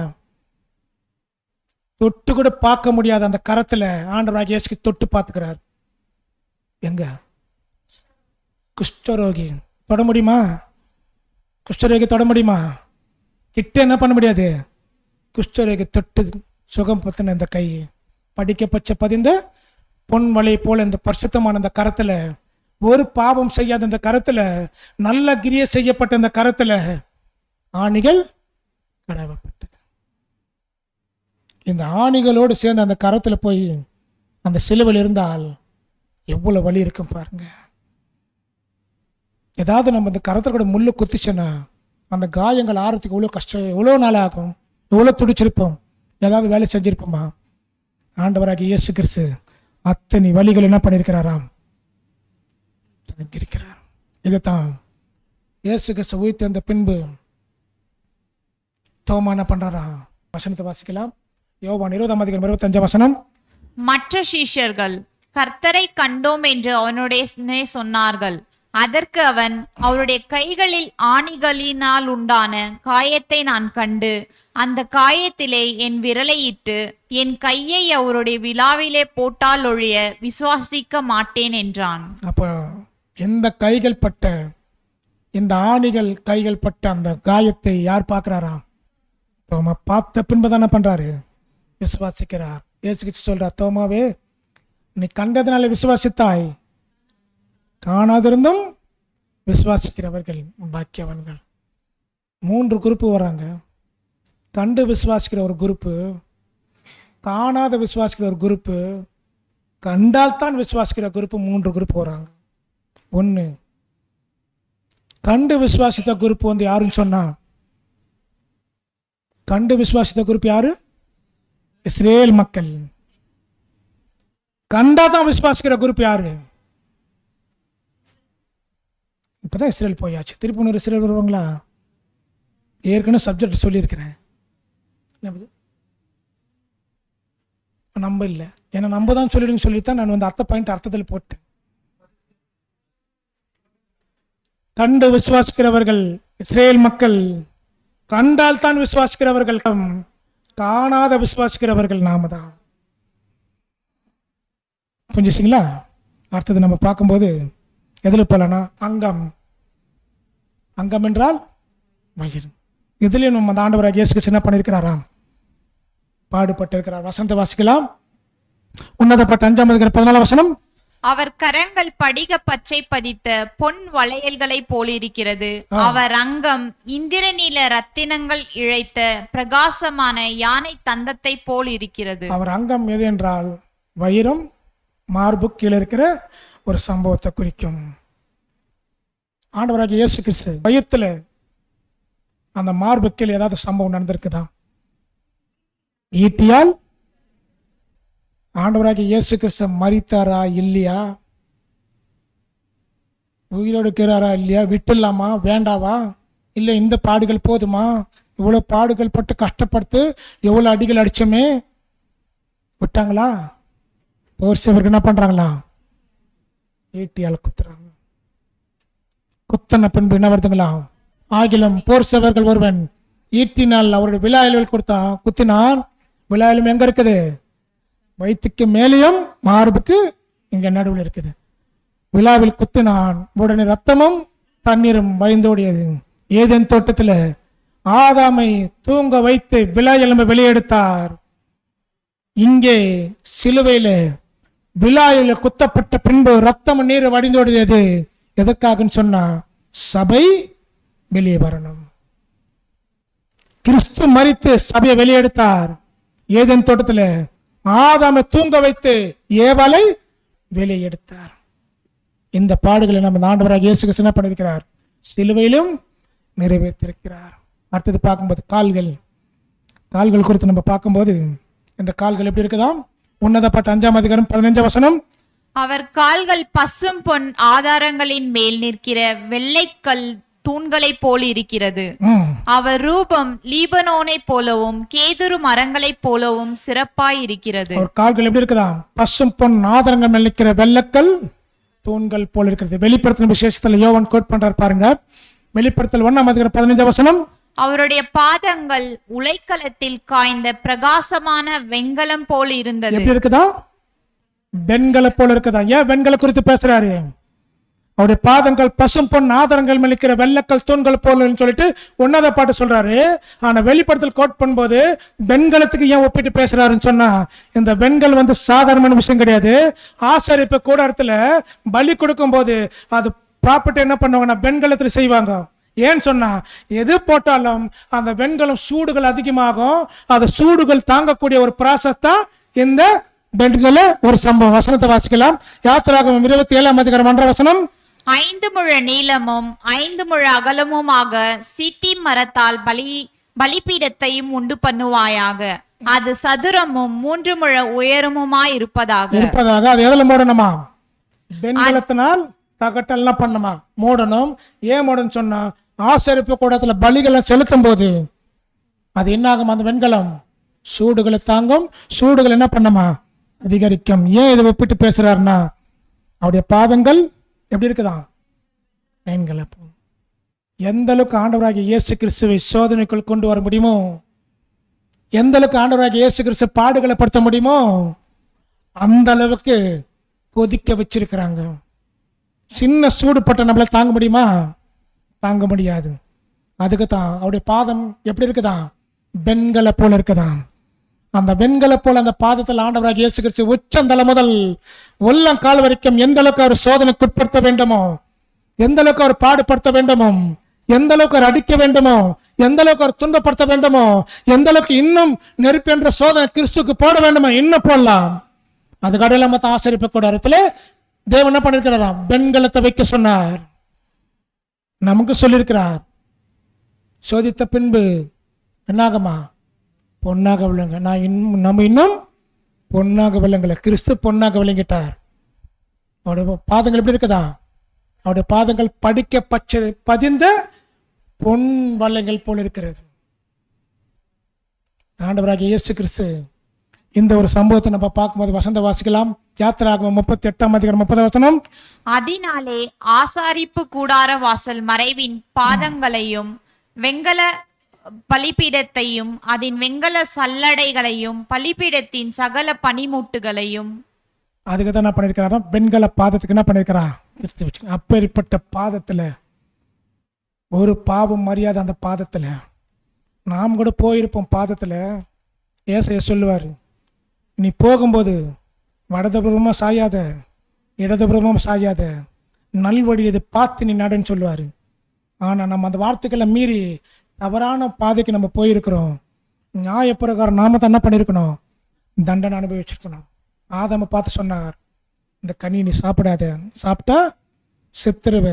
தொட்டு கூட பார்க்க முடியாத அந்த கரத்துல ஆண்டவராகிய இயேசு தொட்டு பார்த்துக்கிறார். எங்க? குஷ்டரோகி தொட முடியுமா? குஷ்டரோகி தொட முடியுமா? கிட்ட என்ன பண்ண முடியாது. குஷ்டரோகி தொட்டு சுகம் பத்தின இந்த கை படிக்க பச்சை பதிந்த பொன் வலை போல இந்த பரிசுத்தமான இந்த கரத்துல, ஒரு பாவம் செய்யாத இந்த கரத்துல, நல்ல கிரியை செய்யப்பட்ட இந்த கரத்துல ஆணிகள் கடவப்பட்டது. இந்த ஆணிகளோடு சேர்ந்து அந்த கரத்துல போய் அந்த சிலுவையில் இருந்தால் எவ்வளவு வலி இருக்கும் பாருங்க. ஏதாவது நம்ம இந்த கரத்துல கூட முள்ளு குத்திச்சோன்னா அந்த காயங்கள் ஆறதுக்கு எவ்வளோ கஷ்டம், எவ்வளோ நாள் ஆகும், எவ்வளோ துடிச்சிருப்போம், ஏதாவது வேலை செஞ்சிருப்போமா? ஆண்டவராகிய இயேசு கிறிஸ்து அத்தனை வழிகள் என்ன பண்ணியிருக்கிறாராம்? தங்கியிருக்கிறார். இதைத்தான் இயேசு கிறிஸ்து உயிர்த்தெழுந்த பின்பு தோமா என்ன பண்றாரா? வசனத்தை வாசிக்கலாம். யோவான் 20ஆம் அதிகாரம் 25ஆம் வசனம். மற்ற சீஷர்கள் கர்த்தரை கண்டோம் என்று அவனுடைய சொன்னார்கள். அதற்கு அவன், அவருடைய கைகளில் ஆணிகளினால் உண்டான காயத்தை நான் கண்டு அந்த காயத்திலே என் விரலை இட்டு என் கையை அவருடைய விழாவிலே போட்டால் ஒழிய விசுவாசிக்க மாட்டேன் என்றான். அப்போ இந்த கைகள் பட்ட, இந்த ஆணிகள் கைகள் பட்ட அந்த காயத்தை யார் பார்க்கிறாராம்? தோமா பார்த்த பின்பு தானே பண்றாரு? விசுவாசிக்கிறார். இயேசு சொல்றார், தோமாவே நீ கண்டதுனால விசுவாசித்தாய், காணாதிருந்தும் விசுவாசிக்கிறவர்கள் பாக்கியவான்கள். 3 குரூப்பு வராங்க. கண்டு விசுவாசிக்கிற ஒரு குரூப்பு, காணாத விசுவாசிக்கிற ஒரு குரூப்பு, கண்டால் தான் விசுவாசிக்கிற குரூப் 3 குரூப் வராங்க. ஒன்று, கண்டு விசுவாசித்த குரூப் வந்து யாருன்னு சொன்னா, கண்டு விசுவாசித்த குரூப் யாரு? இஸ்ரேல் மக்கள். கண்டா தான் விசுவாசிக்கிற குரூப் யாரு? இப்பதான் இஸ்ரேல் போயாச்சு, திருப்பி இன்னொரு இஸ்ரேல் வருவாங்களா? ஏற்கனவே சப்ஜெக்ட் சொல்லியிருக்கிறேன், நம்ப இல்லை. ஏன்னா நம்ப தான் சொல்லிடுங்க சொல்லித்தான் நான் வந்து அர்த்த பாயிண்ட் அர்த்தத்தில் போட்டேன். கண்டு விசுவாசிக்கிறவர்கள் இஸ்ரேல் மக்கள், கண்டால் தான் விசுவாசிக்கிறவர்கள், காணாத விசுவாசிக்கிறவர்கள் நாம தான். புரிஞ்சுச்சிங்களா? அடுத்தது நம்ம பார்க்கும்போது எதில் போலனா, அங்கம். அங்கம் என்றால் வயிறு. இதுலேயும் நம்ம ஆண்டவராக இயேசு கிறிஸ்து என்ன பண்ணியிருக்கிறாராம்? பாடுபட்டு இருக்கிறார். வசனத்தை வாசிக்கலாம். உன்னதப்பட்ட 5:14 வசனம். அவர் கரங்கள் படிக பச்சை பதித்த பொன் வளையல்களை போலிருக்கிறது. அவர் அங்கம் இந்திரநீல ரத்தினங்கள் இழைத்த பிரகாசமான யானை தந்தத்தை போல் இருக்கிறது. அவர் அங்கம் எது என்றால் வயிறும் மார்பு கீழே இருக்கிற ஒரு சம்பவத்தை குறிக்கும். ஆண்டவராகிய இயேசு கிறிஸ்து வயிற்றுல அந்த மார்பு கீழே ஏதாவது சம்பவம் நடந்திருக்குதா? ஈட்டியால் ஆண்டவராகிய இயேசு கிறிஸ்து மரித்தாரா இல்லையா? உயிரோடு இருக்கிறாரா இல்லையா? விட்டுலாமா வேண்டாவா? இல்லை இந்த பாடுகள் போதுமா? இவ்வளோ பாடுகள் பட்டு கஷ்டப்பட்டு எவ்வளோ அடிகள் அடிச்சோமே, விட்டாங்களா? போர் சேவர்கள் என்ன பண்றாங்களா? ஈட்டியால் குத்துறாங்க. குத்தன பின்பு என்ன வருதுங்களா? ஆகிலும் போர் சேவர்கள் ஒருவன் ஈட்டினால் அவருடைய விழாயில் கொடுத்தான், குத்தினான். விழாயிலும் எங்க இருக்குது? வயிற்றுக்கு மேலேயும் மார்புக்கு இங்க நடுவில் இருக்குது. விழாவில் குத்தினான். உடனே ரத்தமும் தண்ணீரும் வழிந்தோடியது. ஏதேன் தோட்டத்தில் ஆதாமை தூங்க வைத்து விழா எலும்பை வெளியெடுத்தார். இங்கே சிலுவையில விழாயில் குத்தப்பட்ட பின்பு ரத்தம் நீர் வடிந்தோடியது. எதற்காக சொன்னா, சபை வெளியே வரணும். கிறிஸ்து மரித்து சபையை வெளியெடுத்தார். ஏதேன் தோட்டத்தில் ஆதாமை தூங்க வைத்து ஏவாளை வெளியே எடுத்தார். இந்த பாடுகளை நம்ம ஆண்டவராக இயேசு கிறிஸ்து என்ன பண்ணிருக்கிறார்? சிலுவையிலும் நிறைவேற்றிருக்கிறார். அடுத்தது பார்க்கும்போது கால்கள். கால்கள் குறித்து நம்ம பார்க்கும்போது இந்த கால்கள் எப்படி இருக்குதாம்? உன்னதப்பட்ட 5:15 வசனம். அவர் கால்கள் பசும் பொன் ஆதாரங்களின் மேல் நிற்கிற வெள்ளைக்கல் தூண்களை போல் இருக்கிறது. அவர் ரூபம் லீபனோனை போலவும் கேதுரு மரங்களை போலவும் சிறப்பாய் இருக்கிறது. அவர் கால்கள் எப்படி இருக்குதாம்? பசும் பொன் ஆதாரங்கள் மேல் நிற்கிற வெள்ளைக்கல் தூண்கள் போல இருக்கிறது. வெளிப்படுத்தின விசேஷத்துல யோவான் கோட் பண்றார் பாருங்க. வெளிப்படுத்தல் 1:15 வசனம். அவருடைய பாதங்கள் உலைக்களத்தில் காய்ந்த பிரகாசமான வெண்கலம் போல் இருந்தது. எப்படி இருக்குதா? வெண்கல போல இருக்குதா? ஏன் வெண்கல குறித்து பேசுறாரு? அவருடைய பாதங்கள் பசும் பொன் ஆதாரங்கள் மேலிக்கிற வெள்ளக்கல் தூண்கள் போல சொல்லிட்டு ஒன்னாத பாட்டு சொல்றாரு. ஆனா வெளிப்படத்தில் கோட் பண்ணும்போது வெண்கலத்துக்கு ஏன் ஒப்பிட்டு பேசுறாருன்னு சொன்னா, இந்த வெண்கல் வந்து சாதாரணமான விஷயம் கிடையாது. ஆசாரிப்பு கூடாரத்துல பலி கொடுக்கும் போது அது ப்ராப்பர்ட்டி என்ன பண்ணுவாங்கன்னா வெண்கலத்துல செய்வாங்க. ஏன்னு சொன்னா, எது போட்டாலும் அந்த வெண்கலம் சூடுகள் அதிகமாகும். அந்த சூடுகள் தாங்கக்கூடிய ஒரு ப்ராசஸ் தான் இந்த வெண்கல ஒரு சம்பவம். வசனத்தை வாசிக்கலாம். யாத்திராகமம் 27:1 வசனம். 5 முழ நீளமும் 5 முழ அகலமுமாக சீத்தி மரத்தால் பலிபீடத்தையும் உண்டு பண்ணுவாயாக. அது சதுரமும் 3 முழ உயரமுமாய் இருப்பதாக. அது எதில் மூடணுமா? வெண்கலத்தினால் தகட்டெல்லாம் பண்ணுமா மூடணும். ஏன் மூடணும் சொன்னா, ஆசரிப்பு கூடத்துல பலிகளை செலுத்தும் போது அது என்ன ஆகும்? அந்த வெண்கலம் சூடுகளை தாங்கும். சூடுகள் என்ன பண்ணுமா? அதிகரிக்கும். ஏன் இதை ஒப்பிட்டு பேசுறாருன்னா, அவருடைய பாதங்கள் எப்படி இருக்குதான்? வெண்கலம். எந்த அளவுக்கு ஆண்டவராகிய இயேசு கிறிஸ்துவை சோதனைக்குள் கொண்டு வர முடியுமோ, எந்த அளவுக்கு ஆண்டவராகிய இயேசு கிறிஸ்து பாடுகளை படுத்த முடியுமோ, அந்த அளவுக்கு கொதிக்க வச்சிருக்கிறாங்க. சின்ன சூடுபட்ட நம்மள தாங்க முடியுமா? தாங்க முடியாது. அதுக்கு தான் அவருடைய பாதம் எப்படி இருக்குதான்? வெண்கல போல இருக்குதான். அந்த வெண்கல போல அந்த பாதத்தில் ஆண்டவராக இயேசு கிறிஸ்து உச்சந்தலை முதல் உள்ளங்கால் வரைக்கும் எந்த அளவுக்கு அவர் சோதனைக்கு உட்படுத்த வேண்டுமோ, எந்த அளவுக்கு அவர் பாடுபடுத்த வேண்டுமோ, எந்த அளவுக்கு அவர் அடிக்க வேண்டுமோ, எந்த அளவுக்கு அவர் துன்பப்படுத்த வேண்டுமோ, எந்த அளவுக்கு இன்னும் நெருப்பு என்ற சோதனை கிறிஸ்துக்கு போட வேண்டுமோ, இன்னும் போடலாம். அது கடையில் மொத்தம் ஆசரிப்பு கூடாரத்தில் தேவன் என்ன பண்ணிருக்கிறாராம்? வெண்கலத்தை வைக்க சொன்னார். நமக்கு சொல்லியிருக்கிறார், சோதித்த பின்பு என்னாகமா? பொன்னாக விளங்க. நம்ம இன்னும் பொன்னாக விளங்கல. கிறிஸ்து பொன்னாக விளங்கிட்டார். அவருடைய பாதங்கள் எப்படி இருக்குதா? அவருடைய பாதங்கள் படிக்க பச்சை பதிந்த பொன் வளையங்கள் போல் இருக்கிறது. ஆண்டவராகிய இயேசு கிறிஸ்து இந்த ஒரு சம்பவத்தை நம்ம பார்க்கும்போது வசந்த வாசிக்கலாம். யாத்திராகமம் 38:30. அதனாலே ஆசாரிப்பு கூடார வாசல் மறைவின் பாதங்களையும் வெங்கல பலிபீடத்தையும் அதன் வெங்கல சல்லடைகளையும் பலிபீடத்தின் சகல பனிமூட்டுகளையும். அதுக்கு தான் என்ன பண்ணிருக்கிறாரா? வெண்கல பாதத்துக்கு என்ன பண்ணிருக்கிறா? அப்பேற்பட்ட பாதத்துல ஒரு பாவம் மரியாதை. அந்த பாதத்துல நாம் கூட போயிருப்போம். பாதத்துல ஏசையா சொல்லுவார், நீ போகும்போது வடதுபுறமும் சாயாத இடதுபுறமும் சாயாத நல்வழி இதை பார்த்து நீ நடன்னு சொல்லுவார். ஆனால் நம்ம அந்த வார்த்தைகளை மீறி தவறான பாதைக்கு நம்ம போயிருக்கிறோம். நியாயப்பிரகாரம் நாம தான் என்ன பண்ணியிருக்கணும்? தண்டனை அனுபவிச்சிருக்கணும். ஆதாமை பார்த்து சொன்னார், இந்த கனி நீ சாப்பிடாத, சாப்பிட்டா செத்துருவ.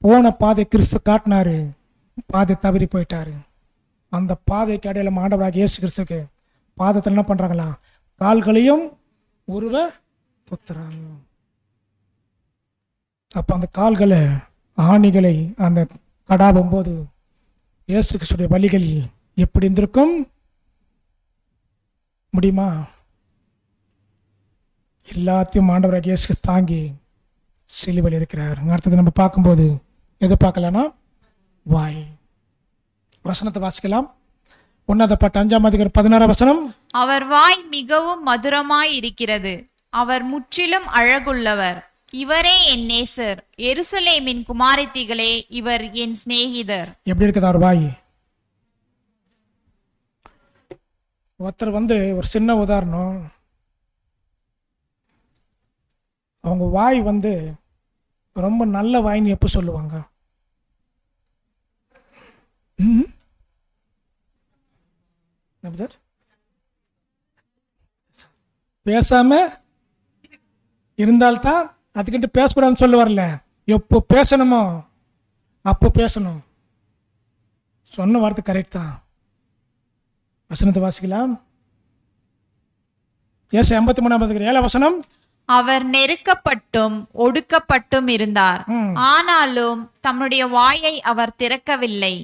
போன பாதை கிறிஸ்து காட்டினாரு, பாதை தவறி போயிட்டாரு. அந்த பாதைக்கு அடையாளம் ஆண்டவராக இயேசு கிறிஸ்துக்கு பாதத்தில் என்ன பண்றாங்களா? கால்களையும் உருவ குத்துறாங்க. அப்ப அந்த கால்களை ஆணிகளை அந்த கடாவும் போது இயேசு கிறிஸ்துடைய வழிகள் எப்படி இருந்திருக்கும் முடியுமா? எல்லாத்தையும் ஆண்டவராக இயேசு தாங்கி சிலுவையில் இருக்கிறார். அடுத்தது நம்ம பார்க்கும்போது எது பார்க்கலாம்னா வாய். வசனத்தை வாசிக்கலாம். 1:5 அவர் வாய் மிகவும் மதுரமாய் இருக்கிறது, அவர் முற்றிலும் அழகுள்ளவர், இவரே என் நேசர், எருசலேமின் குமாரத்திகளே, இவர் என் சிநேகிதர். எப்படி இருக்குது அவர் வாய்? ஒருத்தர் ஒரு சின்ன உதாரணம். அவங்க வாய் ரொம்ப நல்ல வாய்ன்னு எப்போ சொல்லுவாங்க? பேசாம இருந்தால்தான் அதுக்கிட்ட பேசக்கூடாதுன்னு சொல்லுவார்ல. எப்போ பேசணுமோ அப்போ பேசணும். சொன்ன வார்த்தை கரெக்ட் தான். வசனத்தை வாசிக்கலாம். ஏசாயா 53:7. அவர் நெருக்கப்பட்டும் ஒடுக்கப்பட்டும் இருந்தார், ஆனாலும் தம்முடைய வாயை அவர் திறக்கவில்லை.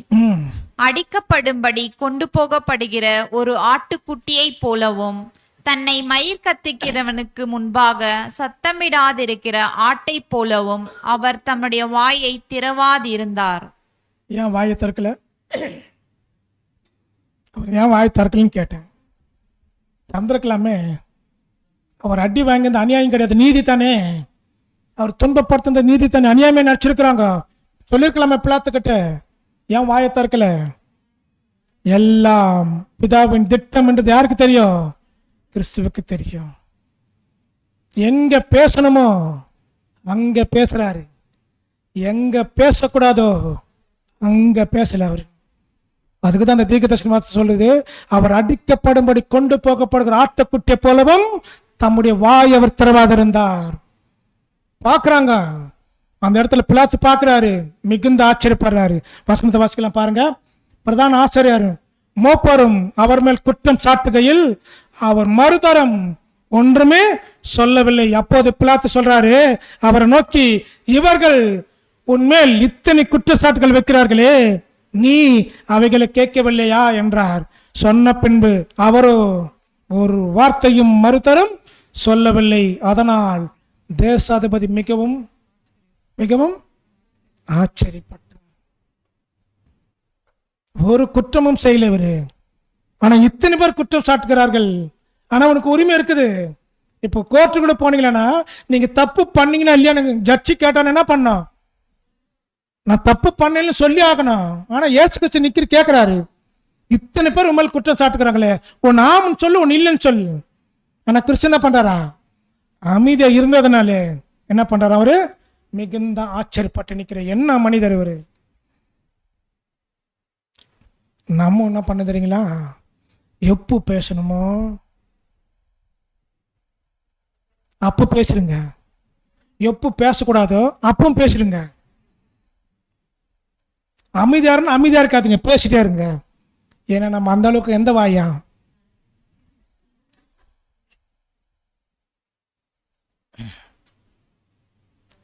அடிக்கப்படும்படி கொண்டு போகப்படுகிற ஒரு ஆட்டுக்குட்டியை போலவும் தன்னை மயிர் கத்திக்கிறவனுக்கு முன்பாக சத்தமிடாதிருக்கிற ஆட்டை போலவும் அவர் தம்முடைய வாயை திறவாதிருந்தார். ஏன் வாயை திறக்கல? ஏன் வாயை திறக்கலன்னு கேட்டேன். திறந்திருக்கலாமே. அவர் அடி வாங்கியிருந்த அநியாயம் கிடையாது, நீதி தானே. அவர் துன்பப்படுத்த நீதி தானே, அநியாயமே நடிச்சிருக்கிறாங்க. சொல்லியிருக்கலாமே பிளாத்துக்கிட்ட. ஏன் வாயை திறக்கல? எல்லாம் பிதாவின் திட்டம் என்றது யாருக்கு தெரியும்? கிறிஸ்துவுக்கு தெரியும். எங்க பேசணுமோ அங்க பேசுறாரு, எங்க பேசக்கூடாதோ அங்க பேசல அவர். அதுக்குதான் அந்த தீர்க்கதரிசன சொல்லுது, அவர் அடிக்கப்படும்படி கொண்டு போகப்படுகிற ஆட்டுக்குட்டியை போலவும் தம்முடைய வாய் அவர் திறவாதிருந்தார். பாக்குறாங்க அந்த இடத்துல பிலாத்து பாக்குறாரு, மிகுந்த ஆச்சரியப்படுறாரு. வசனத்தை வாசிக்கலாம் பாருங்க. பிரதான ஆசிரியர் மூப்பரும் அவர் மேல் குற்றம் சாட்டுகையில் அவர் மறுதரம் ஒன்றுமே சொல்லவில்லை. அப்போது பிலாத்து சொல்றாரு அவரை நோக்கி, இவர்கள் உன்மேல் இத்தனை குற்றச்சாட்டுகள் வைக்கிறார்களே, நீ அவைகளை கேட்கவில்லையா என்றார். சொன்ன பின்பு அவரோ ஒரு வார்த்தையும் மறுதரம் சொல்லவில்லை. அதனால் தேசாதிபதி மிகவும் மிகவும் ஆச்சரியப்பட்டார். ஒரு குற்றமும் செய்யலவரு, ஆனா இத்தனை பேர் குற்றம் சாட்டுகிறார்கள். ஆனா உனக்கு உரிமை இருக்குது. இப்போ கோர்ட்டுக்குள்ள போனீங்களா, நீங்க தப்பு பண்ணீங்கன்னா இல்லையா, ஜட்ஜி கேட்டான என்ன பண்ணோம்? நான் தப்பு பண்ணேன்னு சொல்லி ஆகணும். ஆனா ஏசு கிறிஸ்து நிக்கிற கேட்கிறாரு, இத்தனை பேர் உண்மையில் குற்றம் சாட்டுக்கிறாங்களே, உன் ஆமன்னு சொல்லு, உன் இல்லைன்னு சொல்லு. ஆனா கிறிஸ்து என்ன பண்றாரா? அமைதியா இருந்ததுனால என்ன பண்றாரு? அவரு மிகுந்த ஆச்சரியப்பட்டு நிக்கிற என்ன மனிதர் இவரு. நம்ம என்ன பண்ண தெரியுங்களா? எப்போ பேசணுமோ அப்போ பேசுறீங்க. எப்போ பேசக்கூடாதோ அப்பவும் பேசுறீங்க. அமைதியா இருக்காதுங்க, பேசிட்டே இருங்க. ஏன்னா நம்ம அந்த அளவுக்கு எந்த வாயா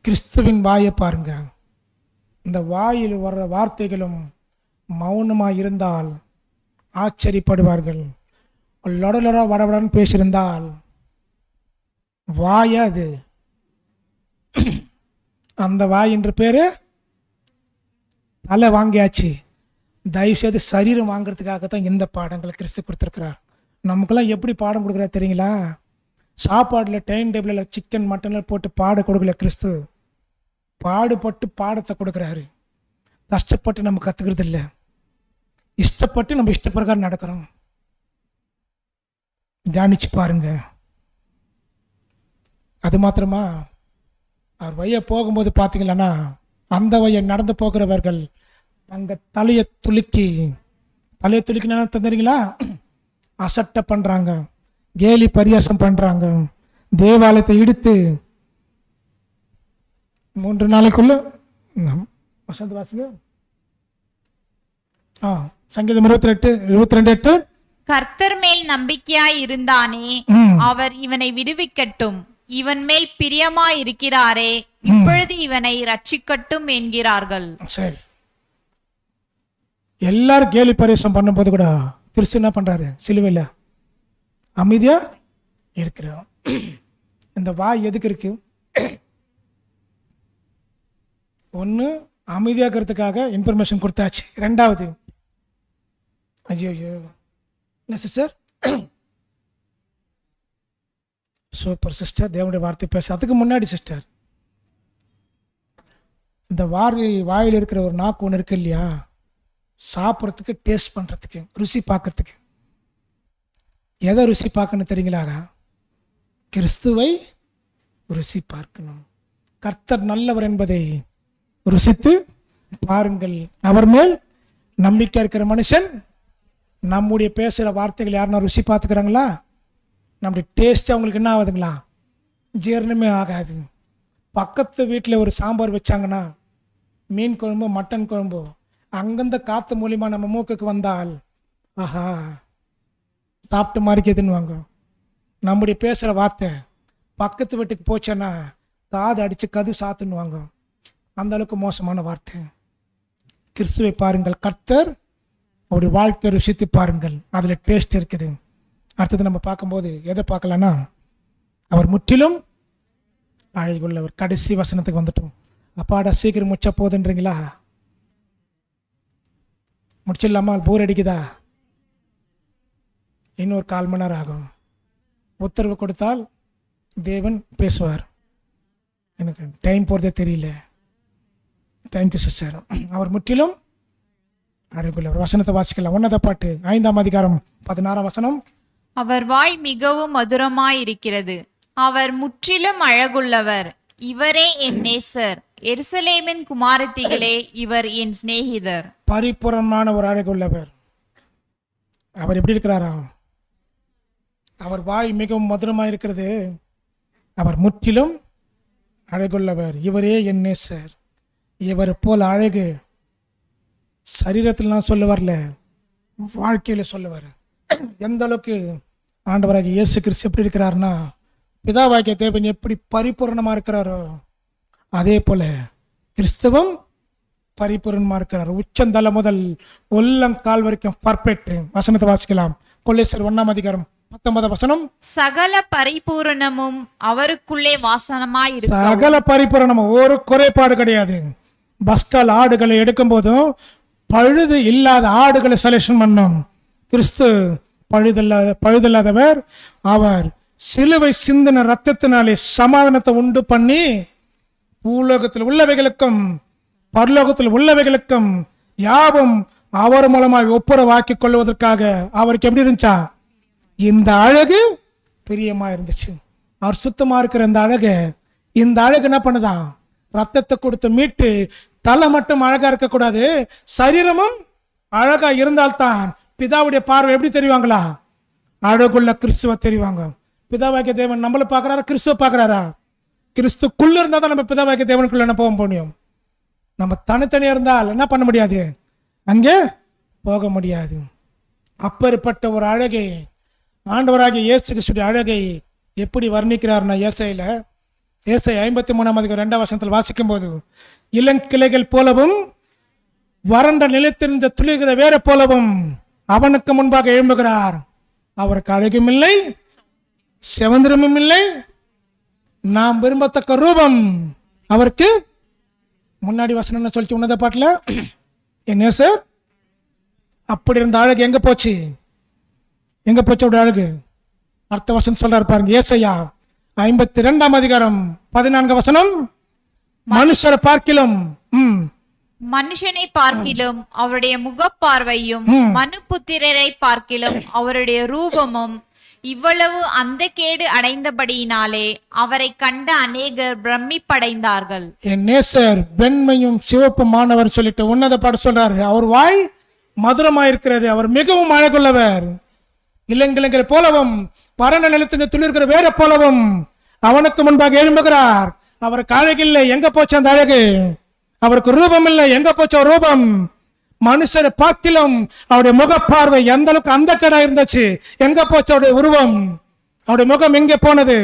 கிறிஸ்துவின் வாயை பாருங்க. இந்த வாயில் வர்ற வார்த்தைகளும் மௌனமாக இருந்தால் ஆச்சரியப்படுவார்கள். லொடலொட வடவடன்னு பேசியிருந்தால் வாயா அது. அந்த வாய் என்று பேரு தலை வாங்கியாச்சு. தயவுசெய்து சரீரம் வாங்கிறதுக்காகத்தான் இந்த பாடங்களை கிறிஸ்து கொடுத்துருக்கிறார். நமக்கெல்லாம் எப்படி பாடம் கொடுக்குறாரு தெரியுங்களா? சாப்பாடில் டைம் டேபிளில் சிக்கன் மட்டனில் போட்டு பாட கொடுக்கல கிறிஸ்து. பாடுபட்டு பாடத்தை கொடுக்குறாரு. கஷ்டப்பட்டு நம்ம கற்றுக்கிறது இல்லை, இஷ்டப்பட்டு நம்ம இஷ்டப்பிரகாரம் நடக்கிறோம். தியானிச்சு பாருங்க. அது மாத்திரமா, அவர் வழியை போகும்போது பார்த்தீங்களன்னா அந்த வழியை நடந்து போகிறவர்கள் அங்கே தலையை துலுக்கினா தந்துறீங்களா? அசட்டை பண்ணுறாங்க, கேலி பரியாசம் பண்ணுறாங்க, தேவாலயத்தை இடித்து 3 நாளைக்குள்ள வசந்த வாசிங்க. சங்கீதம் 22:8 கர்த்தர் மேல் நம்பிக்கையாய் இருந்தானே, அவர் இவனை விடுவிக்கட்டும். இவன் மேல் பிரியமாய் இருக்கிறாரே, இப்பொழுது இவனை ரட்சிக்கட்டும் என்கிறார்கள். சரி, எல்லாரும் கேலி பரியாசம் பண்ணும்போது கூட கிறிஸ்து என்ன பண்றாரு? சிலுவையில் அமைதியா இருக்கிறோம். இந்த வாய் எதுக்கு இருக்கு? ஒன்று அமைதியாகிறதுக்காக இன்ஃபர்மேஷன் கொடுத்தாச்சு. 2வது, ஐயோ என்ன சிஸ்டர், சூப்பர் சிஸ்டர், தேவனுடைய வார்த்தை பேச. அதுக்கு முன்னாடி சிஸ்டர், இந்த வாயில் இருக்கிற ஒரு நாக்கு ஒன்று இருக்கு இல்லையா, சாப்பிட்றதுக்கு, டேஸ்ட் பண்ணுறதுக்கு, ருசி பார்க்கறதுக்கு. எதை ருசி பார்க்கணும் தெரியுங்களா? கிறிஸ்துவை ருசி பார்க்கணும். கர்த்தர் நல்லவர் என்பதை ருசித்து பாருங்கள். அவர் மேல் நம்பிக்கை இருக்கிற மனுஷன். நம்முடைய பேசுகிற வார்த்தைகள் யாருன்னா ருசி பார்த்துக்கிறாங்களா? நம்முடைய டேஸ்ட் அவங்களுக்கு என்ன ஆகுதுங்களா? ஜீரணமே ஆகாது. பக்கத்து வீட்டில் ஒரு சாம்பார் வச்சாங்கன்னா, மீன் குழம்பு, மட்டன் குழம்பு, அங்கேருந்து காற்று மூலியமாக நம்ம மூக்குக்கு வந்தால் ஆஹா சாப்பிட்டு மாதிரிக்குதுன்னு வாங்க. நம்முடைய பேசுகிற வார்த்தை பக்கத்து வீட்டுக்கு போச்சேன்னா காது அடித்து கது சாத்துன்னு வாங்க. அந்த அளவுக்கு மோசமான வார்த்தை. கிறிஸ்துவை பாருங்கள், கர்த்தர் அவருடைய வாழ்க்கையை ருசித்து பாருங்கள், அதில் டேஸ்ட் இருக்குது. அடுத்தது நம்ம பார்க்கும்போது எதை பார்க்கலான்னா, அவர் முற்றிலும் அழகுள்ளவர். கடைசி வசனத்துக்கு வந்துட்டோம். அப்பாடா சீக்கிரம் முச்ச போதுன்றீங்களா? முடிச்சிடலாமா? போர் அடிக்குதா? இன்னொரு 1/4 மணி நேரம் ஆகும். உத்தரவு கொடுத்தால் தேவன் பேசுவார். எனக்கு டைம் போகிறதே தெரியல. Thank you sister. அவர் முற்றிலும் அழகுள்ளவர். வசனத்தை வாசிக்கலாம். 1 பாட்டு 5ஆம் அதிகாரம் 16ஆம் வசனம். அவர் வாய் மிகவும் மதுரமாயிருக்கிறது, அவர் முற்றிலும் அழகுள்ளவர், இவரே என் நேசர், எருசலேமின் குமாரத்திகளே, இவர் என் சிநேகிதர். பரிபூரணமான ஒரு அழகுள்ளவர். அவர் எப்படி இருக்கிறாரா? அவர் வாய் மிகவும் மதுரமாக இருக்கிறது, அவர் முற்றிலும் அழகுள்ளவர், இவரே என் நேசர். இவர் போல் அழகு சரீரத்தில் நான் சொல்ல வரல, வாழ்க்கையில் சொல்லுவார். எந்த அளவுக்கு ஆண்டவராக இயேசு கிறிஸ்து எப்படி இருக்கிறாருன்னா, பிதாவாகிய தேவன் எப்படி பரிபூர்ணமாக இருக்கிறாரோ அதே போல கிறிஸ்துவம் பரிபூர்ணமாக இருக்கிறார். உச்சந்தலை முதல் உள்ளங்கால் வரைக்கும் பர்ஃபெக்ட். வசனத்தை வாசிக்கலாம். கொல்லேசர் 1ஆம் அதிகாரம் 19ஆம் வசனம். சகல பரிபூரணமும் அவருக்குள்ளே வாசனமாய் இருக்கு. சகல பரிபூரணமும், ஒரு குறைபாடு கிடையாது. பஸ்கால் ஆடுகளை எடுக்கும் போதும் பழுது இல்லாத ஆடுகளை செலக்ஷன் பண்ணும். கிறிஸ்து பழுதில்லாதவர். அவர் சிலுவை சிந்தின ரத்தத்தினாலே சமாதானத்தை உண்டு பண்ணி பூலோகத்தில் உள்ளவைகளுக்கும் பரலோகத்தில் உள்ளவைகளுக்கும் யாவும் அவர் மூலமாக ஒப்புரவாக்கி கொள்வதற்காக அவருக்கு எப்படி இருந்துச்சா? இந்த அழகு பிரியமா இருந்துச்சு. அவர் சுத்தமா இருக்கிற இந்த அழகு என்ன பண்ணுதான்? ரத்தத்தை கொடுத்து மீட்டு தலை மட்டும் அழகா இருக்கக்கூடாது, சரீரமும் அழகா இருந்தால்தான் பிதாவுடைய பார்வை எப்படி தெரிவாங்களா? அழகுள்ள கிறிஸ்துவ தெரிவாங்க. பிதாவாகிய தேவன் நம்மளை பார்க்கறாரா, கிறிஸ்துவ பார்க்கறாரா? கிறிஸ்துக்குள்ள இருந்தா தான் நம்ம பிதாவாகிய தேவனுக்குள்ள என்ன போக முடியும். நம்ம தனித்தனியா இருந்தால் என்ன பண்ண முடியாது, அங்கே போக முடியாது. அப்பேற்பட்ட ஒரு அழகை ஆண்டவராகிய இயேசு கிறிஸ்துவின் அழகை எப்படி வர்ணிக்கிறார்னா, ஏசாயா 53:2 வாசிக்கும் போது, இளங்கிளைகள் போலவும் வறண்ட நிலத்திருந்த துளிர்கிற வேற போலவும் அவனுக்கு முன்பாக எழும்புகிறார். அவருக்கு அழகும் இல்லை, செவந்திரமும் இல்லை, நாம் விரும்பத்தக்க ரூபம் அவருக்கு. முன்னாடி வசனம் என்ன சொல்லிச்சு உன்னத பாட்டுல, என்ன சார் அப்படி இருந்த அழகு எங்க போச்சு, எங்க போச்சு அவருடைய அழகு? அடுத்த வசனம் சொல்றாரு பாருங்க, ஏசாயா 52:14 மனுஷரை பார்க்கிலும் மனுஷனை பார்க்கிலும் அவருடைய முகப்பார்வையும் மனுபுத்திரரை பார்க்கிலும் அவருடைய ரூபமும் இவ்வளவு அந்த கேடு அடைந்தபடியினாலே அவரை கண்ட அநேகர் பிரமிப்படைந்தார்கள். என் நேசர் வெண்மையும் சிவப்புமானவர் சொல்லிட்டு உன்னத பாட சொல்றாரு. அவர் வாய் மதுரமாயிருக்கிறது, அவர் மிகவும் அழகுள்ளவர். இளங்கிளைகளை போலவும் பரண்ட நிலத்தின் துளிர்கிற வேற போலவும் அவனுக்கு முன்பாக எழும்புகிறார். அவருக்கு அழகில்லை, எங்க போச்சு அந்த அழகு? அவருக்கு ரூபம் இல்லை, எங்க போச்சு ரூபம்? மனுஷரை பார்க்கிலும் அவருடைய முகப்பார்வை எந்த அளவுக்கு அந்த கேடா இருந்துச்சு, எங்க போச்சு அவருடைய உருவம்? அவருடைய முகம் எங்கே போனது?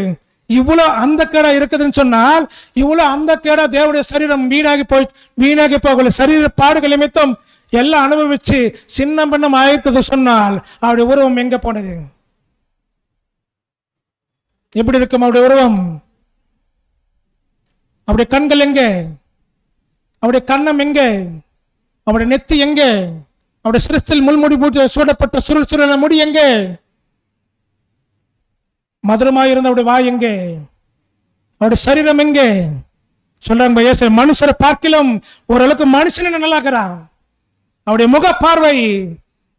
இவ்வளவு அந்த கேடா இருக்குதுன்னு சொன்னால், இவ்வளவு அந்த கேடா தேவனுடைய சரீரம் வீணாகி போகல. சரீர பாடுகள் நிமித்தம் எல்லாம் அனுபவிச்சு சின்ன பின்னம் ஆயிருக்கிறது சொன்னால், அவருடைய உருவம் எங்க போனது? எப்படி இருக்கும் அவருடைய உருவம்? அவருடைய கண்கள் எங்கே? அவருடைய கண்ணம் எங்கே? அவருடைய நெத்தி எங்கே? அவருடைய சிரஸ்தில் முள்முடி போட்டு சூடப்பட்ட சுருள் முடி எங்கே? மதுரமாயிருந்த அவருடைய வாய் எங்கே? அவருடைய சரீரம் எங்கே? சொல்றாங்க, மனுஷரை பார்க்கிலும் ஓரளவுக்கு மனுஷன் நல்லாகிறான். அவருடைய முக பார்வை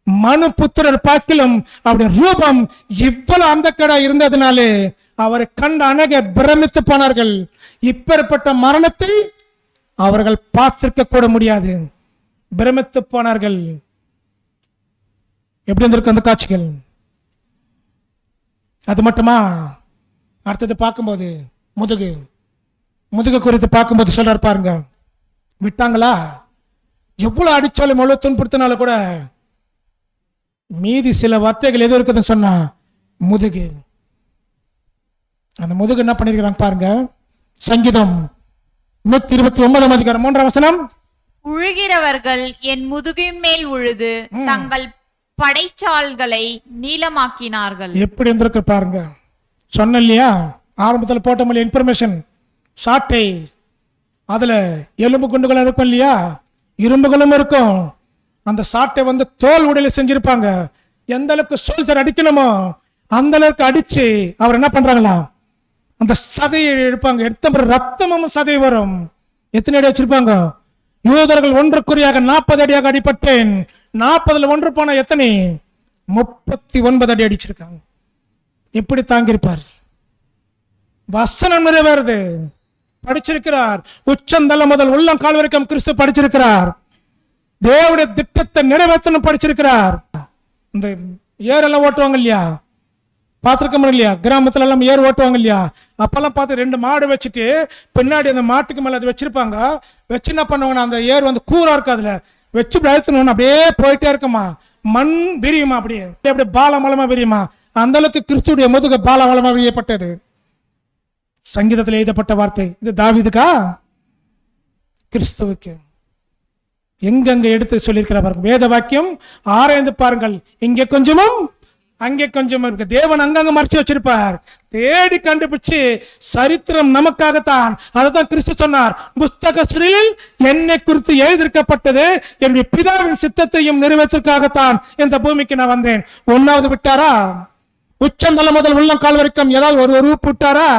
மனு புத்திரர் பார்க்கிலும் அவருடைய ரூபம் இவ்வளவு அந்த கடா இருந்ததுனாலே அவரை கண்ட அநேகர் பிரமித்து போனார்கள். இப்பேற்பட்ட மரணத்தை அவர்கள் பார்த்திருக்க கூட முடியாது, பிரமித்து போனார்கள். எப்படி இருந்திருக்கு அந்த காட்சிகள்? அது மட்டுமா? அடுத்தது பார்க்கும்போது முதுகு குறித்து பார்க்கும்போது சொல்றார் பாருங்க, விட்டாங்களா? எவ்வளவு அடிச்சாலும் எவ்வளவு துன்புறுத்தினாலும் கூட மீதி சில வார்த்தைகள் எது இருக்குதுன்னு சொன்னா முதுகு. அந்த முதுகு என்ன பண்ணிருக்கிறாங்க பாருங்க. சங்கீதம் 129:3 உழுகிறவர்கள் என் முதுகின் மேல் உழுது தங்கள் படைச்சால்களை நீளமாக்கினார்கள். எப்படி இருந்திருக்கு பாருங்க. சொன்ன இல்லையா ஆரம்பத்தில் போட்ட மொழி இன்ஃபர்மேஷன் சாட்டை, அதுல எலும்பு குண்டுகள் இருக்கும் இல்லையா, இரும்புகளும் இருக்கும். அந்த சாட்டை தோல் உடையில செஞ்சிருப்பாங்க. எந்த அளவுக்கு சோல்சர் அடிக்கணுமோ அந்த அளவுக்கு அடிச்சு அவர் என்ன பண்றாங்களா, அந்த சதையை எடுப்பாங்க. எடுத்த ரத்தமும் சதை வரும். எத்தனை அடி வச்சிருப்பாங்க? யூதர்கள் ஒன்றுக்குறியாக 40 அடியாக அடிப்பட்டேன். 40ல் 1 போன எத்தனை? 39 அடி அடிச்சிருக்காங்க. எப்படி தாங்கியிருப்பார்? வசனம் நிறைவேறுது. படிச்சிருக்கிறார். உச்சந்தலை முதல் உள்ளம் கால் வரைக்கும் கிறிஸ்து படிச்சிருக்கிறார். தேவனுடைய திட்டத்தை நிறைவேற்றணும் படிச்சிருக்கிறார். இந்த ஏரெல்லாம் ஓட்டுவாங்க இல்லையா, பார்த்துருக்க இல்லையா, கிராமத்துல எல்லாம் ஏர் ஓட்டுவாங்க இல்லையா, அப்பெல்லாம் பார்த்து 2 மாடு வச்சுட்டு பின்னாடி அந்த மாட்டுக்கு மேல அது வச்சிருப்பாங்க. வச்சு என்ன பண்ணுவாங்க, அந்த ஏர் கூரா இருக்கு, அதுல வச்சு அழுத்தணும், அப்படியே போயிட்டே இருக்குமா, மண் விரியுமா, அப்படியே அப்படியே பாலமலமா விரியுமா. அந்த அளவுக்கு கிறிஸ்துடைய முதுகு பாலமலமா விரியப்பட்டது. சங்கீதத்தில் எழுதப்பட்ட வார்த்தை இது. தாவீதுக்கா? கிறிஸ்துவுக்கு. எங்கெங்க எடுத்து சொல்லியிருக்கிற பாருங்க. வேத வாக்கியம் ஆராய்ந்து பாருங்கள். இங்கே கொஞ்சமும் அங்கே கொஞ்சமும் இருக்கு. தேவன் அங்கங்க மறைச்சு வச்சிருப்பார். தேடி கண்டுபிடிச்சு சரித்திரம் நமக்காகத்தான். அதைத்தான் கிறிஸ்து சொன்னார், புஸ்தக சுருளில் என்னை குறித்து எழுதியிருக்கப்பட்டது என்னுடைய பிதாவின் சித்தத்தையும் நிறைவேற்றற்காகத்தான் இந்த பூமிக்கு நான் வந்தேன். 1வது விட்டாரா? உச்சந்தலை முதல் உள்ளம் கால் வரைக்கும் ஏதாவது ஒரு உறுப்பு விட்டாரா?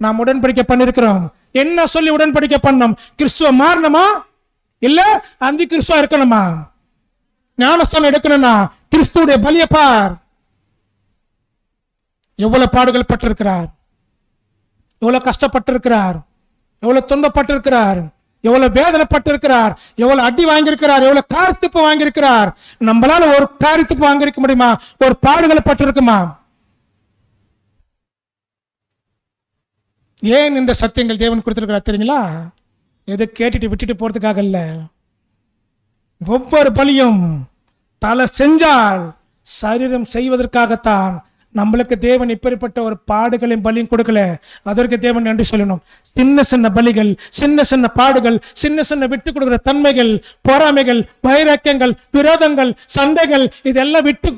நாம் உடன்படிக்கை பண்ணிருக்கிறோம். என்ன சொல்லி உடன்படிக்கை பண்ணோம்? கிறிஸ்துவ மாறணுமா இல்ல அந்த கிறிஸ்துவா இருக்கணுமா? ஞானஸ்தானம் எடுக்கணும்னா கிறிஸ்துடைய பலிய பார். எவ்வளவு பாடுகள் பட்டிருக்கிறார், எவ்வளவு கஷ்டப்பட்டிருக்கிறார், எவ்வளவு துன்பப்பட்டிருக்கிறார், எவ்வளவு வேதனைப்பட்டிருக்கிறார், எவ்வளவு அடி வாங்கியிருக்கிறார், எவ்வளவு காரித்துப்பு வாங்கியிருக்கிறார். நம்மளால ஒரு காரித்துப்பு வாங்கியிருக்க முடியுமா? ஒரு பாடுகளை பட்டிருக்குமா? ஏன் இந்த சத்தியங்கள் தேவன் கொடுத்துருக்கிறார் தெரியுங்களா? எது கேட்டுட்டு விட்டுட்டு போகிறதுக்காக இல்லை. ஒவ்வொரு பலியும் தலை செஞ்சால் சரீரம் செய்வதற்காகத்தான். நம்மளுக்கு தேவன் இப்படிப்பட்ட ஒரு பாடுகளையும் பலியும் கொடுக்கல. அதற்கு தேவன் நன்றி சொல்லணும். சின்ன சின்ன பலிகள், சின்ன சின்ன பாடுகள், சின்ன சின்ன விட்டு கொடுக்குற தன்மைகள், பொறாமைகள், வைராக்கியங்கள், விரோதங்கள், சண்டைகள், இதெல்லாம் விட்டு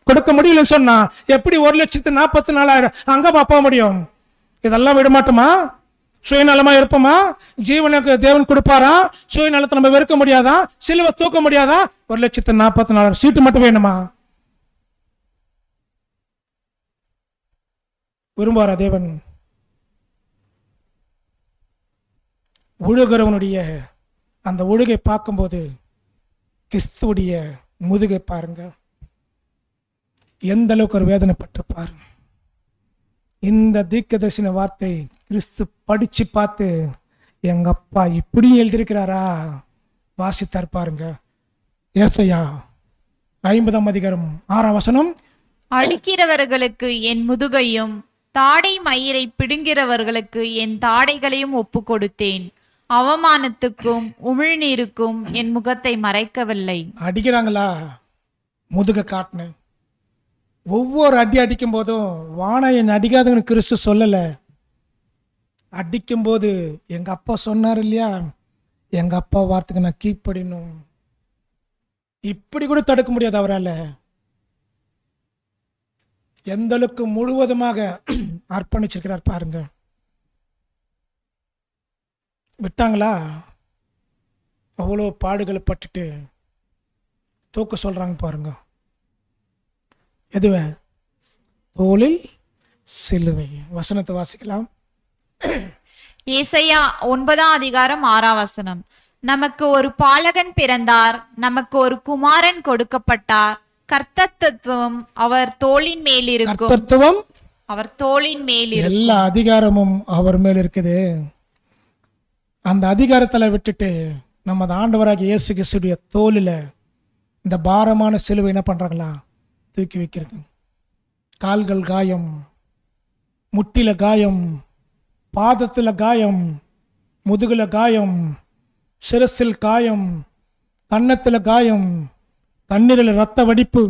கொடுக்க முடியலன்னு சொன்னா எப்படி 1,44,000 அங்கமா போக முடியும்? இதெல்லாம் விட மாட்டோமா? சுயநலமா இருப்போமா? ஜீவனுக்கு தேவன் கொடுப்பாரா? சுயநலத்தை நம்ம வெறுக்க முடியாதா? சிலுவை தூக்க முடியாதா? 1,44,000 சீட்டு மட்டும் வேணுமா? விரும்புவாரா தேவன்? உழுகிறவனுடைய அந்த ஒழுகை பார்க்கும்போது கிறிஸ்துவுடைய முதுகை பாருங்க, எந்த அளவுக்கு ஒரு வேதனைப்பட்டிருப்பார். இந்த தீர்க்கதரிசன வார்த்தை கிறிஸ்து படிச்சு பார்த்து எங்க அப்பா இப்படி எழுதியிருக்கிறாரா வாசித்தார் பாருங்க. ஏசாயா 50ஆம் அதிகாரம் 6ஆம் வசனம். அடிக்கிறவர்களுக்கு என் முதுகையும் தாடை மயிரை பிடுங்கிறவர்களுக்கு என் தாடைகளையும் ஒப்பு கொடுத்தேன். அவமானத்துக்கும் உமிழ்நீருக்கும் என் முகத்தை மறைக்கவில்லை. அடிக்கிறாங்களா? முதுக காட்டின. ஒவ்வொரு அடி அடிக்கும் போதும் வானா என் அடிக்காதவனு கிறிஸ்து சொல்லல. அடிக்கும் போது எங்க அப்பா சொன்னார் இல்லையா, எங்க அப்பா வார்த்தைக்கு நான் கீழ்ப்படினும். இப்படி கூட தடுக்க முடியாது அவரால். எந்த அளவுக்கு முழுவதுமாக அர்ப்பணிச்சிருக்கிறார் பாருங்க. விட்டாங்களா? அவ்வளோ பாடுகளை பட்டுட்டு தூக்க சொல்றாங்க பாருங்க. எதுவே? தோளில் சிலுவை. வசனத்தை வாசிக்கலாம். ஏசாயா 9ஆம் அதிகாரம் 6ஆம் வசனம். நமக்கு ஒரு பாலகன் பிறந்தார், நமக்கு ஒரு குமாரன் கொடுக்கப்பட்டார். கர்த்தத்துவம் அவர் தோளின் மேல் இருக்கும். கர்த்தத்துவம் அவர் தோளின் மேல் இருக்கும். எல்லா அதிகாரமும் அவர் மேல் இருக்குது. அந்த அதிகாரத்தில் விட்டுட்டு நம்ம ஆண்டவராகிய இயேசு கிறிஸ்துடைய தோளில் இந்த பாரமான சிலுவை என்ன பண்றாங்களா? தூக்கி வைக்கிறது. கால்கள் காயம், முட்டில காயம், பாதத்தில் காயம், முதுகுல காயம், சிரசில் காயம், கன்னத்தில் காயம், தண்ணீரில் ரத்த வடிப்பு.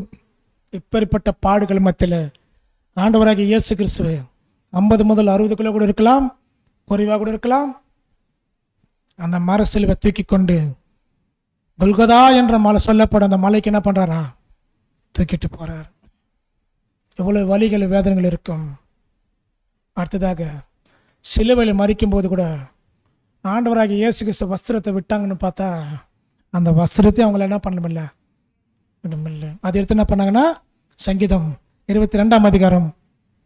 இப்பேற்பட்ட பாடுகள் மத்தியில் ஆண்டவராகிய இயேசு கிறிஸ்துவை 50 முதல் 60 கிலோ கூட இருக்கலாம், குறைவாக கூட இருக்கலாம், அந்த மர சிலுவை தூக்கி கொண்டு கொல்கதா என்ற மலை சொல்லப்படும் அந்த மலைக்கு என்ன பண்றாரா? தூக்கிட்டு போறார். எவ்வளவு வலிகள் வேதனைகள் இருக்கும். அடுத்ததாக சிலுவையில் மறிக்கும் போது கூட ஆண்டவராகிய இயேசு கிறிஸ்து வஸ்திரத்தை விட்டாங்கன்னு பார்த்தா அந்த வஸ்திரத்தை அவங்கள என்ன பண்ணமில்ல. அது எடுத்து என்ன பண்ணாங்கன்னா சங்கீதம் 22ஆம் அதிகாரம்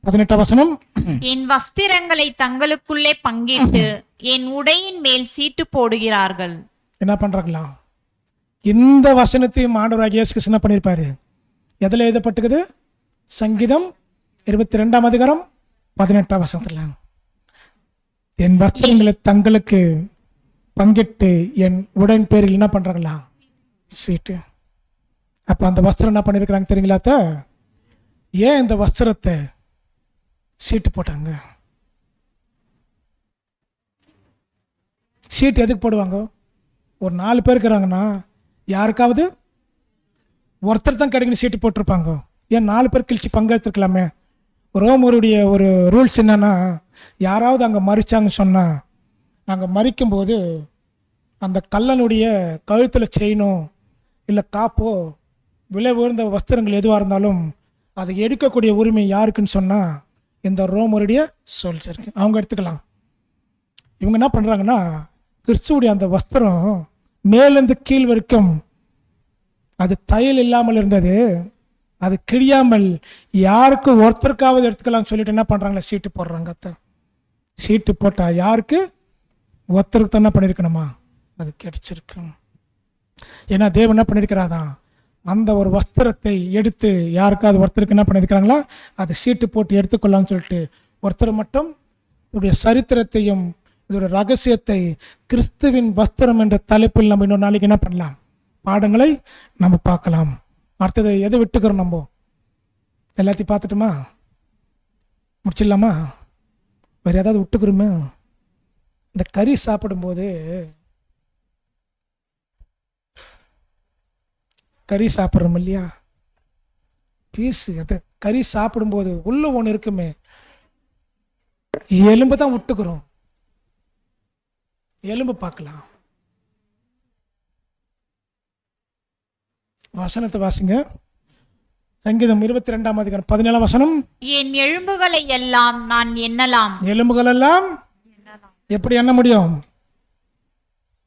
18ஆம் வசனம். என் வஸ்திரங்களை தங்களுக்குள்ளே பங்கிட்டு என் உடையின் மேல் சீட்டு போடுகிறார்கள். என்ன பண்றாங்களா? இந்த வசனத்தையும் ஆண்டவராகிய இயேசு கிறிஸ்து என்ன பண்ணியிருப்பாரு? எதில் எழுதப்பட்டுக்குது? சங்கீதம் 22ஆம் அதிகாரம் 18ஆம் வசனத்துல. என் வஸ்திரங்களை தங்களுக்கு பங்கிட்டு என் உடன் பேரில் என்ன பண்றாங்களா? சீட்டு. அப்ப அந்த வஸ்திரம் என்ன பண்ணிருக்கிறாங்க தெரியுங்களா? ஏன் இந்த வஸ்திரத்தை சீட்டு போட்டாங்க? சீட்டு எதுக்கு போடுவாங்க? ஒரு 4 பேர் இருக்கிறாங்கன்னா யாருக்காவது ஒருத்தர் தான் கிடைக்கணும் சீட்டு போட்டிருப்பாங்க. ஏன் 4 பேர் கிழிச்சு பங்கெடுத்துருக்கலாமே? ரோமருடைய ஒரு ரூல்ஸ் என்னன்னா, யாராவது அங்கே மறிச்சாங்கன்னு சொன்னால் அங்கே மறிக்கும்போது அந்த கல்லனுடைய கழுத்தில் செயினோ இல்லை காப்போ விலை உயர்ந்த வஸ்திரங்கள் எதுவாக இருந்தாலும் அதை எடுக்கக்கூடிய உரிமை யாருக்குன்னு சொன்னால் இந்த ரோமருடைய சோல்ஜருக்கு. அவங்க எடுத்துக்கலாம். இவங்க என்ன பண்ணுறாங்கன்னா, கிறிஸ்துவுடைய அந்த வஸ்திரம் மேலேருந்து கீழ் வரைக்கும் அது தையல் இல்லாமல் இருந்தது. அது கிழியாமல் யாருக்கு ஒருத்தருக்காவது எடுத்துக்கலாம்னு சொல்லிட்டு என்ன பண்ணுறாங்களா? சீட்டு போடுறாங்க. சீட்டு போட்டால் யாருக்கு? ஒருத்தருக்கு தான் என்ன பண்ணியிருக்கணுமா? அது கிடைச்சிருக்கு. ஏன்னா தேவன் என்ன பண்ணியிருக்கிறாதான், அந்த ஒரு வஸ்திரத்தை எடுத்து யாருக்காவது ஒருத்தருக்கு என்ன பண்ணியிருக்கிறாங்களா? அதை சீட்டு போட்டு எடுத்துக்கொள்ளலாம்னு சொல்லிட்டு ஒருத்தர் மட்டும் இதோடைய சரித்திரத்தையும் இதோடைய ரகசியத்தை கிறிஸ்துவின் வஸ்திரம் என்ற தலைப்பில் நம்ம இன்னொரு நாளைக்கு என்ன பண்ணலாம்? பாடங்களை நம்ம பார்க்கலாம். அடுத்தது எதை விட்டுக்கிறோம்? நம்ம எல்லாத்தையும் பார்த்துட்டுமா? முடிச்சிடலாமா? வேறு ஏதாவது விட்டுக்கிறோமே? இந்த கறி சாப்பிடும்போது கறி சாப்பிட்றோம் இல்லையா, பீஸு, அது கறி சாப்பிடும்போது உள்ள ஒன்று இருக்குமே, எலும்பு தான் விட்டுக்கிறோம். எலும்பு பார்க்கலாம். வசனத்தை வாசிங்க. சங்கீதம் 22ஆம் அதிகாரம் 17ஆம் வசனம். என் எலும்புகளை எல்லாம் நான் எண்ணலாம். எலும்புகள் எல்லாம் எப்படி எண்ண முடியும்?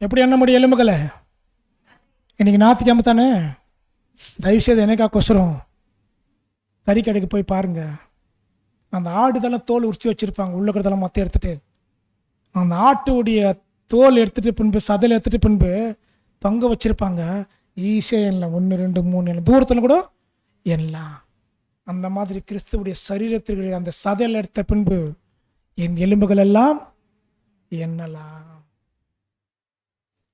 எப்படி எண்ண முடியும் எலும்புகளை? இன்னைக்கு ஞாயிற்றுக்கிழமை தானே, தயவுசெய்து எனக்கா கொசுரும் கறி கடைக்கு போய் பாருங்க. அந்த ஆடுதெல்லாம் தோல் உரிச்சு வச்சிருப்பாங்க, உள்ள இருக்கிறதெல்லாம் மொத்தம் எடுத்துட்டு, அந்த ஆட்டுடைய தோல் எடுத்துட்டு பின்பு சதையில் எடுத்துட்டு பின்பு தொங்க வச்சிருப்பாங்க. ஈஸியாக எண்ணலாம், 1 2 3 தூரத்தில் கூட எண்ணலாம். அந்த மாதிரி கிறிஸ்துவுடைய சரீரத்திற்கு அந்த சதையில் எடுத்த பின்பு என் எலும்புகள் எல்லாம் எண்ணலாம்.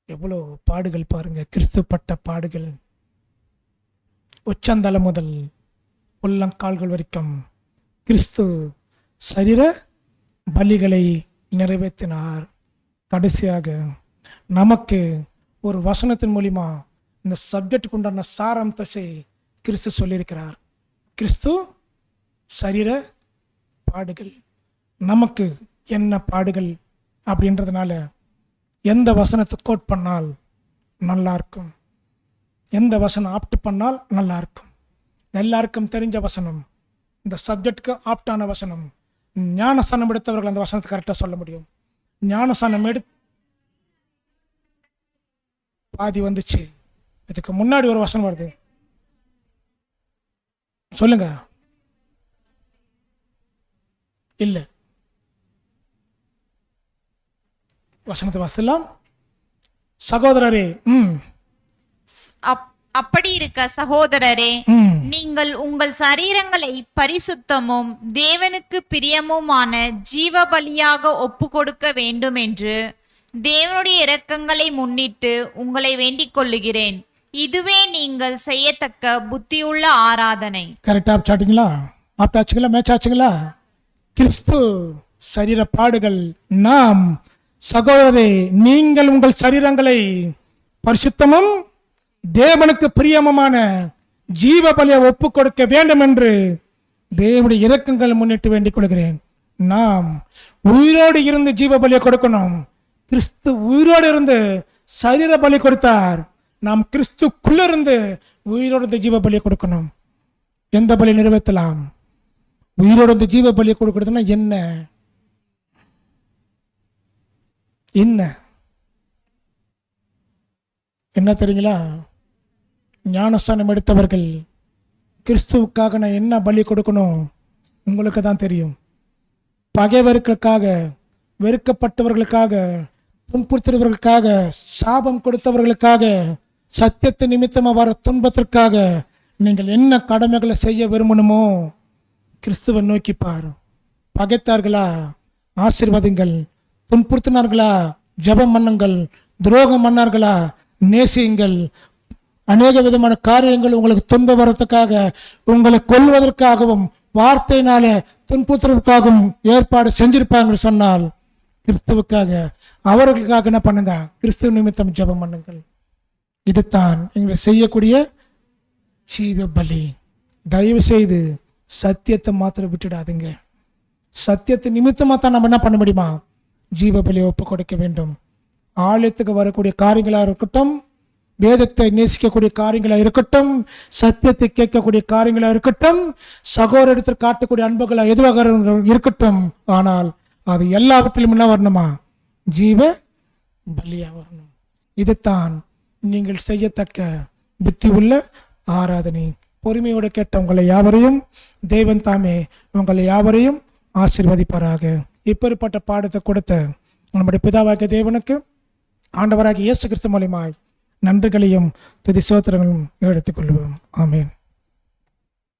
எவ்வளோ பாடுகள் பாருங்க, கிறிஸ்து பட்ட பாடுகள். உச்சந்தலை முதல் உள்ளங்கால்கள் வரைக்கும் கிறிஸ்து சரீர பலிகளை நிறைவேற்றினார். கடைசியாக நமக்கு ஒரு வசனத்தின் மூலிமா இந்த சப்ஜெக்டுக்கு உண்டான சாராம்சத்தை கிறிஸ்து சொல்லியிருக்கிறார். கிறிஸ்து சரீர பாடுகள். நமக்கு என்ன பாடுகள் அப்படின்றதுனால எந்த வசனத்தை கோட் பண்ணால் நல்லா இருக்கும், எந்த வசனம் ஆப்ட் பண்ணால் நல்லா இருக்கும், எல்லாருக்கும் தெரிஞ்ச வசனம், இந்த சப்ஜெக்டுக்கு ஆப்டான வசனம். ஞானஸ்தானம் எடுத்தவர்கள் அந்த வசனத்தை கரெக்டாக சொல்ல முடியும். ஞானஸ்தானம் பாதி வந்துச்சு, இதுக்கு முன்னாடி ஒரு வசனம் வருது, சொல்லுங்க. இல்லை, வசனத்தை வாசிக்கலாம். சகோதரரே, அப்படி இருக்க சகோதரரே, நீங்கள் உங்கள் சரீரங்களை பரிசுத்தமும் தேவனுக்கு பிரியமுமான ஜீவ பலியாக ஒப்பு கொடுக்க வேண்டும் என்று தேவனுடைய இரக்கங்களை முன்னிட்டு உங்களை வேண்டிக் கொள்ளுகிறேன். இதுவே நீங்கள் செய்யத்தக்க புத்தியுள்ள ஆராதனை. கரெக்டா ஆப்டாச்சுங்களா? ஆப்டாச்சுங்களா? மேட்ச் ஆச்சுங்களா? கிறிஸ்து சரீர பாடுகள். நாம் சகோதரரே, நீங்கள் உங்கள் சரீரங்களை பரிசுத்தமும் தேவனுக்கு பிரியமுமான ஜீவ பலியை ஒப்பு கொடுக்க வேண்டும் என்று தேவனுடைய இரக்கங்கள் முன்னிட்டு வேண்டிக் கொள்கிறேன். நாம் உயிரோடு இருந்து ஜீவ பலியை கொடுக்கணும். கிறிஸ்து உயிரோடு இருந்து சரீர பலி கொடுத்தார். நாம் கிறிஸ்துக்குள்ள இருந்து உயிரோடு இருந்து ஜீவ பலியை கொடுக்கணும். எந்த பலி நிறைவேற்றலாம்? உயிரோடு இருந்து ஜீவ பலியை கொடுக்கறதுன்னா என்ன என்ன என்ன தெரியுங்களா? ஞானஸ்தானம் எடுத்தவர்கள் கிறிஸ்துவுக்காக நான் என்ன பலி கொடுக்கணும் உங்களுக்கு தான் தெரியும். பகைவர்களுக்காக, வெறுக்கப்பட்டவர்களுக்காக, துன்புறுத்துறவர்களுக்காக, சாபம் கொடுத்தவர்களுக்காக, சத்தியத்தை நிமித்தமாக வர துன்பத்திற்காக நீங்கள் என்ன கடமைகளை செய்ய விரும்பணுமோ கிறிஸ்துவை நோக்கி பார். பகைத்தார்களா? ஆசீர்வாதங்கள். துன்புறுத்தினார்களா? ஜெபம் பண்ணுங்கள். துரோகம் பண்ணார்களா? நேசியுங்கள். அநேக விதமான காரியங்கள் உங்களுக்கு துன்பம் வரத்துக்காக, உங்களை கொல்வதற்காகவும் வார்த்தையினால துன்புறுத்துவதற்காகவும் ஏற்பாடு செஞ்சிருப்பாங்கன்னு சொன்னால் கிறிஸ்துவுக்காக, அவர்களுக்காக என்ன பண்ணுங்க? கிறிஸ்துவ நிமித்தம் ஜெபம் பண்ணுங்கள். இதுதான் எங்களை செய்யக்கூடிய ஜீவ பலி. தயவு செய்து சத்தியத்தை மாத்திரம் விட்டுடாதுங்க. சத்தியத்தை நிமித்தமாக தான் நம்ம என்ன பண்ண முடியுமா? ஜீவ பலியை ஒப்பு கொடுக்க வேண்டும். ஆலயத்துக்கு வரக்கூடிய காரியங்களாக இருக்கட்டும், வேதத்தை நேசிக்கக்கூடிய காரியங்களாக இருக்கட்டும், சத்தியத்தை கேட்கக்கூடிய காரியங்களாக இருக்கட்டும், சகோதரத்தில் காட்டக்கூடிய அன்புகளாக எதுவாக இருக்கட்டும், ஆனால் அது எல்லாவற்றிலும் என்ன வரணுமா? ஜீவ பலியா வரணும். இதுதான் நீங்கள் செய்யத்தக்க புத்தி உள்ள ஆராதனை. பொறுமையோடு கேட்ட உங்களை யாவரையும் தேவன் தாமே உங்களை யாவரையும் ஆசீர்வதிப்பாராக. இப்படிப்பட்ட பாடத்தை கொடுத்த நம்முடைய பிதாவாகிய தேவனுக்கு ஆண்டவராகிய இயேசு கிறிஸ்து மூலமாய் நன்றிகளையும் துதி சோத்திரங்களும் எடுத்துக்கொள்வோம். ஆமென்.